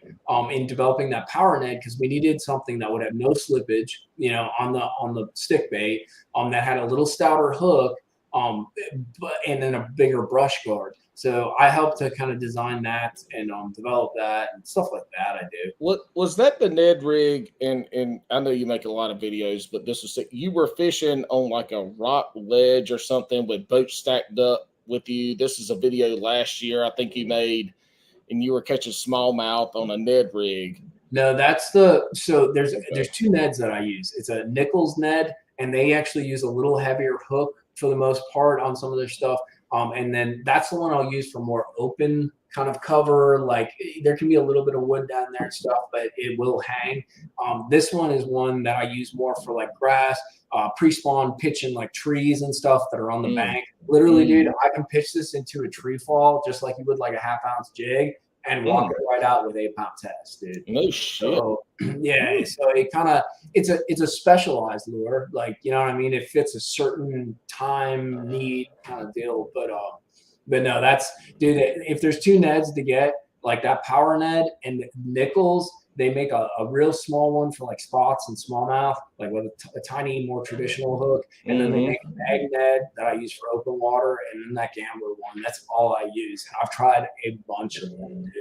in developing that power Ned, because we needed something that would have no slippage, you know, on the stick bait, that had a little stouter hook, and then a bigger brush guard. So I helped to kind of design that and develop that and stuff like that. I do. What was that, the Ned rig? And I know you make a lot of videos, but this was, you were fishing on like a rock ledge or something with boats stacked up with you. This is a video last year I think you made, and you were catching smallmouth on a Ned rig. No, there's two Neds that I use. It's a Nichols Ned, and they actually use a little heavier hook for the most part on some of their stuff. And then that's the one I'll use for more open kind of cover. Like there can be a little bit of wood down there and stuff, but it will hang. This one is one that I use more for like grass, pre-spawn pitching like trees and stuff that are on the bank. Literally, dude, I can pitch this into a tree fall just like you would like a half-ounce jig and walk it right out with 8-pound test, dude. No shit. So, yeah, so it kind of it's a specialized lure, like, you know what I mean. It fits a certain time need kind of deal, but no, that's, dude. If there's two Neds to get, like that power Ned and Nichols, they make a real small one for like spots and smallmouth, like with a tiny, more traditional hook. And then they make a bag Ned that I use for open water, and then that gambler one. That's all I use. And I've tried a bunch of them,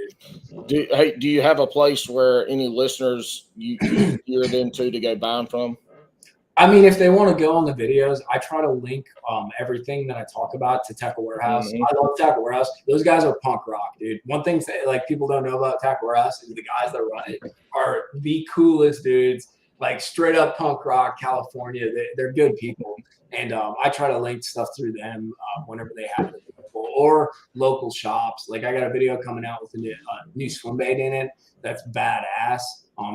dude. Do you have a place where any listeners you gear them to go buy them from? I mean, if they want to go on the videos, I try to link everything that I talk about to Tackle Warehouse. I love Tackle Warehouse. Those guys are punk rock, dude. One thing that, like, people don't know about Tackle Warehouse is the guys that run it are the coolest dudes, like straight up punk rock, California. They're good people. And I try to link stuff through them whenever they have it available, or local shops. Like I got a video coming out with a new swim bait in it that's badass.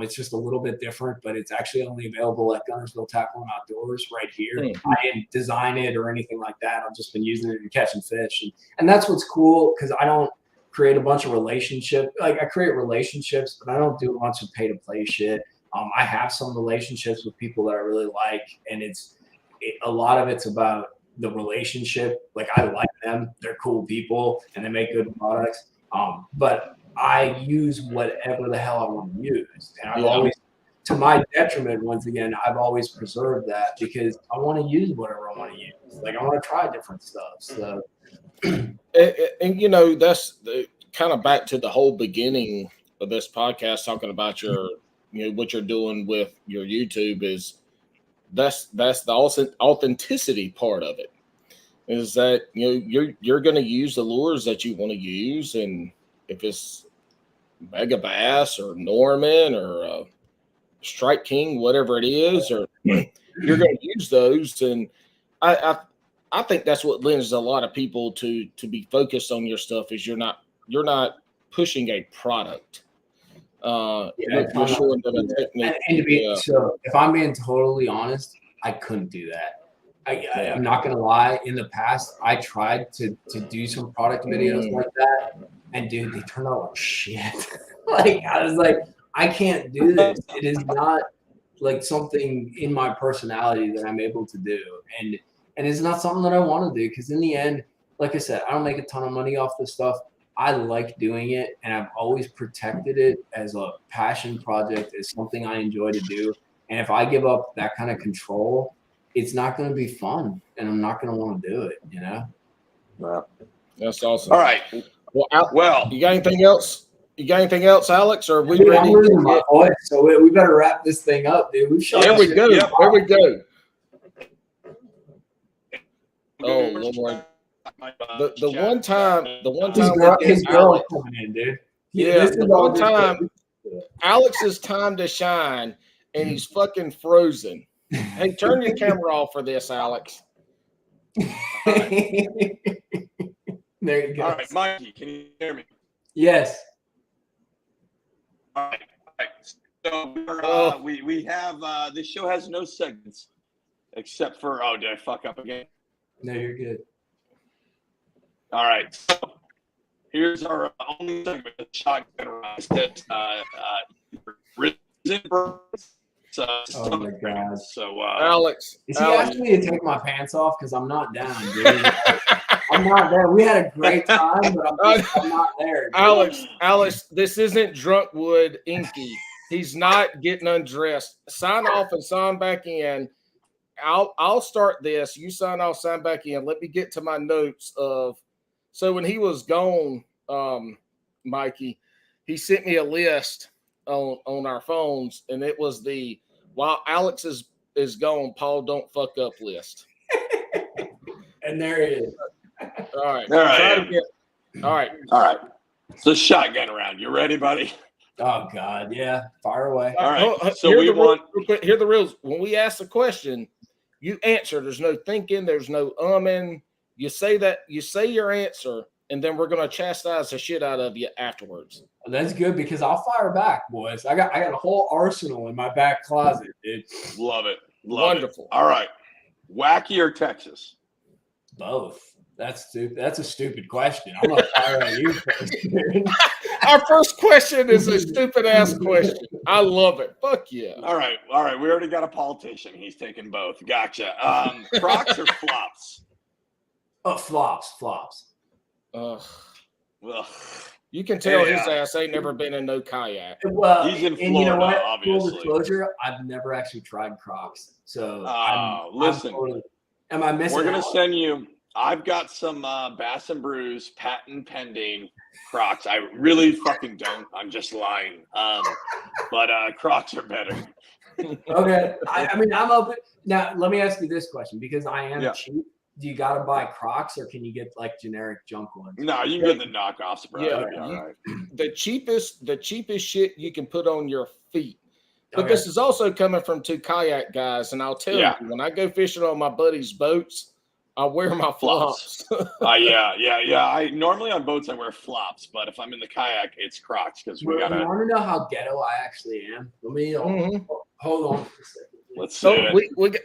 It's just a little bit different, but it's actually only available at Gunnersville Tackle and Outdoors right here. I didn't design it or anything like that. I've just been using it and catching fish. And that's what's cool, because I don't create a bunch of relationships. Like I create relationships, but I don't do a bunch of pay to play shit. I have some relationships with people that I really like, and a lot of it's about the relationship. Like I like them, they're cool people, and they make good products. But I use whatever the hell I want to use. And I've always, to my detriment, once again, I've always preserved that because I want to use whatever I want to use. Like I want to try different stuff. So, and you know, that's kind of back to the whole beginning of this podcast, talking about your, you know, what you're doing with your YouTube is that's the authenticity part of it. Is that, you know, you're going to use the lures that you want to use, and if it's Mega Bass or Norman or Strike King, whatever it is, or you're going to use those. And I think that's what lends a lot of people to be focused on your stuff, is you're not pushing a product. You're showing them a technique. And to be, so if I'm being totally honest, I couldn't do that. I'm not going to lie. In the past, I tried to do some product videos like that. And dude, they turned out like shit. Like I was like, I can't do this. It is not like something in my personality that I'm able to do. And it's not something that I want to do, because in the end, like I said, I don't make a ton of money off this stuff. I like doing it, and I've always protected it as a passion project, as something I enjoy to do. And if I give up that kind of control, it's not going to be fun, and I'm not going to want to do it, you know? Wow. That's awesome. All right. Well, you got anything else? You got anything else, Alex? Or are we ready? I'm losing my voice, so we better wrap this thing up, dude. There we go. There we go. Oh Lord. The one time his girl is coming in, dude. Yeah, the one time Alex's time to shine, and he's fucking frozen. Hey, turn your camera off for this, Alex. There you go. All right, Mikey, can you hear me? Yes. All right. So we have this show has no segments except for did I fuck up again? No, you're good. All right. So here's our only segment, shotgun rise. Risen Birds Oh my God. So Alex, is he asking me to take my pants off? Because I'm not down, dude. I'm not there. We had a great time, but I'm not there. Dude. Alex, this isn't Drunkwood Inky. He's not getting undressed. Sign off and sign back in. I'll start this. You sign off, sign back in. Let me get to my notes of. So when he was gone, Mikey, he sent me a list on our phones, and it was the while Alex is gone, Paul don't fuck up list. And there he is. All right. There I am. All right. So shotgun round. You ready, buddy? Oh God, yeah. Fire away. All right. So here are the rules. When we ask the question, you answer. There's no thinking. There's no umming. You say your answer, and then we're gonna chastise the shit out of you afterwards. That's good because I'll fire back, boys. I got a whole arsenal in my back closet, dude. Love it. Wonderful. All right. Wacky or Texas? Both. That's stupid. That's a stupid question. I'm gonna fire at you first, dude. Our first question is a stupid ass question. I love it. Fuck yeah. All right. We already got a politician. He's taking both. Gotcha. Crocs or flops? Oh, flops. Ugh. You can tell his ass ain't never been in no kayak. Well, he's in Florida, and you know what? obviously. Full disclosure, I've never actually tried Crocs. So listen. Am I missing? We're gonna send you. I've got some Bass and Brews patent pending Crocs. I really fucking don't. I'm just lying. But Crocs are better. Okay. I mean, I'm open. Now, let me ask you this question because I am cheap. Do you got to buy Crocs or can you get like generic junk ones? No, you can get the knockoffs, bro. Yeah, all right. The cheapest shit you can put on your feet. But this is also coming from two kayak guys, and I'll tell you, when I go fishing on my buddies' boats, I wear my flops. Yeah. I normally on boats I wear flops, but if I'm in the kayak, it's Crocs because we gotta. You want to know how ghetto I actually am? Let me hold on for a second. Let's see.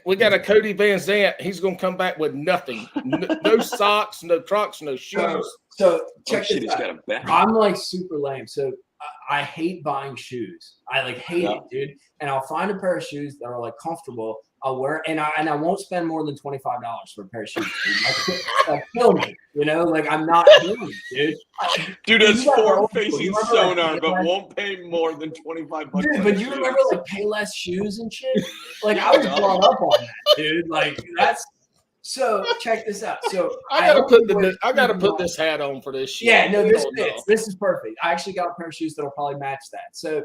We got a Cody Van Zant. He's gonna come back with nothing. No socks, no Crocs, no shoes. So check this out. Got a bag. I'm like super lame. So I hate buying shoes. I like hate it, dude. And I'll find a pair of shoes that are like comfortable. I'll wear and I won't spend more than $25 for a pair of shoes. Like kill me, you know? Like I'm not doing it, dude. Dude, it's forward-facing sonar, but won't pay more than $25. Dude, but you remember like Payless shoes and shit? Like I was brought up on that, dude. Like that's so. Check this out. So I gotta put this hat on for this shit. Yeah, no, this fits. This is perfect. I actually got a pair of shoes that'll probably match that. So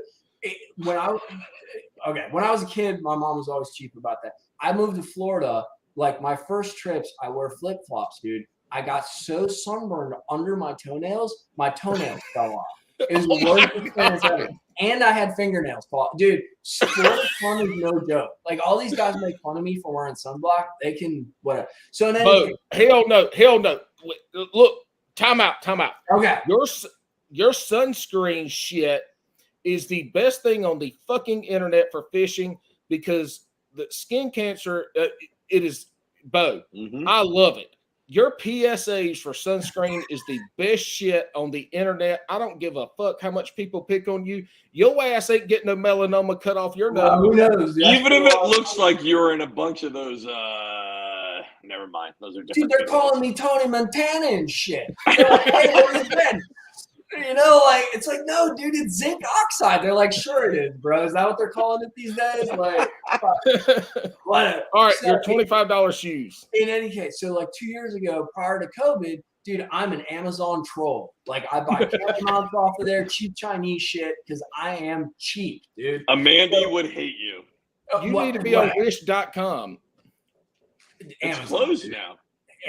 when I was a kid, my mom was always cheap about that. I moved to Florida. Like my first trips, I wear flip flops, dude. I got so sunburned under my toenails fell off. It was the worst experience ever. And I had fingernails fall off. Dude, Florida sun is no joke. Like all these guys make fun of me for wearing sunblock. They can whatever. So then hell no. Look, time out. Okay. Your sunscreen shit is the best thing on the fucking internet for fishing because the skin cancer, it is Bo. Mm-hmm. I love it. Your PSAs for sunscreen is the best shit on the internet. I don't give a fuck how much people pick on you. Your ass ain't getting no melanoma cut off your nose. Who knows? Even if it looks like you're in a bunch of those, never mind. Those are different. Dude, they're calling me Tony Montana and shit. They're like, hey, where's Ben? You know, like it's like, no, dude, it's zinc oxide. They're like, sure it is, bro. Is that what they're calling it these days? Like, whatever. All right, so, your $25 shoes. In any case, so like 2 years ago, prior to COVID, dude, I'm an Amazon troll. Like I buy camera off of there, cheap Chinese shit, because I am cheap, dude. Amanda would hate you. You need to be on wish.com. It's closed now.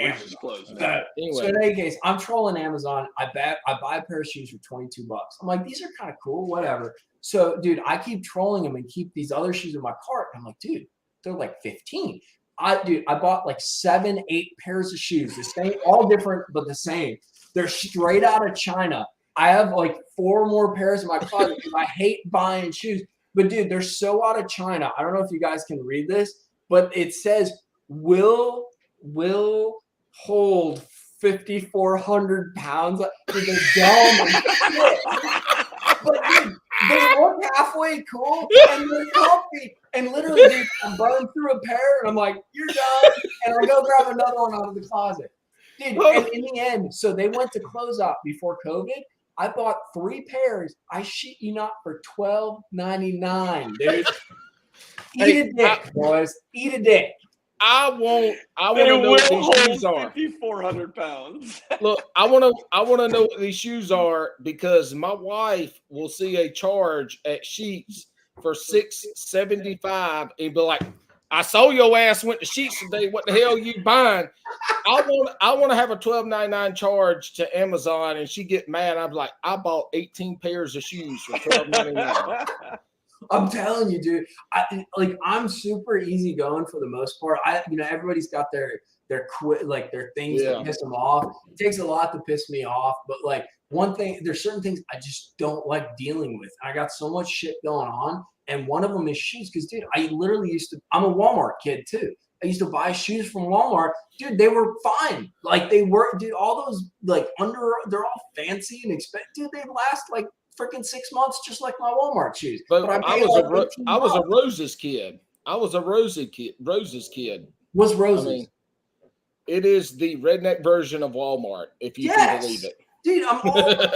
Wish is closed. Anyway. So in any case, I'm trolling Amazon. I buy a pair of shoes for $22. I'm like, these are kind of cool, whatever. So, dude, I keep trolling them and keep these other shoes in my cart. I'm like, dude, they're like 15. I bought like 7, 8 pairs of shoes, the same, all different, but the same. They're straight out of China. I have like 4 more pairs in my closet because I hate buying shoes. But dude, they're so out of China. I don't know if you guys can read this, but it says will hold 5,400 pounds. Dude, they're dumb. But dude, They look halfway cool and they're comfy. And literally, dude, I burned through a pair and I'm like, you're done. And I go grab another one out of the closet. Dude, and in the end, so they went to closeout before COVID. I bought 3 pairs. I shit you not for $12.99, dude. Eat a dick, boys. Eat a dick. I want to know what these shoes are. 5,400 pounds. Look, I want to know what these shoes are because my wife will see a charge at Sheets for $675 and be like, "I saw your ass went to Sheets today. What the hell you buying?" I want to have a $12.99 charge to Amazon, and she get mad. I'm like, I bought 18 pairs of shoes for $12.99. I'm telling you, dude. I'm super easygoing for the most part. Everybody's got their things that piss them off. It takes a lot to piss me off, but like one thing, there's certain things I just don't like dealing with. I got so much shit going on, and one of them is shoes. Because, dude, I literally I'm a Walmart kid too. I used to buy shoes from Walmart, dude. They were fine, like they were, dude. All those they're all fancy and expensive. Dude, they last like freaking 6 months, just like my Walmart shoes. But I was a Roses kid. I was a Roses kid. What's Roses? I mean, it is the redneck version of Walmart, if you can believe it. Dude, I'm all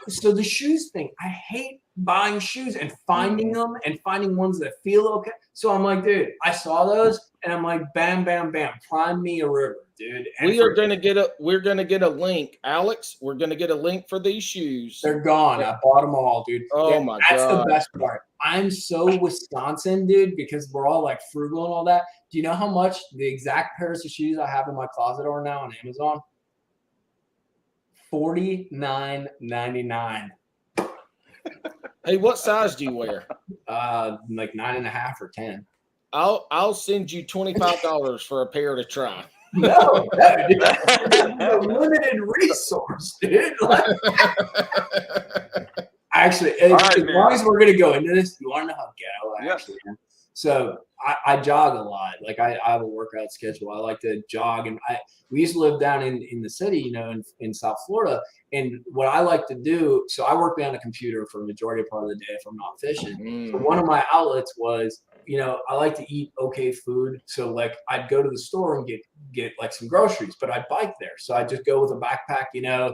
so the shoes thing. I hate buying shoes and finding them and finding ones that feel okay. So I'm like, dude, I saw those and I'm like, bam, bam, bam, prime me a river, dude. And we're gonna get a link, Alex. We're gonna get a link for these shoes. They're gone. I bought them all, dude. Oh my god, that's the best part. I'm so Wisconsin, dude, because we're all like frugal and all that. Do you know how much the exact pairs of shoes I have in my closet are now on Amazon? $49.99. Hey, what size do you wear? Like 9.5 or 10. I'll send you $25 for a pair to try. No, dude, a limited resource, dude. Actually, as long as we're gonna go into this, you want to know how ghetto I actually am? So I jog a lot. Like I have a workout schedule. I like to jog, and we used to live down in the city, in South Florida. And what I like to do, so I work behind a computer for the majority part of the day if I'm not fishing. So one of my outlets was, I like to eat okay food. So like I'd go to the store and get like some groceries, but I'd bike there. So I'd just go with a backpack,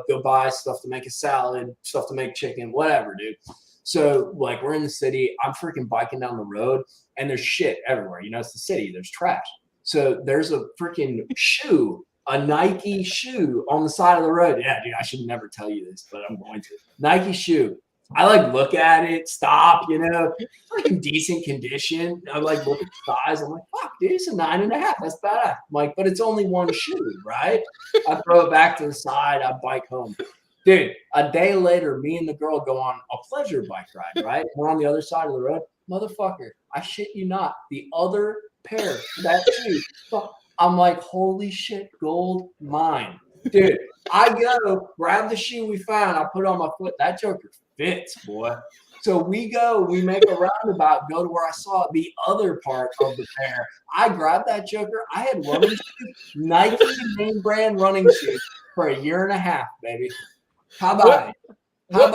go buy stuff to make a salad, stuff to make chicken, whatever, dude. So like we're in the city, I'm freaking biking down the road and there's shit everywhere. It's the city, there's trash. So there's a freaking shoe, a Nike shoe on the side of the road. Yeah, dude, I should never tell you this, but I'm going to. Nike shoe. I like look at it, stop, it's like in decent condition. I like look at the size. I'm like, fuck, dude, it's a 9.5. That's bad. I'm like, but it's only one shoe, right? I throw it back to the side. I bike home. Dude, a day later, me and the girl go on a pleasure bike ride, right? We're on the other side of the road. Motherfucker, I shit you not. The other pair, that shoe, I'm like, holy shit, gold mine. Dude, I go, grab the shoe we found. I put it on my foot. That joker fits, boy. So we make a roundabout, go to where I saw the other part of the pair. I grabbed that joker. I had running shoes, Nike name brand running shoes for 1.5 years, baby. How about it? What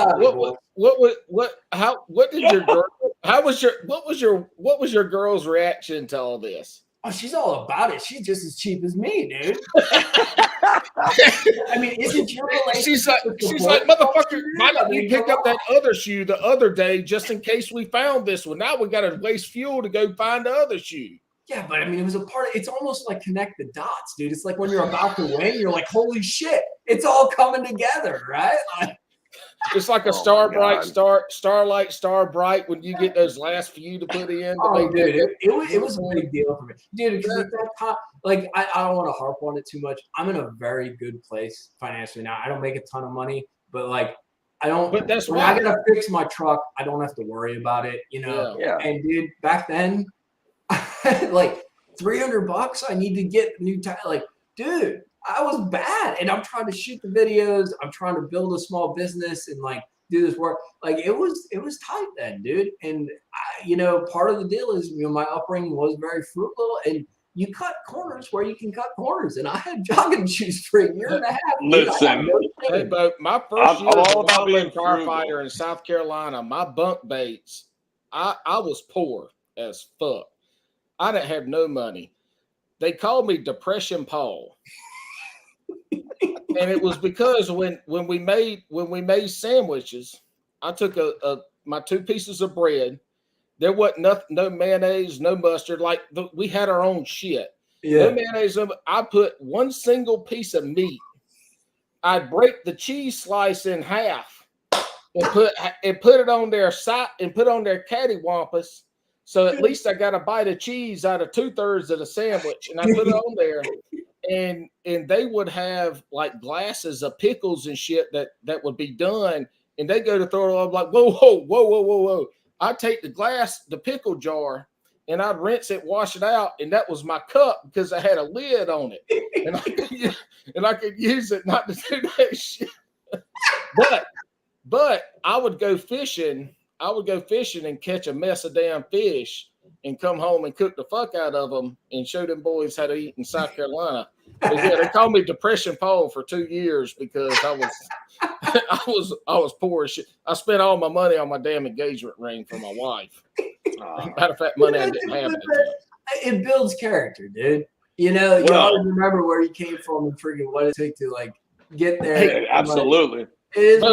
was your girl's reaction to all this? Oh, she's all about it. She's just as cheap as me, dude. I mean, isn't your relationship? She's like, motherfucker, why didn't you pick up that other shoe the other day just in case we found this one? Now we got to waste fuel to go find the other shoe. Yeah, but I mean, it was a part of it's almost like connect the dots, dude. It's like when you're about to win, you're like, holy shit, it's all coming together, right? It's like a Starlight, Star Bright when you get those last few to put in. Dude, it was a big deal for me. Dude, because at that time, like, I don't want to harp on it too much. I'm in a very good place financially now. I don't make a ton of money, but like, I don't. But that's why I gotta fix my truck. I don't have to worry about it, Yeah. And dude, back then, like $300, I need to get new tire. Like, dude, I was bad, and I'm trying to shoot the videos. I'm trying to build a small business and like do this work. Like it was tight then, dude. And part of the deal is my upbringing was very frugal, and you cut corners where you can cut corners. And I had jogging shoes for a year and a half. Listen, hey, but my first year I'm as all a about being firefighter in South Carolina, my bunk baits, I was poor as fuck. I didn't have no money. They called me Depression Paul. And it was because when we made sandwiches, I took my 2 pieces of bread. There wasn't no mayonnaise, no mustard. Like we had our own shit. Yeah. No mayonnaise. I put 1 single piece of meat. I'd break the cheese slice in half and put it on their side and put on their cattywampus. So at least I got a bite of cheese out of 2/3 of the sandwich, and I put it on there. And they would have like glasses of pickles and shit that would be done, and they go to throw it. I'm like, whoa. I'd take the pickle jar, and I'd rinse it, wash it out, and that was my cup because I had a lid on it, and I could use it not to do that shit. But I would go fishing. I would go fishing and catch a mess of damn fish and come home and cook the fuck out of them and show them boys how to eat in South Carolina. But yeah, they called me Depression Paul for 2 years because I was poor as shit. I spent all my money on my damn engagement ring for my wife. Matter of fact, money I didn't have. It builds character, dude. You know, you always remember where you came from and freaking what it took to like get there. Hey, absolutely. Like, it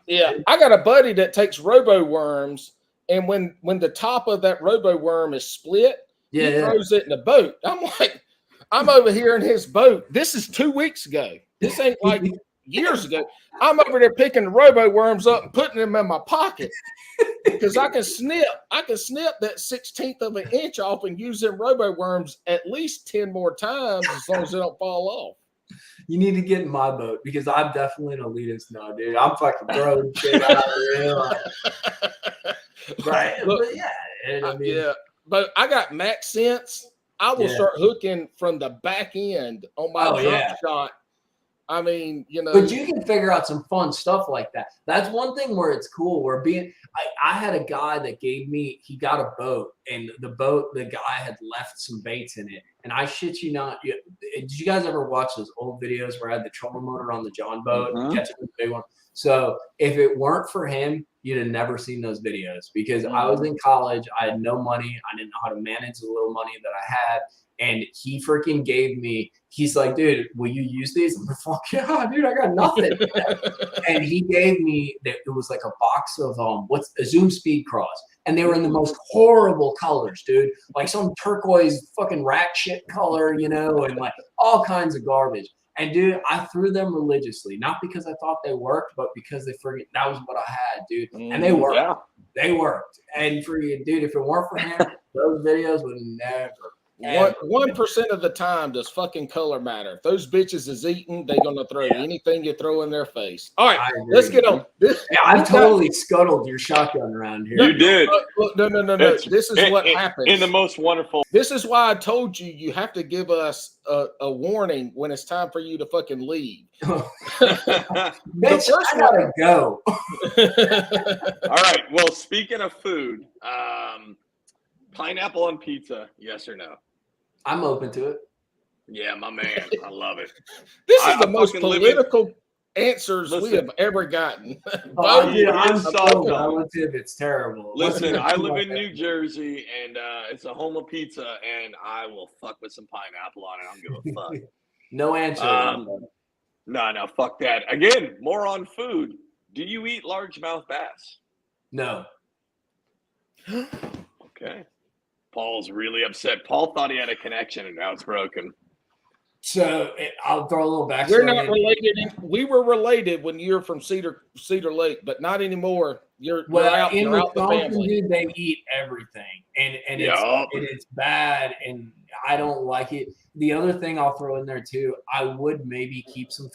is I got a buddy that takes robo worms, and when the top of that robo worm is split, he throws it in the boat. I'm like, I'm over here in his boat. This is 2 weeks ago. This ain't like years ago. I'm over there picking the robo worms up and putting them in my pocket because I can snip that 1/16 of an inch off and use them robo worms at least 10 more times as long as they don't fall off. You need to get in my boat because I'm definitely an elitist now, dude. I'm fucking throwing shit out there. Right. But but I got max sense. I will start hooking from the back end on my drop shot. I mean, you know. But you can figure out some fun stuff like that. That's one thing where it's cool. Where I had a guy that he got a boat, and the guy had left some baits in it. And I shit you not, did you guys ever watch those old videos where I had the trolling motor on the John boat and catching the big one? So if it weren't for him, you'd have never seen those videos because I was in college. I had no money. I didn't know how to manage the little money that I had. And he freaking gave me, he's like, dude, will you use these? I'm like, fuck yeah, dude, I got nothing. And he gave me, it was like a box of, a Zoom Speed Cross. And they were in the most horrible colors, dude. Like some turquoise fucking rat shit color, you know, and like all kinds of garbage. And dude, I threw them religiously, not because I thought they worked, but because that was what I had, dude. And they worked. Yeah. They worked. And dude, if it weren't for him, those videos would never. 1% of the time does fucking color matter. If those bitches is eating, they're gonna throw anything you throw in their face. All right, let's get on. I totally scuttled your shotgun around here. You did. No. This is what happens. In the most wonderful. This is why I told you have to give us a warning when it's time for you to fucking leave. Bitch, I gotta go. All right. Well, speaking of food, pineapple on pizza, yes or no? I'm open to it. Yeah, my man. I love it. This is the most political answers we have ever gotten. I'm so relative. It's terrible. Listen, I live in New Jersey, and it's a home of pizza, and I will fuck with some pineapple on it. I don't give a fuck. No answer. No, fuck that. Again, more on food. Do you eat largemouth bass? No. Okay. Paul's really upset. Paul thought he had a connection, and now it's broken. So I'll throw a little backstory. We're not related. We were related when you were from Cedar Lake, but not anymore. You're out the family. Dude, they eat everything, and it's bad, and I don't like it. The other thing I'll throw in there too, I would maybe keep some.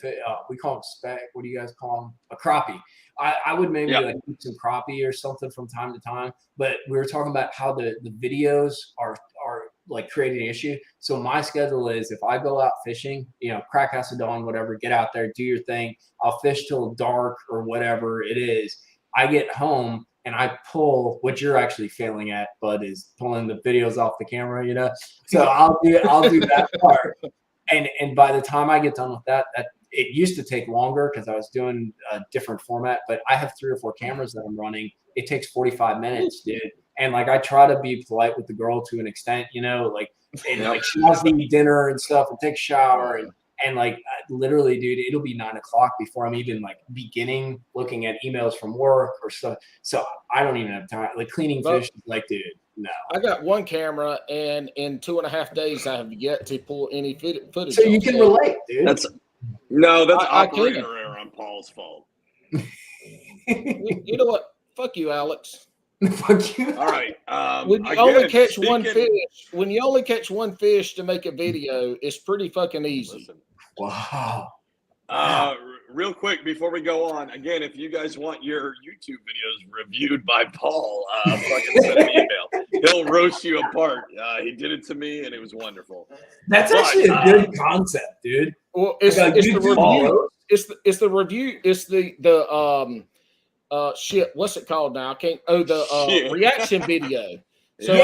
We call them speck. What do you guys call them? A crappie. I would maybe keep some crappie or something from time to time. But we were talking about how the videos are like creating an issue. So my schedule is if I go out fishing, crack house of dawn, whatever, get out there, do your thing. I'll fish till dark or whatever it is. I get home and I pull what you're actually failing at, Bud, is pulling the videos off the camera, you know. So I'll do that part. And by the time I get done with that it used to take longer because I was doing a different format, but I have 3 or 4 cameras that I'm running. It takes 45 minutes, dude. And like I try to be polite with the girl to an extent, you know, like and like she wants to eat dinner and stuff and take a shower and like literally, dude, it'll be 9 o'clock before I'm even like beginning looking at emails from work or stuff. So I don't even have time. Like cleaning fish is like, dude, no. I got 1 camera, and in 2.5 days, I have yet to pull any footage. So you can relate, dude. That's operator error on Paul's fault. You know what? Fuck you, Alex. Fuck you. All right. When you only catch one fish to make a video, it's pretty fucking easy. Listen. Wow. Real quick before we go on, again, if you guys want your YouTube videos reviewed by Paul, fucking send an email. He'll roast you apart. He did it to me, and it was wonderful. That's actually a good concept, dude. Well, it's the review. It's the review. It's the shit. What's it called now? I can't. Oh, the reaction video. So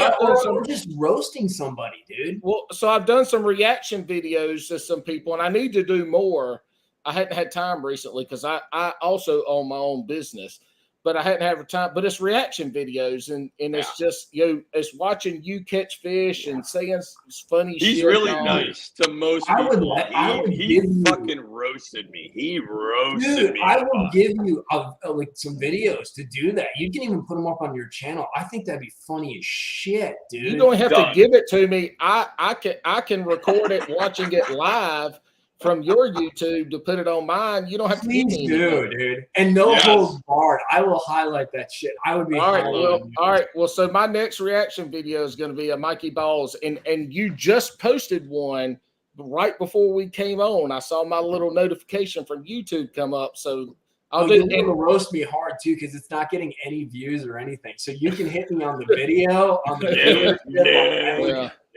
we're just roasting somebody, dude. Well, so I've done some reaction videos to some people, and I need to do more. I hadn't had time recently because I also own my own business, but I hadn't had time. But it's reaction videos, and it's just it's watching you catch fish and saying funny shit. He's really nice to most people. He fucking roasted me. He roasted me. I will give you like some videos to do that. You can even put them up on your channel. I think that'd be funny as shit, dude. You don't have to give it to me. I can record it, watching it live from your YouTube to put it on mine. You don't have to give me anything. Dude. And no holds barred. I will highlight that shit. I would be all right. Well, so my next reaction video is going to be a Mikey Balzz, and you just posted one right before we came on. I saw my little notification from YouTube come up, so I'll do. You're gonna roast me hard too because it's not getting any views or anything. So you can hit me on the video.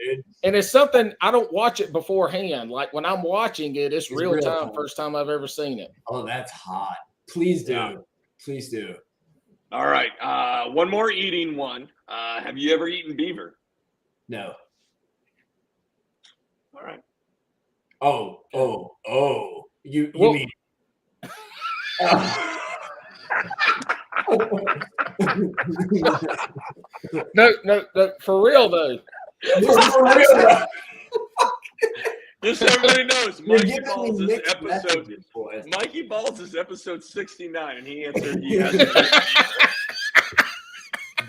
Dude. And it's something I don't watch it beforehand. Like when I'm watching it, it's real time. First time I've ever seen it. Oh, that's hot. Please do. Yeah. Please do. All right. One more eating one. Have you ever eaten beaver? No. All right. Oh. You mean No, for real though. Just so everybody knows, Mikey Balzz is episode 69, and he answered he hasn't.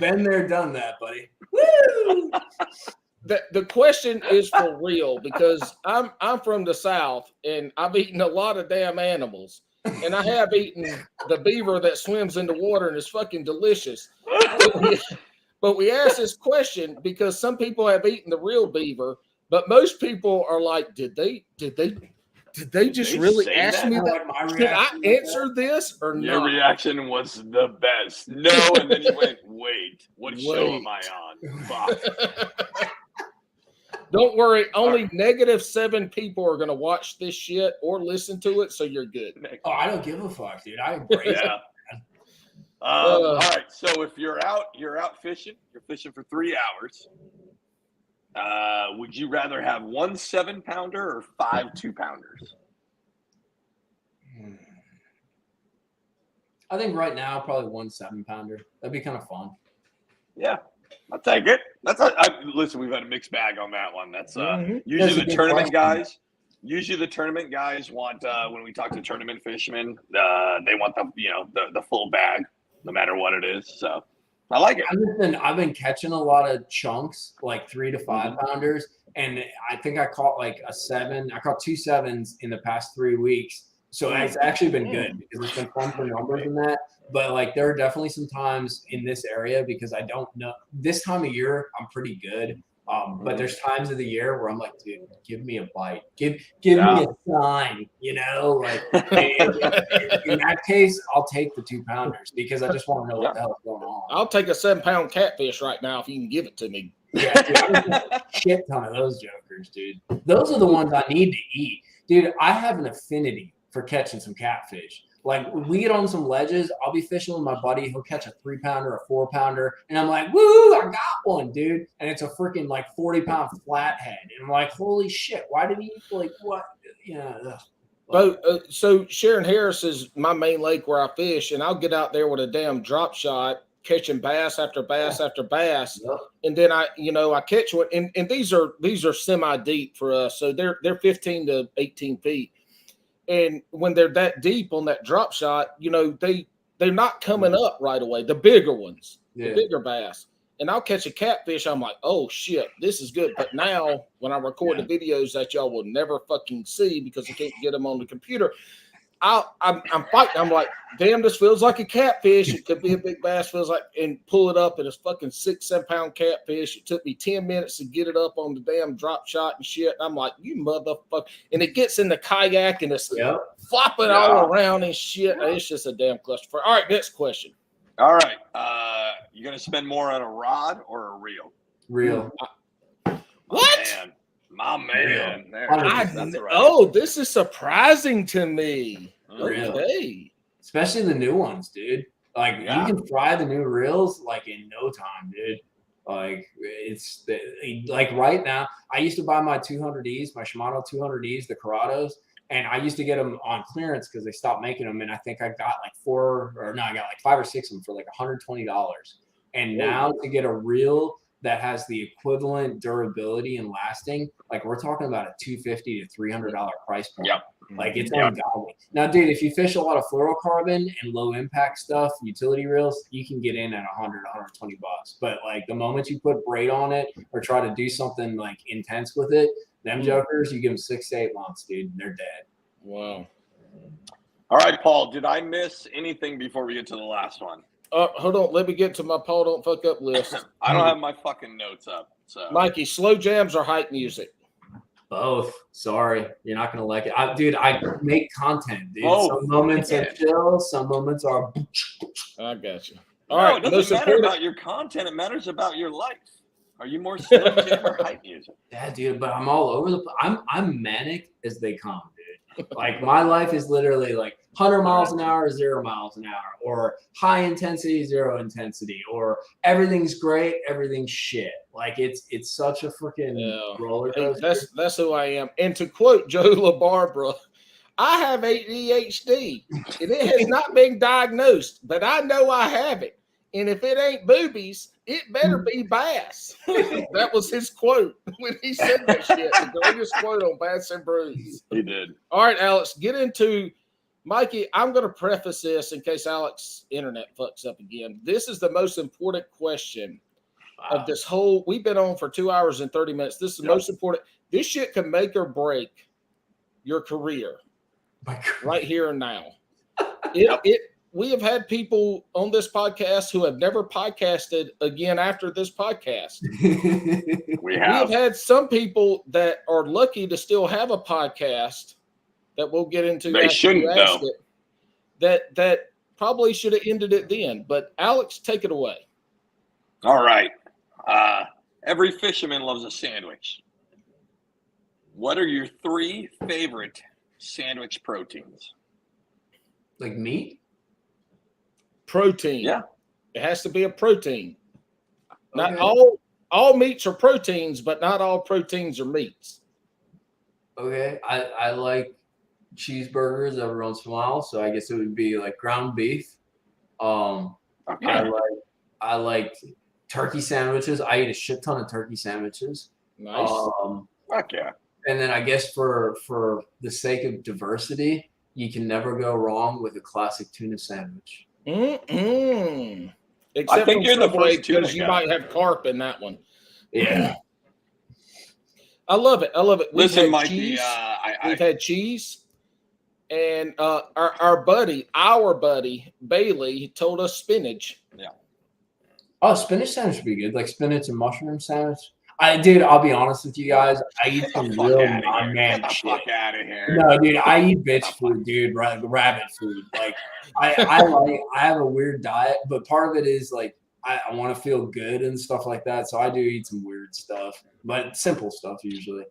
Been there, done that, buddy. Woo! The question is for real because I'm from the South, and I've eaten a lot of damn animals. And I have eaten the beaver that swims in the water and is fucking delicious. But we asked this question because some people have eaten the real beaver, but most people are like, did they just really ask me that? Did I answer this or not? Your reaction was the best. No, and then you went, wait, what show am I on? Fuck. Don't worry, only -7 people are going to watch this shit or listen to it, so you're good. Oh, I don't give a fuck, dude. I embrace it. All right, so if you're out fishing, you're fishing for 3 hours. Would you rather have 1 7-pounder or 5 2-pounders? I think right now probably 1 7-pounder. That'd be kind of fun. Yeah, I'll take it. Listen, we've had a mixed bag on that one. That's usually the tournament guys. Usually the tournament guys want when we talk to tournament fishermen, they want the full bag, no matter what it is. So I like it. I've been catching a lot of chunks, like 3 to 5 pounders, and I think I caught like a 7. I caught 2 7s in the past 3 weeks. So it's actually been good because it's been fun for numbers and that. But like there are definitely some times in this area because I don't know this time of year I'm pretty good. But there's times of the year where I'm like, dude, give me a bite, give me a sign, like in that case, I'll take the 2-pounders because I just want to know what the hell's going on. I'll take a 7-pound catfish right now if you can give it to me. Yeah, dude, a shit ton of those jokers, dude. Those are the ones I need to eat. Dude, I have an affinity for catching some catfish. Like we get on some ledges, I'll be fishing with my buddy. He'll catch a 3-pounder, a 4-pounder, and I'm like, "Woo! I got one, dude!" And it's a freaking like 40-pound flathead, and I'm like, "Holy shit! Why did he like what?" So Sharon Harris is my main lake where I fish, and I'll get out there with a damn drop shot, catching bass after bass after bass, and then I catch one, and these are semi deep for us, so they're 15 to 18 feet. And when they're that deep on that drop shot, they're not coming up right away. The bigger ones, the bigger bass. And I'll catch a catfish. I'm like, oh shit, this is good. But now when I record the videos that y'all will never fucking see because I can't get them on the computer, I'm fighting. I'm like, damn, this feels like a catfish. It could be a big bass. Feels like, and pull it up, and it's fucking 6-7 pound catfish. It took me 10 minutes to get it up on the damn drop shot and shit. I'm like, you motherfucker! And it gets in the kayak and it's flopping all around and shit. It's just a damn cluster. All right, next question. All right, you gonna spend more on a rod or a reel? Reel. What? My man. This is surprising to me. Real. Okay. Especially the new ones, dude. Like you can fry the new reels like in no time, dude. Like it's like right now. I used to buy my 200Es, my Shimano 200Es, the Corrados, and I used to get them on clearance because they stopped making them. And I think I got like 5 or 6 of them for like $120. And now to get a reel that has the equivalent durability and lasting, like we're talking about a $250 to $300 price point. Yep. Like it's ungodly. Now, dude, if you fish a lot of fluorocarbon and low impact stuff, utility reels, you can get in at $100, $120. But like the moment you put braid on it or try to do something like intense with it, them jokers, you give them 6 to 8 months, dude, they're dead. Wow. All right, Paul, did I miss anything before we get to the last one? Hold on. Let me get to my Paul Don't Fuck Up list. I don't have my fucking notes up. So, Mikey, slow jams or hype music? Both. Sorry, you're not gonna like it, I make content, dude. Some moments are chill, some moments are. I got you. All right. It doesn't matter about your content. It matters about your life. Are you more slow jam or hype music? Yeah, dude. But I'm all over the. I'm manic as they come, dude. Like my life is literally like 100 miles an hour, 0 miles an hour, or high intensity, 0 intensity, or everything's great, everything's shit. Like it's such a freaking roller coaster. Hey, that's who I am. And to quote Joe LaBarbera, I have ADHD, and it has not been diagnosed, but I know I have it. And if it ain't boobies, it better be bass. That was his quote when he said that shit. The greatest quote on Bass and Brews. He did. All right, Alex, get into Mikey. I'm going to preface this in case Alex's internet fucks up again. This is the most important question of this whole. We've been on for 2 hours and 30 minutes. This is the most important. This shit can make or break your career right here and now. We have had people on this podcast who have never podcasted again after this podcast. We have had some people that are lucky to still have a podcast that we'll get into. They shouldn't, though. That probably should have ended it then. But Alex, take it away. All right. Every fisherman loves a sandwich. What are your 3 favorite sandwich proteins? Like meat? Protein. Yeah. It has to be a protein. Okay. Not all meats are proteins, but not all proteins are meats. Okay. I like cheeseburgers every once in a while, so I guess it would be like ground beef. Okay. I like turkey sandwiches. I eat a shit ton of turkey sandwiches. Nice. Fuck yeah. And then I guess for the sake of diversity, you can never go wrong with a classic tuna sandwich. Except I think you're the first tuna because you guy. might have carp in that one. Yeah. I love it. Listen, Mikey, we've had cheese, and our buddy Bailey told us spinach. Yeah. Oh, spinach sandwich would be good, like spinach and mushroom sandwich. I'll be honest with you guys. I eat some real non-man shit. Fuck out of here. No, dude, I eat bitch food, dude. Rabbit food. Like, I have a weird diet, but part of it is like I want to feel good and stuff like that. So I do eat some weird stuff, but simple stuff usually.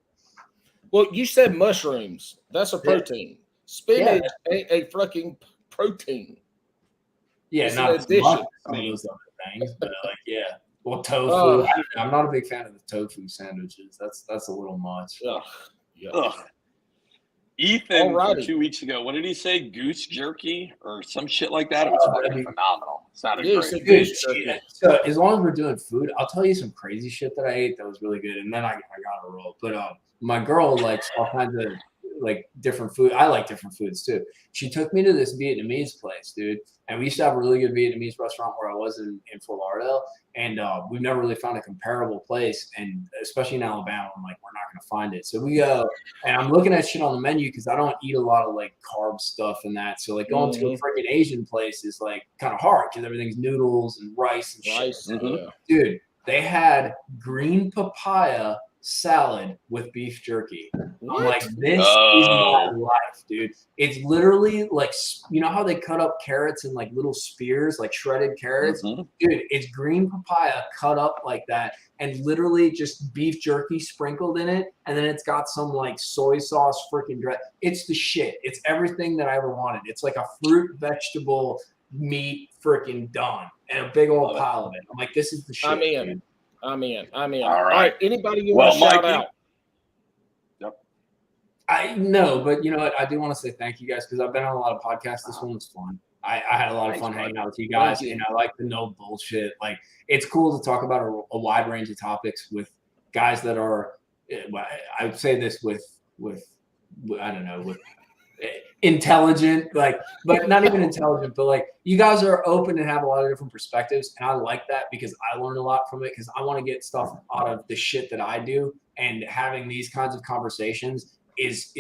Well, you said mushrooms. That's a protein. Spinach ain't a fucking protein. Yeah, it's not an as addition. much as some of those other things, but like, yeah. Well, tofu. I'm not a big fan of the tofu sandwiches. That's a little much. Ugh. Ugh. Ethan, Alrighty. 2 weeks ago, what did he say? Goose jerky or some shit like that? It was fucking phenomenal. It sounded great. Goose jerky. So as long as we're doing food, I'll tell you some crazy shit that I ate that was really good, and then I got a roll. But my girl likes all kinds of like different food. I like different foods too. She took me to this Vietnamese place, dude, and we used to have a really good Vietnamese restaurant where I was in Fort Lauderdale, and we've never really found a comparable place, and especially in Alabama, I'm like, we're not gonna find it. So we go, and I'm looking at shit on the menu because I don't eat a lot of like carb stuff and that. So like going to a freaking Asian place is like kind of hard because everything's noodles and rice and shit. Dude, they had green papaya salad with beef jerky. What? I'm like, this is my life, dude. It's literally like, you know how they cut up carrots in like little spears, like shredded carrots? Dude, it's green papaya cut up like that and literally just beef jerky sprinkled in it. And then it's got some like soy sauce freaking dress. It's the shit. It's everything that I ever wanted. It's like a fruit, vegetable, meat freaking done and a big old pile of it. I'm like, this is the shit. I'm in. All right. Anybody you want to shout out? I know, but you know what? I do want to say thank you guys because I've been on a lot of podcasts. This one was fun. I had a lot of fun hanging out with you guys, and I like the no bullshit. Like, it's cool to talk about a wide range of topics with guys that are. I would say this with I don't know, with intelligent, like, but not even intelligent, but like you guys are open and have a lot of different perspectives, and I like that because I learn a lot from it because I want to get stuff out of the shit that I do, and having these kinds of conversations is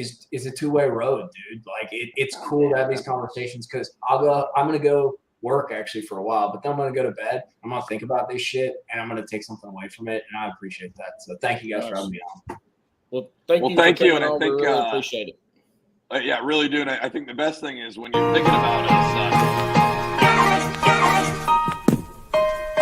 a two-way road, dude. Like it's cool to have these conversations because I'm gonna go work actually for a while, but then I'm gonna go to bed. I'm gonna think about this shit and I'm gonna take something away from it, and I appreciate that. So thank you guys for having me on. Well, thank you, and I think really appreciate it. Yeah, really do. And I think the best thing is when you're thinking about us.